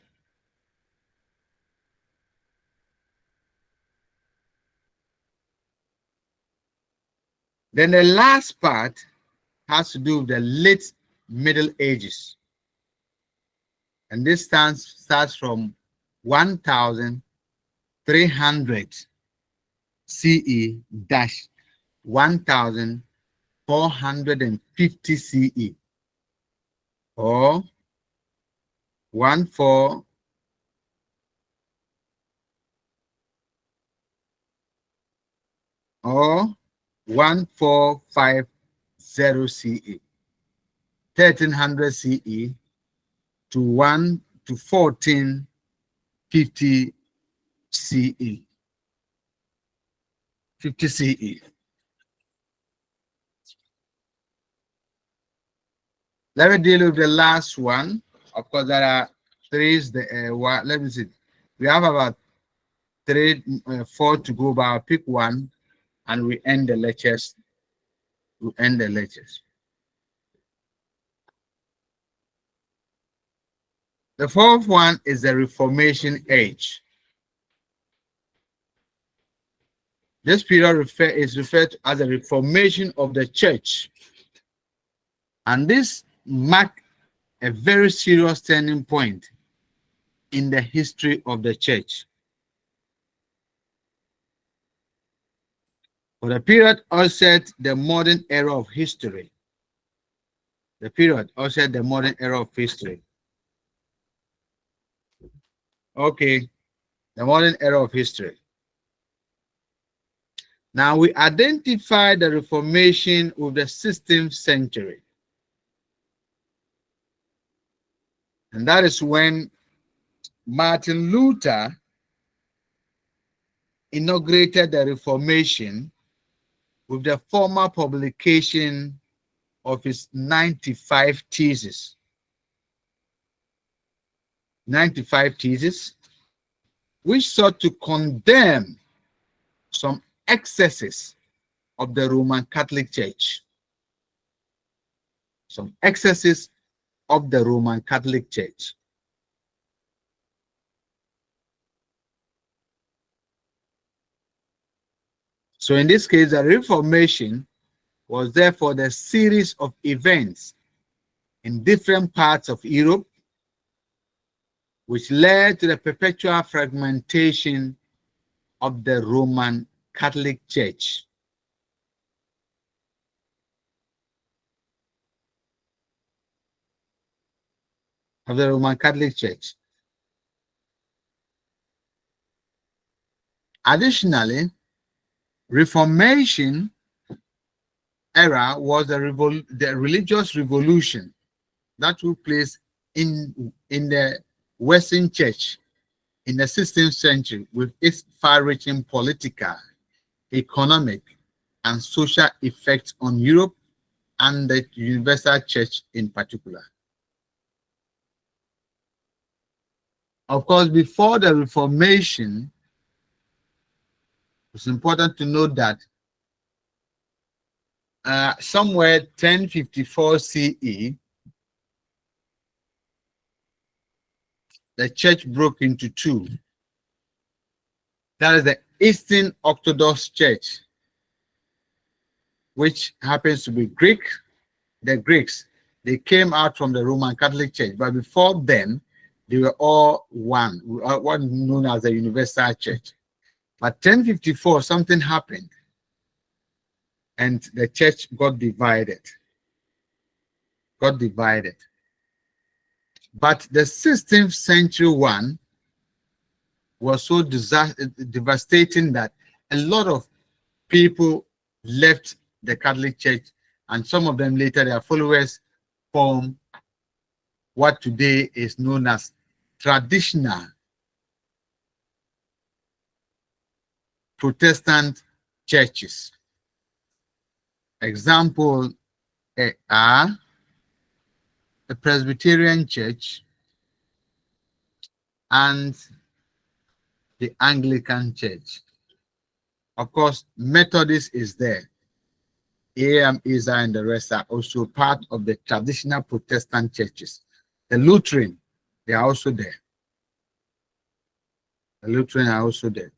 A: Then the last part has to do with the late Middle Ages. And this starts from 1300 CE dash 1450 CE or 14 or 1450 CE, 1300 CE to 1450 CE, 50 CE. Let me deal with the last one. Of course, there are three. Let me see. We have about four to go, but I'll pick one, and we end the lectures. We end the lectures. The fourth one is the Reformation age. This period is referred to as the Reformation of the Church, and this marked a very serious turning point in the history of the church. For the period ushered the modern era of history. The period ushered the modern era of history. Okay, the modern era of history. Now we identify the Reformation with the 16th century. And that is when Martin Luther inaugurated the Reformation with the formal publication of his 95 theses. 95 theses. which sought to condemn some excesses of the Roman Catholic Church. Some excesses of the Roman Catholic Church. So in this case, the Reformation was therefore the series of events in different parts of Europe which led to the perpetual fragmentation of the Roman Catholic Church. Of the Roman Catholic Church. Additionally, Reformation era was the religious revolution that took place in the Western Church in the 16th century with its far-reaching political, economic, and social effects on Europe and the Universal Church in particular. Of course, before the Reformation, it's important to note that somewhere 1054 CE, the church broke into two. That is the Eastern Orthodox Church, which happens to be Greek. The Greeks, they came out from the Roman Catholic Church, but before then, they were all one known as the Universal Church. But 1054, something happened, and the church got divided. But the 16th century one was so devastating that a lot of people left the Catholic Church, and some of them later, their followers, formed what today is known as traditional Protestant churches. Example are the Presbyterian Church and the Anglican Church. Of course, Methodist is there. AM, ISA, and the rest are also part of the traditional Protestant churches. The Lutheran, they are also there. The Lutheran are also there.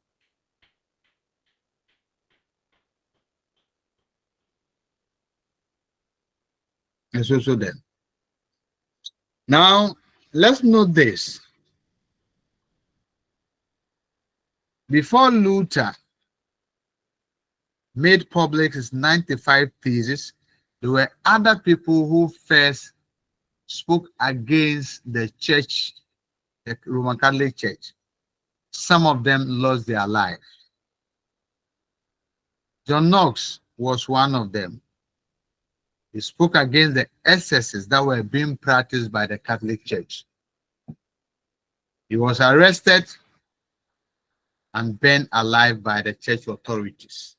A: It's also there. Now, let's note this. Before Luther made public his 95 theses, there were other people who first spoke against the church, the Roman Catholic Church. Some of them lost their lives. John Knox was one of them. He spoke against the excesses that were being practiced by the Catholic Church. He was arrested and burned alive by the church authorities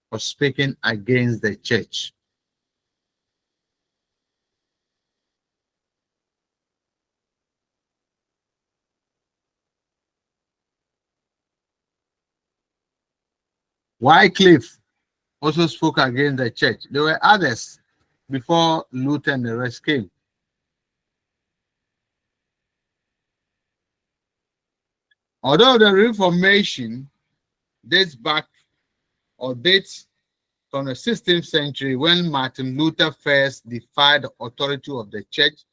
A: for speaking against the church. Wycliffe also spoke against the church. There were others before Luther and the rest came. Although the Reformation dates back or dates from the 16th century when Martin Luther first defied the authority of the church,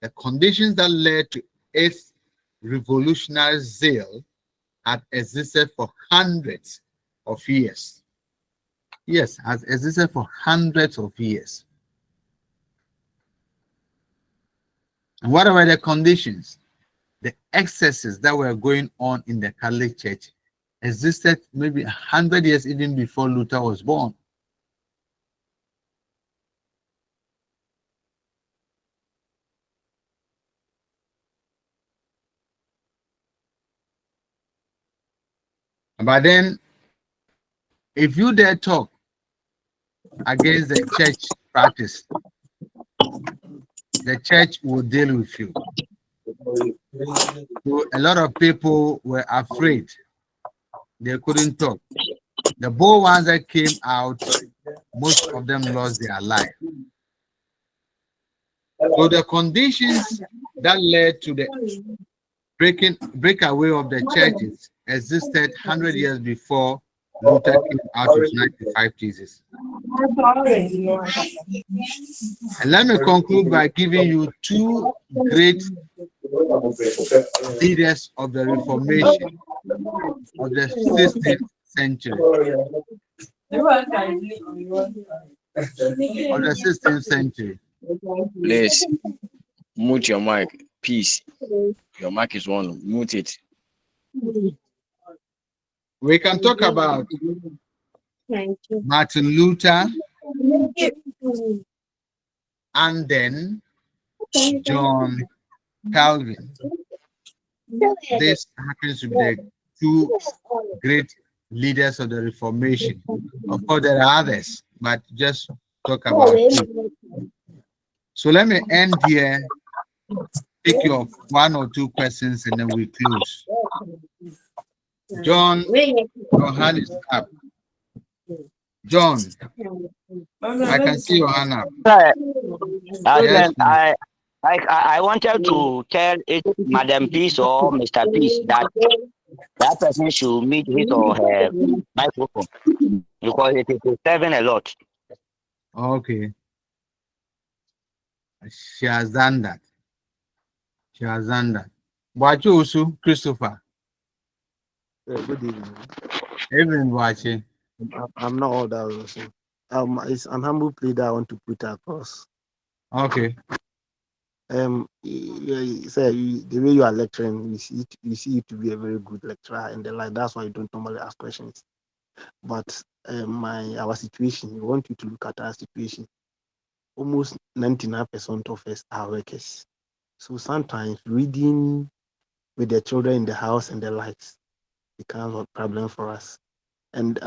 A: the conditions that led to its revolutionary zeal had existed for hundreds of years. Yes, has existed for hundreds of years. And what were the conditions? The excesses that were going on in the Catholic Church existed maybe 100 years even before Luther was born. But then, if you dare talk against the church practice, the church will deal with you. So a lot of people were afraid. They couldn't talk. The bold ones that came out, most of them lost their life. So the conditions that led to the breakaway of the churches existed 100 years before Luther came out with 95 theses. And let me conclude by giving you two great leaders of the Reformation of the 16th century. Of the 16th century.
B: Please mute your mic. Peace. Your mic is on. Mute it.
A: We can talk about Martin Luther and then John Calvin. This happens to be the two great leaders of the Reformation. Of course, there are others, but just talk about two. So let me end here. Pick your one or two questions and then we close. John, your hand is up. John, I can see your hand up.
N: Yes, I wanted to tell it, Madam Peace or Mr. Peace, that that person should meet his or her microphone because it is disturbing a lot.
A: Okay. She has done that. She has done that. But you also, Christopher.
M: Good evening.
A: Evening, watching.
M: I'm not all that also. It's an humble plea that I want to put across.
A: Okay.
M: The way you are lecturing, you see you to be a very good lecturer, and that's why you don't normally ask questions. But our situation, we want you to look at our situation. Almost 99% of us are workers. So sometimes reading with the children in the house and the likes becomes a problem for us. And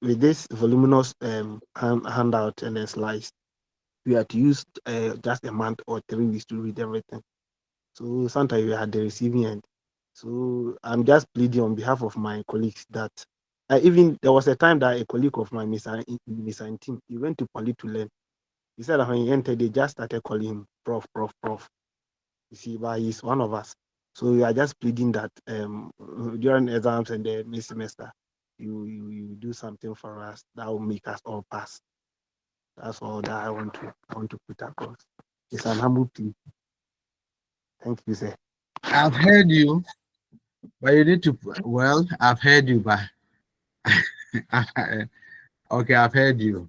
M: with this voluminous handout and then slides, we had to use just a month or 3 weeks to read everything. So sometimes we had the receiving end. So I'm just pleading on behalf of my colleagues that even there was a time that a colleague of mine, Miss Antin, he went to Poly to learn. He said that when he entered, they just started calling him Prof. You see, but he's one of us. So we are just pleading that during exams and the mid semester, you do something for us that will make us all pass. That's all that I want to put across. It's an humble plea. Thank you, sir.
A: I've heard you, but you need to. Well, I've heard you, but okay, I've heard you.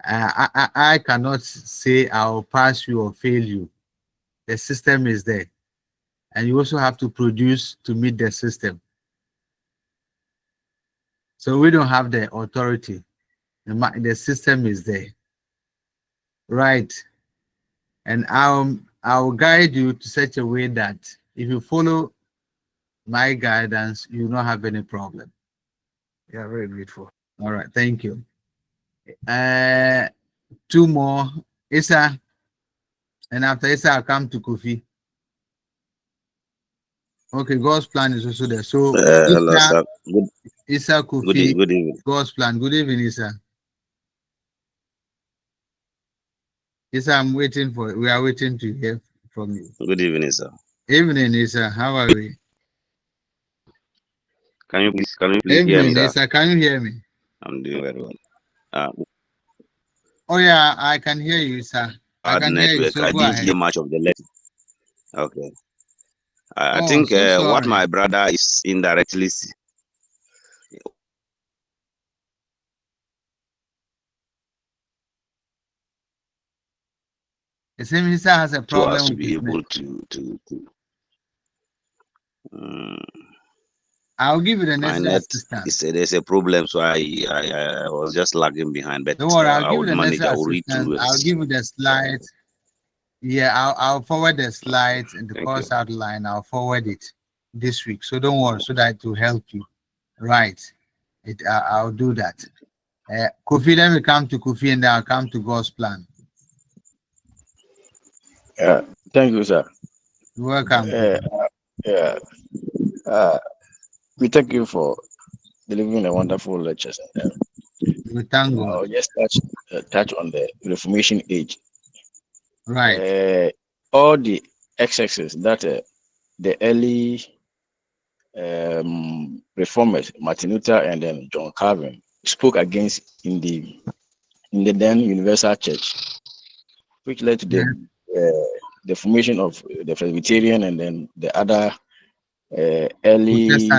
A: I cannot say I'll pass you or fail you. The system is there, and you also have to produce to meet the system. So we don't have the authority. The system is there, right? And I'll guide you to such a way that if you follow my guidance, you will not have any problem.
M: Yeah, very grateful.
A: All right, thank you. Two more, Issa, and after Issa, I'll come to Kofi. Okay, God's plan is also there. So
P: Hello,
A: Issa,
P: sir.
A: Issa, Kofi,
P: Good evening.
A: God's plan. Good evening, Issa. Issa, we are waiting to hear from you.
P: Good evening, sir.
A: Evening, Issa. How are we?
P: Can you please hear me,
A: Evening,
P: sir?
A: Issa. Can you hear me?
P: I'm doing very well.
A: Oh yeah, I can hear you, sir. I can hear you.
P: Network.
A: So
P: I
A: go
P: didn't
A: ahead.
P: hear much of the lesson. Okay. I
A: Oh,
P: think
A: so
P: what
A: sorry.
P: my brother is indirectly
A: It seems Issa has a
P: to
A: problem
P: us to
A: with
P: be
A: his
P: able
A: net.
P: to
A: I'll give you the
P: my
A: necessary
P: net
A: assistance.
P: there's a problem, so I was just lagging behind, but
A: Don't worry, I'll
P: I
A: give you
P: would
A: the
P: manage. I
A: necessary
P: will read
A: assistance.
P: through
A: I'll
P: it.
A: give you the slides. Yeah, I'll forward the slides and the
P: Thank
A: course
P: you.
A: outline. I'll forward it this week. So don't worry, so that it will help you. Right. I'll do that. Kofi, let me come to Kofi and then I'll come to God's plan.
B: Thank you, sir.
A: You're welcome.
B: Yeah. We thank you for delivering a wonderful lecture.
A: We thank God.
B: I'll just touch on the Reformation age.
A: Right.
B: All the excesses that the early reformers, Martin Luther and then John Calvin, spoke against in the then Universal Church, which led to the formation of the Presbyterian and then the other early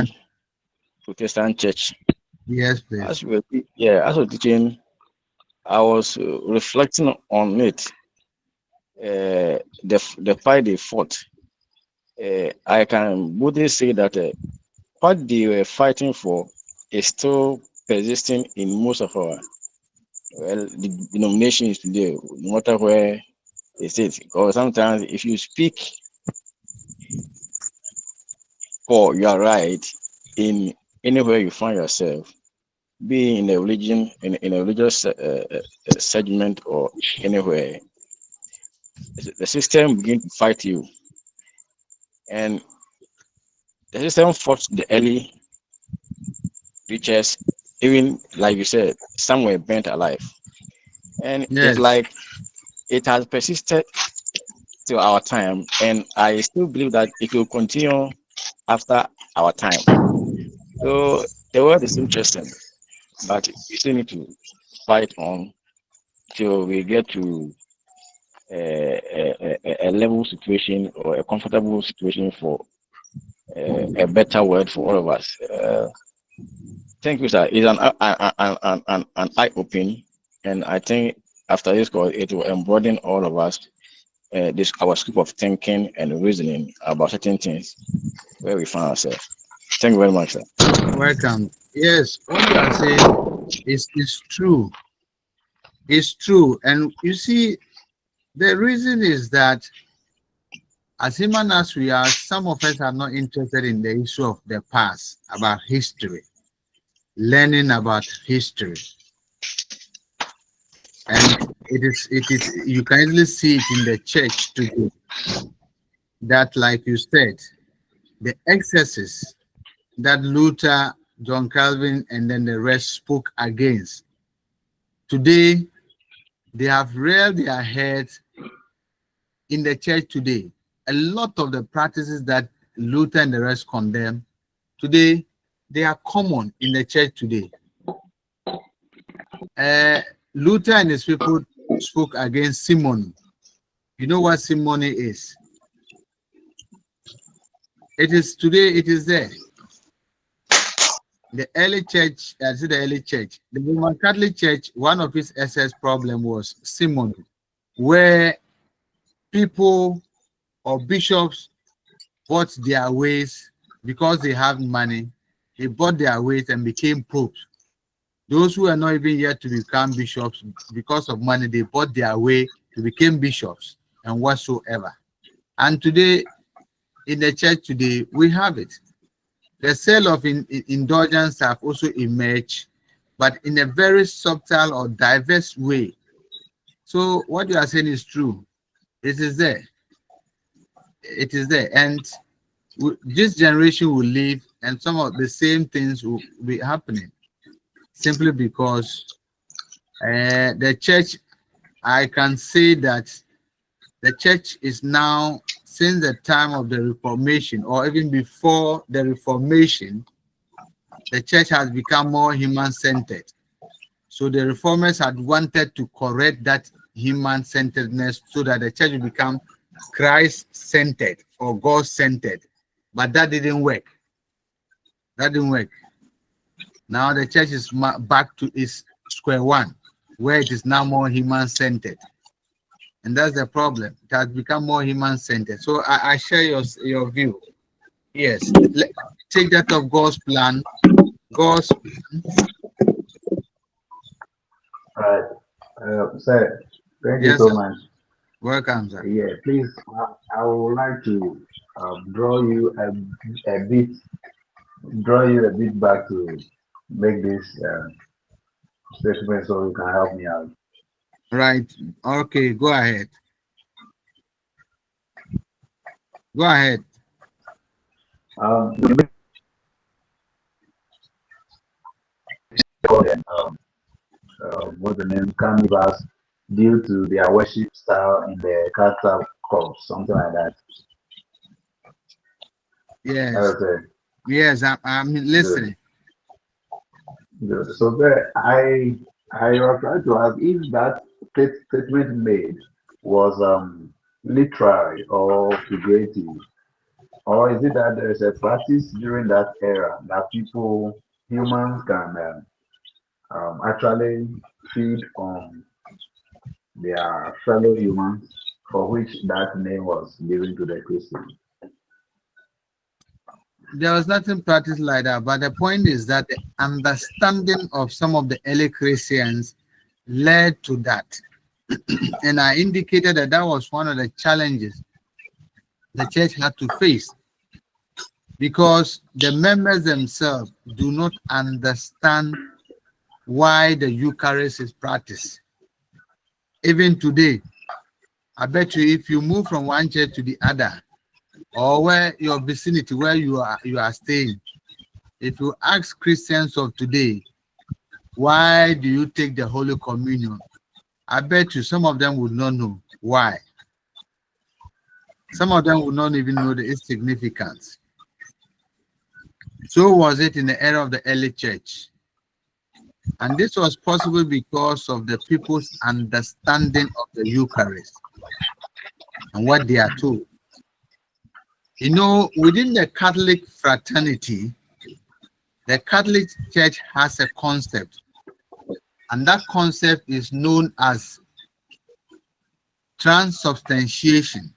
B: Protestant church.
A: Yes, please.
B: As we were teaching, I was reflecting on it. The fight they fought, I can boldly say that what they were fighting for is still persisting in most of our the denominations today, no matter where it is. Because sometimes if you speak for you are right in anywhere you find yourself, be in a religion, in a religious segment or anywhere, the system begin to fight you. And the system fought the early preachers, even like you said, some were burnt alive. And it's like it has persisted till our time, and I still believe that it will continue after our time. So the world is interesting, but we still need to fight on till we get to a level situation or a comfortable situation for a better world for all of us. Thank you, sir. It's an eye opening, and I think after this call, it will embolden all of us. This our scope of thinking and reasoning about certain things where we find ourselves. Thank you very much, sir.
A: Welcome. Yes, what you are saying is true. It's true. And you see, the reason is that as human as we are, some of us are not interested in the issue of the past, about history, learning about history. And it is you can easily see it in the church today. That, like you said, the excesses that Luther, John Calvin, and then the rest spoke against. Today, they have reared their heads in the church today. A lot of the practices that Luther and the rest condemn, today, they are common in the church today. Luther and his people spoke against simony. You know what simony is? It is today, it is there. The early church, I say the early church, the Roman Catholic Church, one of its SS problem was simony, where people or bishops bought their ways because they have money. They bought their ways and became popes. Those who are not even yet to become bishops, because of money, they bought their way to become bishops and whatsoever. And today, in the church today, we have it. The sale of indulgence have also emerged, but in a very subtle or diverse way. So what you are saying is true. It is there. It is there. And this generation will live, and some of the same things will be happening, simply because the church, I can say that the church is now, since the time of the Reformation, or even before the Reformation, the church has become more human-centered. So the reformers had wanted to correct that human-centeredness so that the church will become Christ-centered or God-centered. But that didn't work. That didn't work. Now the church is back to its square one, where it is now more human-centered. And that's the problem. It has become more human-centered. So I share your view. Yes. Take that of God's plan. God's plan.
F: Sir, thank you
A: Yes,
F: so
A: sir.
F: much.
A: Welcome, sir.
F: Yeah, please, I would like to draw you a bit back to make this statement so you can help me out.
A: Right. Okay, go ahead. Go ahead.
F: We may call them what's the name, carnivals, due to their worship style in the Catholic cult, something like that.
A: Yes.
F: Okay.
A: Yes, I'm listening.
F: Good. So there, I was trying to ask if that statement made was literary or figurative, or is it that there is a practice during that era that humans can actually feed on their fellow humans, for which that name was given to the Christians?
A: There was nothing practiced like that, but the point is that the understanding of some of the early Christians led to that. And I indicated that that was one of the challenges the church had to face, because the members themselves do not understand why the Eucharist is practiced. Even today, I bet you if you move from one church to the other, or where your vicinity where you are staying, if you ask Christians of today, why do you take the Holy Communion? I bet you some of them would not know why. Some of them would not even know its significance. So was it in the era of the early church. And this was possible because of the people's understanding of the Eucharist and what they are told. You know, within the Catholic fraternity, the Catholic Church has a concept, and that concept is known as transubstantiation,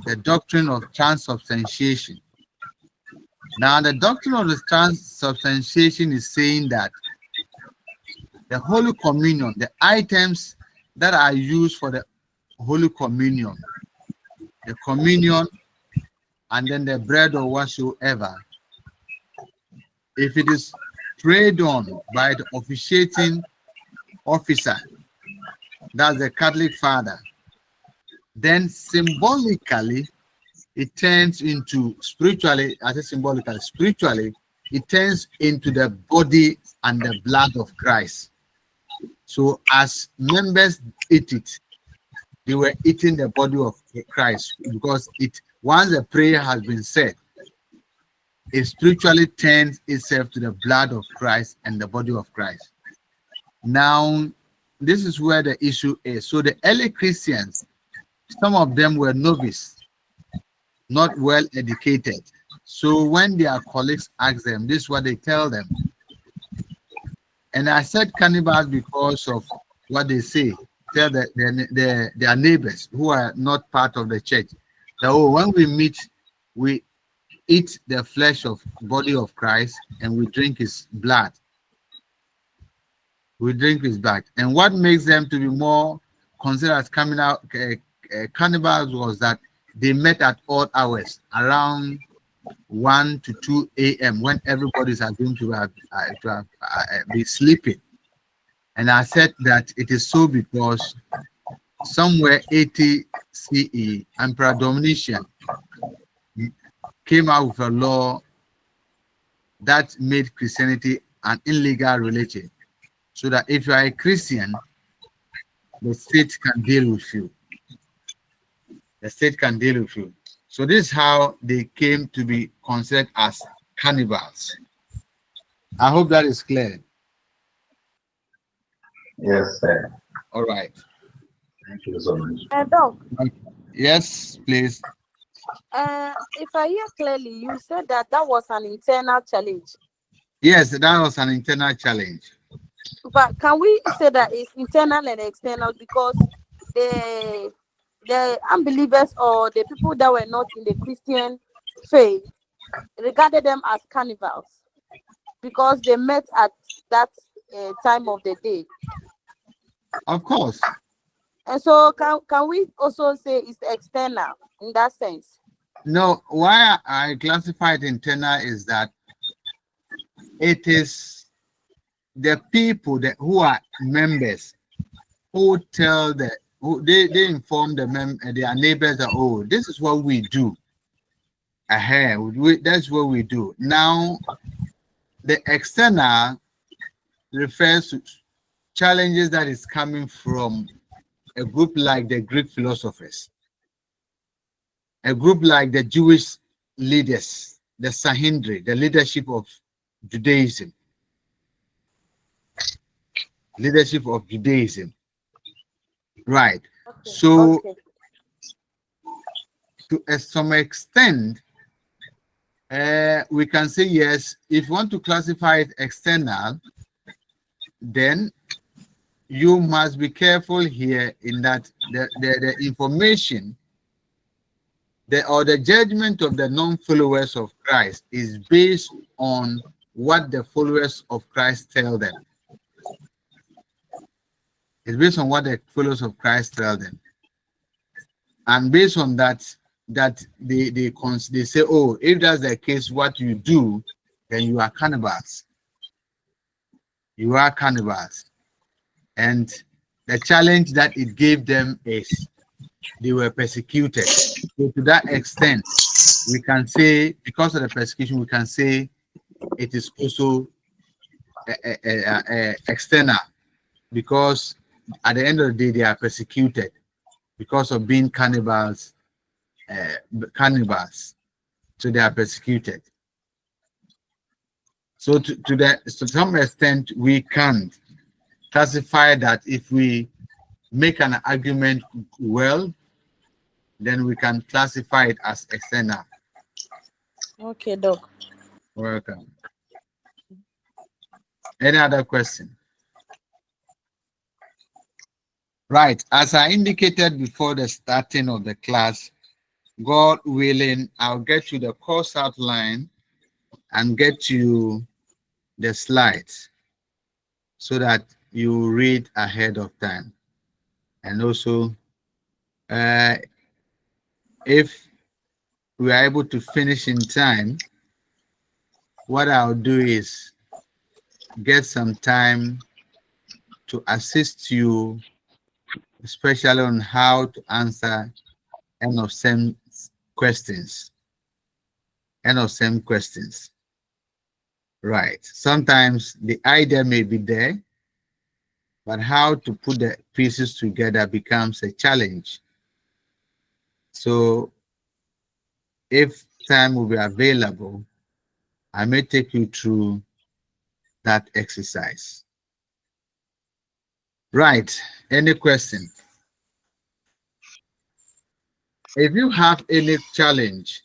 A: the doctrine of transubstantiation. Now, the doctrine of the transubstantiation is saying that the Holy Communion, the items that are used for the Holy Communion, the communion, and then the bread or whatsoever, if it is prayed on by the officiating officer, that's the Catholic father, then symbolically it turns into spiritually, I say symbolically, spiritually, it turns into the body and the blood of Christ. So as members eat it, they were eating the body of Christ, because it, once the prayer has been said, it spiritually turns itself to the blood of Christ and the body of Christ. Now, this is where the issue is. So the early Christians, some of them were novice, not well educated. So when their colleagues ask them, this is what they tell them. And I said cannibals because of what they say. Tell their neighbors who are not part of the church that, oh, when we meet, we eat the flesh of body of Christ and we drink his blood. We drink his blood. And what makes them to be more considered as coming out cannibals was that they met at odd hours, around 1 to 2 a.m. when everybody's going to be sleeping. And I said that it is so because somewhere 80 CE, Emperor Domitian came out with a law that made Christianity an illegal religion, so that if you are a Christian, the state can deal with you. The state can deal with you. So this is how they came to be considered as cannibals. I hope that is clear.
F: Yes, sir.
A: All right.
F: Thank you so much.
D: Doc,
A: Yes, please.
D: if I hear clearly, you said that that was an internal challenge.
A: Yes, that was an internal challenge.
D: But can we say that it's internal and external, because the unbelievers or the people that were not in the Christian faith regarded them as cannibals because they met at that time of the day?
A: Of course.
D: And so can we also say it's external in that sense?
A: No, why I classify it internal is that it is the people who are members who tell they inform their neighbors that, oh, this is what we do. That's what we do. Now, the external refers to challenges that is coming from a group like the Greek philosophers, a group like the Jewish leaders, the Sahindri, the leadership of Judaism, right? So,
D: Okay.
A: to some extent, we can say yes. If you want to classify it external, then you must be careful here in that the information or the judgment of the non-followers of Christ is based on what the followers of Christ tell them. It's based on what the followers of Christ tell them, and based on that, they say, oh, if that's the case, what you do, then you are cannibals. You are cannibals, and the challenge that it gave them is they were persecuted. So to that extent, we can say, because of the persecution, we can say it is also external, because at the end of the day, they are persecuted because of being cannibals. So they are persecuted. So to some extent, we can classify that if we make an argument well, then we can classify it as external.
D: Okay, Doc.
A: Welcome. Any other question? Right. As I indicated before the starting of the class, God willing, I'll get you the course outline and get you the slides so that you read ahead of time. And also, if we are able to finish in time, what I'll do is get some time to assist you, especially on how to answer end of same questions. End of same questions. Right. Sometimes the idea may be there, but how to put the pieces together becomes a challenge. So if time will be available, I may take you through that exercise. Right. Any question? If you have any challenge,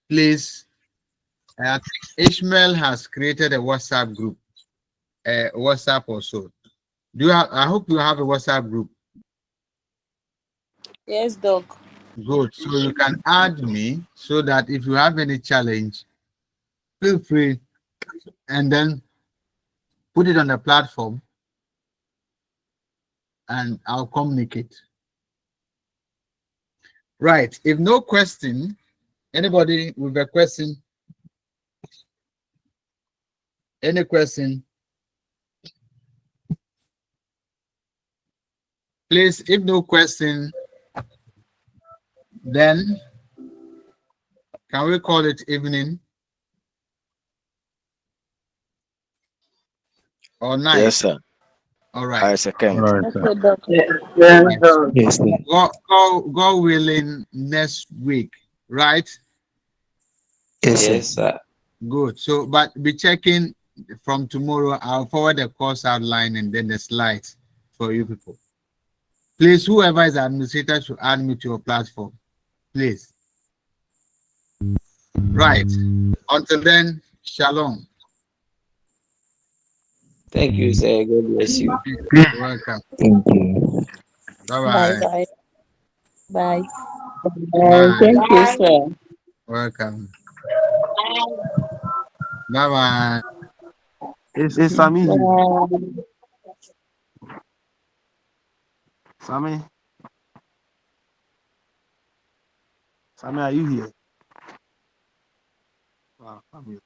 A: please, I think Ishmael has created a WhatsApp group, WhatsApp also. Do you have, I hope you have a WhatsApp group.
D: Yes, Doc.
A: Good. So you can add me so that if you have any challenge, feel free and then put it on the platform and I'll communicate. Right. If no question, anybody with a question? Any question? Please, if no question, then can we call it evening or night?
B: Yes, sir.
A: All right.
B: I second.
F: All right, sir.
D: Okay, Doc.
A: Right.
M: Yes, sir.
A: God willing, next week, right?
E: Yes, sir.
A: Good. So, but be checking from tomorrow. I'll forward the course outline and then the slides for you people. Please, whoever is administrator should add me to your platform. Please. Right. Until then, shalom.
E: Thank you, sir. God bless you.
A: You're welcome.
E: Thank you.
A: Bye-bye.
D: Bye. Bye.
A: Bye.
E: Thank you, sir.
A: Welcome. Bye-bye.
M: It's Sammy here. Sammy. Sammy, are you here? Wow, I'm here.